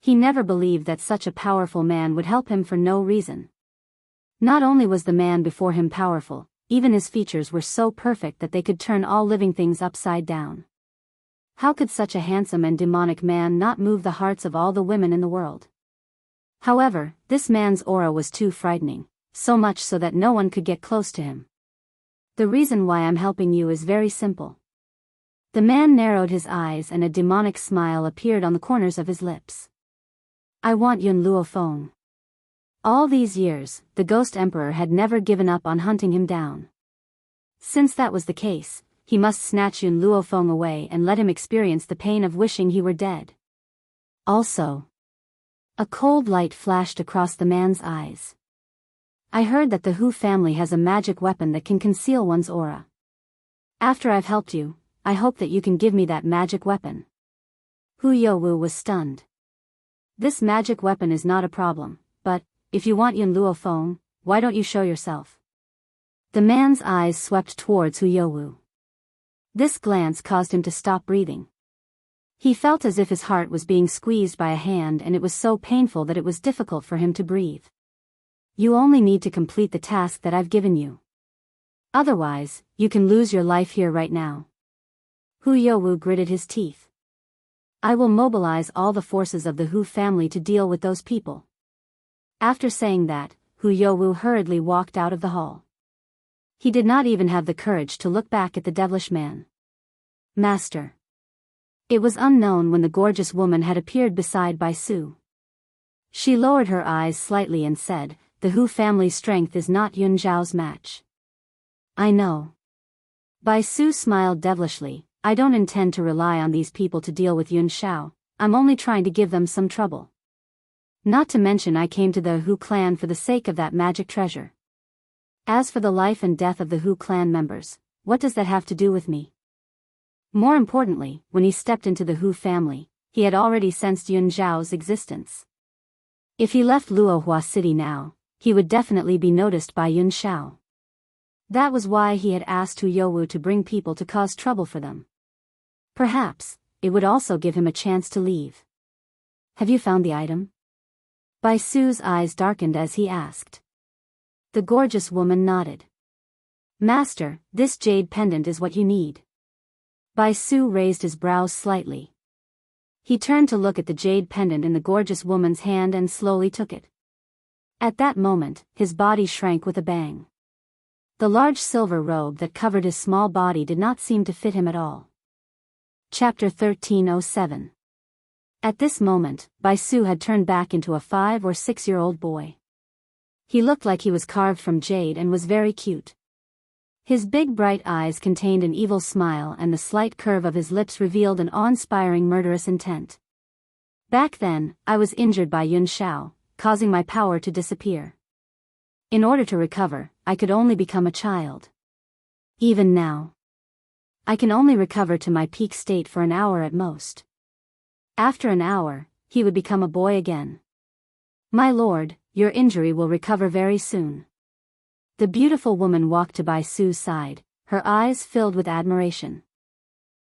He never believed that such a powerful man would help him for no reason. Not only was the man before him powerful, even his features were so perfect that they could turn all living things upside down. How could such a handsome and demonic man not move the hearts of all the women in the world? However, this man's aura was too frightening, so much so that no one could get close to him. The reason why I'm helping you is very simple. The man narrowed his eyes and a demonic smile appeared on the corners of his lips. I want Yun Luofeng. All these years, the Ghost Emperor had never given up on hunting him down. Since that was the case, he must snatch Yun Luofeng away and let him experience the pain of wishing he were dead. Also, a cold light flashed across the man's eyes. I heard that the Hu family has a magic weapon that can conceal one's aura. After I've helped you, I hope that you can give me that magic weapon. Hu Youwu was stunned. This magic weapon is not a problem, but, if you want Yun Luofeng, why don't you show yourself? The man's eyes swept towards Hu Youwu. This glance caused him to stop breathing. He felt as if his heart was being squeezed by a hand and it was so painful that it was difficult for him to breathe. You only need to complete the task that I've given you. Otherwise, you can lose your life here right now. Hu Youwu gritted his teeth. I will mobilize all the forces of the Hu family to deal with those people. After saying that, Hu Youwu hurriedly walked out of the hall. He did not even have the courage to look back at the devilish man. Master. It was unknown when the gorgeous woman had appeared beside Bai Su. She lowered her eyes slightly and said, the Hu family's strength is not Yun Zhao's match. I know. Bai Su smiled devilishly. I don't intend to rely on these people to deal with Yun Xiao, I'm only trying to give them some trouble. Not to mention I came to the Hu clan for the sake of that magic treasure. As for the life and death of the Hu clan members, what does that have to do with me? More importantly, when he stepped into the Hu family, he had already sensed Yun Zhao's existence. If he left Luohua City now, he would definitely be noticed by Yun Xiao. That was why he had asked Hu Youwu to bring people to cause trouble for them. Perhaps, it would also give him a chance to leave. Have you found the item? Bai Su's eyes darkened as he asked. The gorgeous woman nodded. Master, this jade pendant is what you need. Bai Su raised his brows slightly. He turned to look at the jade pendant in the gorgeous woman's hand and slowly took it. At that moment, his body shrank with a bang. The large silver robe that covered his small body did not seem to fit him at all. Chapter 1307. At this moment, Bai Su had turned back into a 5 or 6-year-old boy. He looked like he was carved from jade and was very cute. His big bright eyes contained an evil smile and the slight curve of his lips revealed an awe-inspiring murderous intent. Back then, I was injured by Yun Xiao, causing my power to disappear. In order to recover, I could only become a child. Even now, I can only recover to my peak state for an hour at most. After an hour, he would become a boy again. My lord, your injury will recover very soon. The beautiful woman walked to Bai Su's side, her eyes filled with admiration.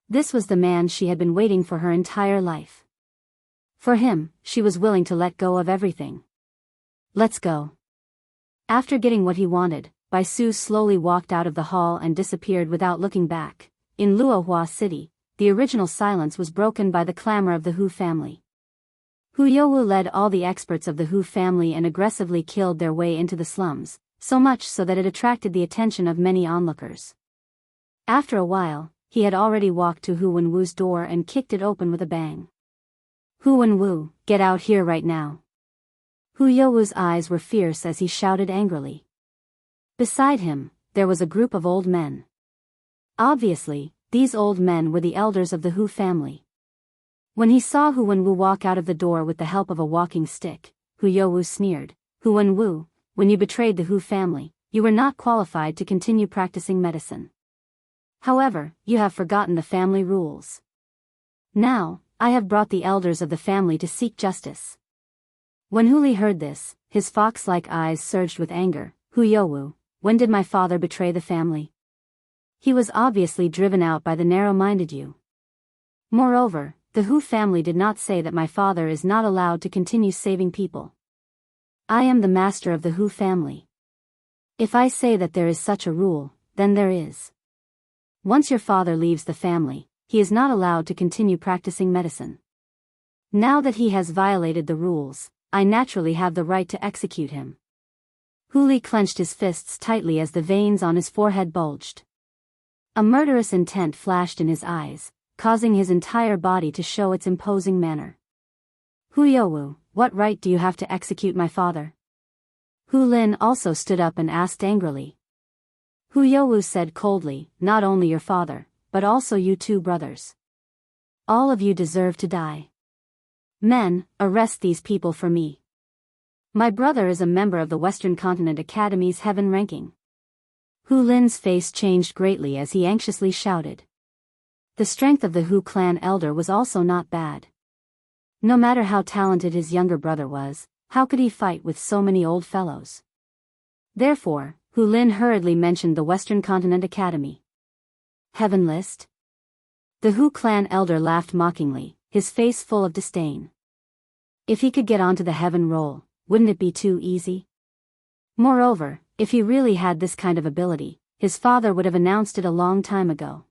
This was the man she had been waiting for her entire life. For him, she was willing to let go of everything. Let's go. After getting what he wanted, Bai Su slowly walked out of the hall and disappeared without looking back. In Luohua City, the original silence was broken by the clamor of the Hu family. Hu Youwu led all the experts of the Hu family and aggressively killed their way into the slums, so much so that it attracted the attention of many onlookers. After a while, he had already walked to Hu Wenwu's door and kicked it open with a bang. Hu Wenwu, get out here right now. Hu Youwu's eyes were fierce as he shouted angrily. Beside him, there was a group of old men. Obviously, these old men were the elders of the Hu family. When he saw Hu Wenwu walk out of the door with the help of a walking stick, Hu Youwu sneered, Hu Wenwu, when you betrayed the Hu family, you were not qualified to continue practicing medicine. However, you have forgotten the family rules. Now, I have brought the elders of the family to seek justice. When Hu Li heard this, his fox-like eyes surged with anger. Hu Youwu, when did my father betray the family? He was obviously driven out by the narrow-minded you. Moreover, the Hu family did not say that my father is not allowed to continue saving people. I am the master of the Hu family. If I say that there is such a rule, then there is. Once your father leaves the family, he is not allowed to continue practicing medicine. Now that he has violated the rules, I naturally have the right to execute him. Hu Li clenched his fists tightly as the veins on his forehead bulged. A murderous intent flashed in his eyes, causing his entire body to show its imposing manner. Hu Youwu, what right do you have to execute my father? Hu Lin also stood up and asked angrily. Hu Youwu said coldly, not only your father, but also you two brothers. All of you deserve to die. Men, arrest these people for me. My brother is a member of the Western Continent Academy's Heaven ranking. Hu Lin's face changed greatly as he anxiously shouted. The strength of the Hu clan elder was also not bad. No matter how talented his younger brother was, how could he fight with so many old fellows? Therefore, Hu Lin hurriedly mentioned the Western Continent Academy. Heaven list? The Hu clan elder laughed mockingly, his face full of disdain. If he could get onto the Heaven roll, wouldn't it be too easy? Moreover, if he really had this kind of ability, his father would have announced it a long time ago.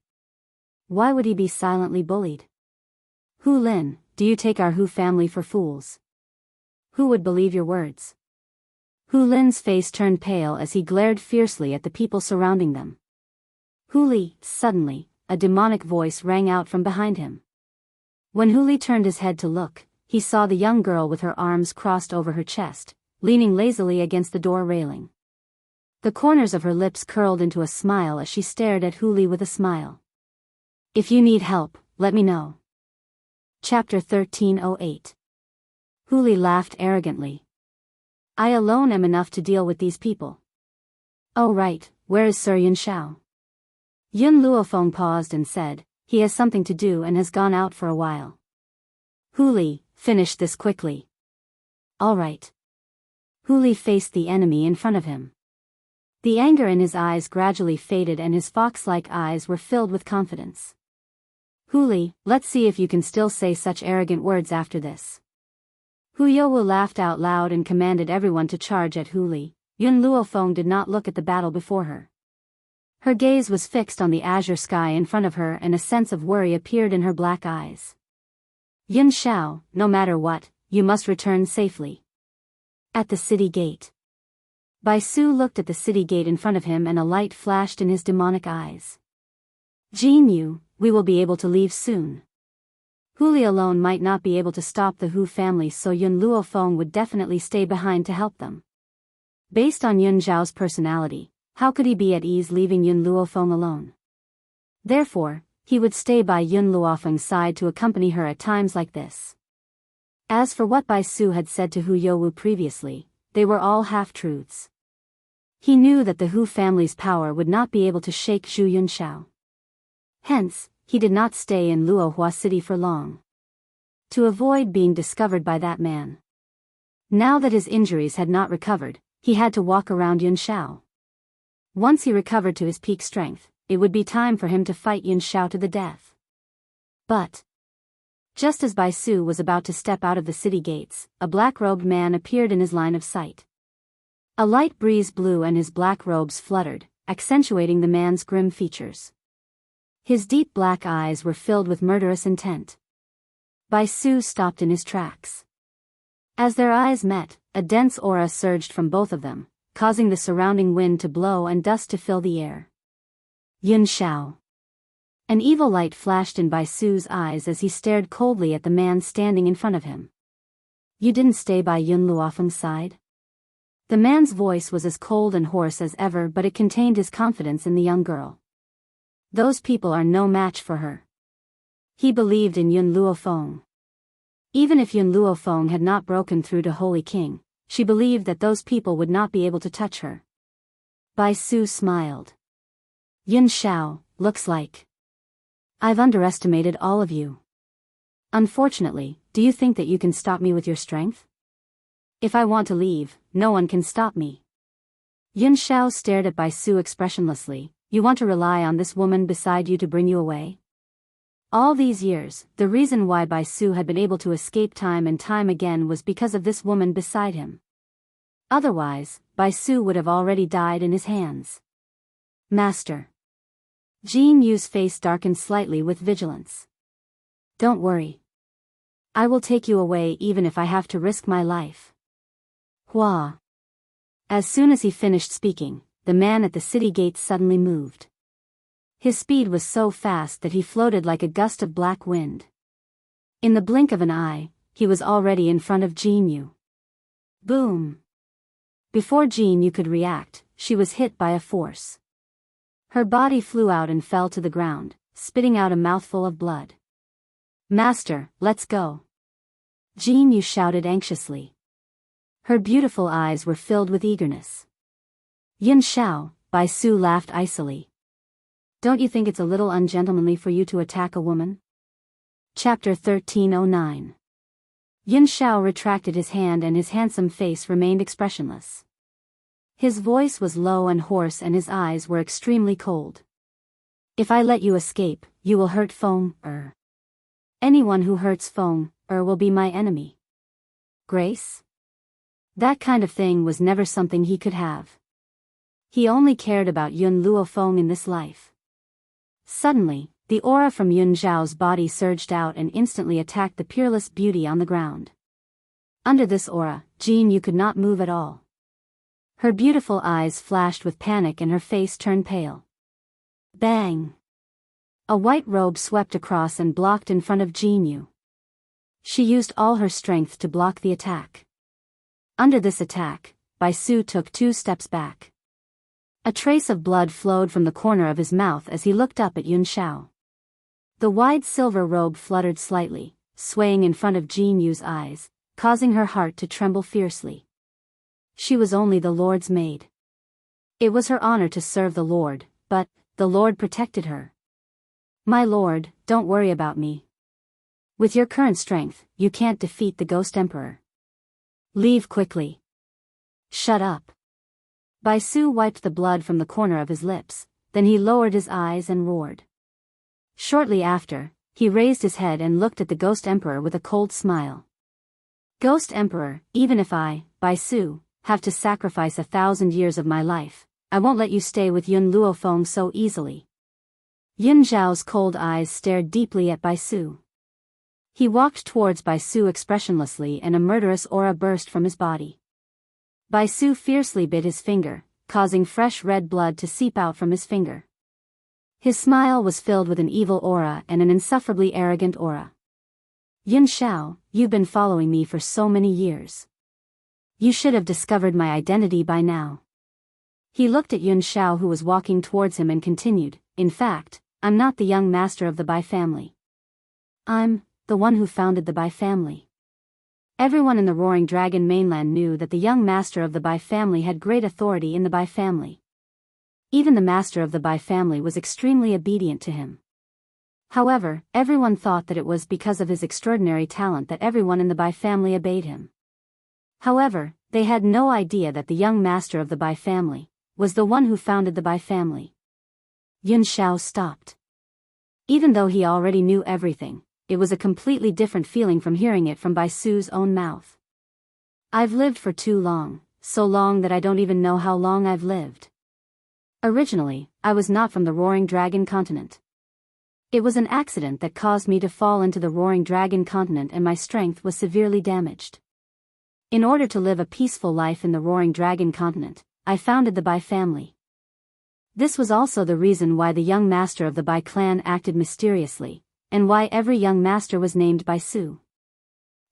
Why would he be silently bullied? Hu Lin, do you take our Hu family for fools? Who would believe your words? Hu Lin's face turned pale as he glared fiercely at the people surrounding them. Hu Li, suddenly, a demonic voice rang out from behind him. When Hu Li turned his head to look, he saw the young girl with her arms crossed over her chest, leaning lazily against the door railing. The corners of her lips curled into a smile as she stared at Hu Li with a smile. If you need help, let me know. Chapter 1308. Hu Li laughed arrogantly. I alone am enough to deal with these people. Oh right, where is Sir Yun Shao? Yun Luofeng paused and said, he has something to do and has gone out for a while. Hu Li, finish this quickly. All right. Hu Li faced the enemy in front of him. The anger in his eyes gradually faded and his fox-like eyes were filled with confidence. Hu Li, let's see if you can still say such arrogant words after this. Hu Youwu laughed out loud and commanded everyone to charge at Hu Li. Yun Luofeng did not look at the battle before her. Her gaze was fixed on the azure sky in front of her and a sense of worry appeared in her black eyes. Yun Shao, no matter what, you must return safely. At the city gate. Bai Su looked at the city gate in front of him and a light flashed in his demonic eyes. Jin Yu, we will be able to leave soon. Hu Li alone might not be able to stop the Hu family, so Yun Luofeng would definitely stay behind to help them. Based on Yun Zhao's personality, how could he be at ease leaving Yun Luofeng alone? Therefore, he would stay by Yun Luofeng's side to accompany her at times like this. As for what Bai Su had said to Hu Youwu previously, they were all half-truths. He knew that the Hu family's power would not be able to shake Zhu Yunshao. Hence, he did not stay in Luohua City for long. To avoid being discovered by that man. Now that his injuries had not recovered, he had to walk around Yun Xiao. Once he recovered to his peak strength, it would be time for him to fight Yun Xiao to the death. But just as Bai Su was about to step out of the city gates, a black-robed man appeared in his line of sight. A light breeze blew and his black robes fluttered, accentuating the man's grim features. His deep black eyes were filled with murderous intent. Bai Su stopped in his tracks. As their eyes met, a dense aura surged from both of them, causing the surrounding wind to blow and dust to fill the air. Yun Xiao. An evil light flashed in Bai Su's eyes as he stared coldly at the man standing in front of him. You didn't stay by Yun Luofeng's side? The man's voice was as cold and hoarse as ever, but it contained his confidence in the young girl. Those people are no match for her. He believed in Yun Luofeng. Even if Yun Luofeng had not broken through to Holy King, she believed that those people would not be able to touch her. Bai Su smiled. Yun Xiao, looks like I've underestimated all of you. Unfortunately, do you think that you can stop me with your strength? If I want to leave, no one can stop me. Yun Xiao stared at Bai Su expressionlessly. You want to rely on this woman beside you to bring you away? All these years, the reason why Bai Su had been able to escape time and time again was because of this woman beside him. Otherwise, Bai Su would have already died in his hands. Master. Jin Yu's face darkened slightly with vigilance. Don't worry. I will take you away even if I have to risk my life. Hua. As soon as he finished speaking, the man at the city gates suddenly moved. His speed was so fast that he floated like a gust of black wind. In the blink of an eye, he was already in front of Jin Yu. Boom! Before Jin Yu could react, she was hit by a force. Her body flew out and fell to the ground, spitting out a mouthful of blood. Master, let's go. Jin Yu shouted anxiously. Her beautiful eyes were filled with eagerness. Yun Xiao, Bai Su laughed icily. Don't you think it's a little ungentlemanly for you to attack a woman? Chapter 1309. Yun Xiao retracted his hand and his handsome face remained expressionless. His voice was low and hoarse and his eyes were extremely cold. If I let you escape, you will hurt Feng. Anyone who hurts Feng will be my enemy. Grace? That kind of thing was never something he could have. He only cared about Yun Luofeng in this life. Suddenly, the aura from Yun Zhao's body surged out and instantly attacked the peerless beauty on the ground. Under this aura, Jin Yu could not move at all. Her beautiful eyes flashed with panic and her face turned pale. Bang! A white robe swept across and blocked in front of Jin Yu. She used all her strength to block the attack. Under this attack, Bai Su took 2 steps back. A trace of blood flowed from the corner of his mouth as he looked up at Yun Xiao. The wide silver robe fluttered slightly, swaying in front of Jin Yu's eyes, causing her heart to tremble fiercely. She was only the Lord's maid. It was her honor to serve the Lord, but the Lord protected her. My lord, don't worry about me. With your current strength, you can't defeat the Ghost Emperor. Leave quickly. Shut up. Bai Su wiped the blood from the corner of his lips, then he lowered his eyes and roared. Shortly after, he raised his head and looked at the Ghost Emperor with a cold smile. Ghost Emperor, even if I, Bai Su, have to sacrifice 1,000 years of my life, I won't let you stay with Yun Luofeng so easily. Yun Zhao's cold eyes stared deeply at Bai Su. He walked towards Bai Su expressionlessly and a murderous aura burst from his body. Bai Su fiercely bit his finger, causing fresh red blood to seep out from his finger. His smile was filled with an evil aura and an insufferably arrogant aura. Yun Xiao, you've been following me for so many years. You should have discovered my identity by now. He looked at Yun Xiao who was walking towards him and continued, in fact, I'm not the young master of the Bai family. I'm the one who founded the Bai family. Everyone in the Roaring Dragon mainland knew that the young master of the Bai family had great authority in the Bai family. Even the master of the Bai family was extremely obedient to him. However, everyone thought that it was because of his extraordinary talent that everyone in the Bai family obeyed him. However, they had no idea that the young master of the Bai family was the one who founded the Bai family. Yun Xiao stopped. Even though he already knew everything, it was a completely different feeling from hearing it from Bai Su's own mouth. I've lived for too long, so long that I don't even know how long I've lived. Originally, I was not from the Roaring Dragon continent. It was an accident that caused me to fall into the Roaring Dragon continent and my strength was severely damaged. In order to live a peaceful life in the Roaring Dragon continent, I founded the Bai family. This was also the reason why the young master of the Bai clan acted mysteriously, and why every young master was named Bai Su.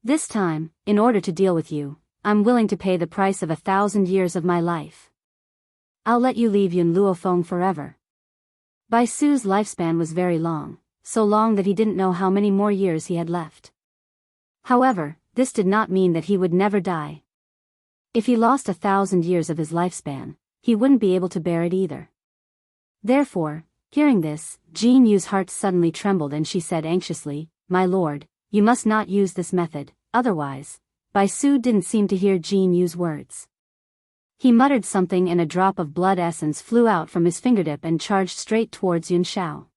This time, in order to deal with you, I'm willing to pay the price of 1,000 years of my life. I'll let you leave Yun Luofeng forever. Bai Su's lifespan was very long, so long that he didn't know how many more years he had left. However, this did not mean that he would never die. If he lost 1,000 years of his lifespan, he wouldn't be able to bear it either. Therefore, hearing this, Jin Yu's heart suddenly trembled and she said anxiously, "My lord, you must not use this method, otherwise." Bai Su didn't seem to hear Jin Yu's words. He muttered something and a drop of blood essence flew out from his fingertip and charged straight towards Yun Xiao.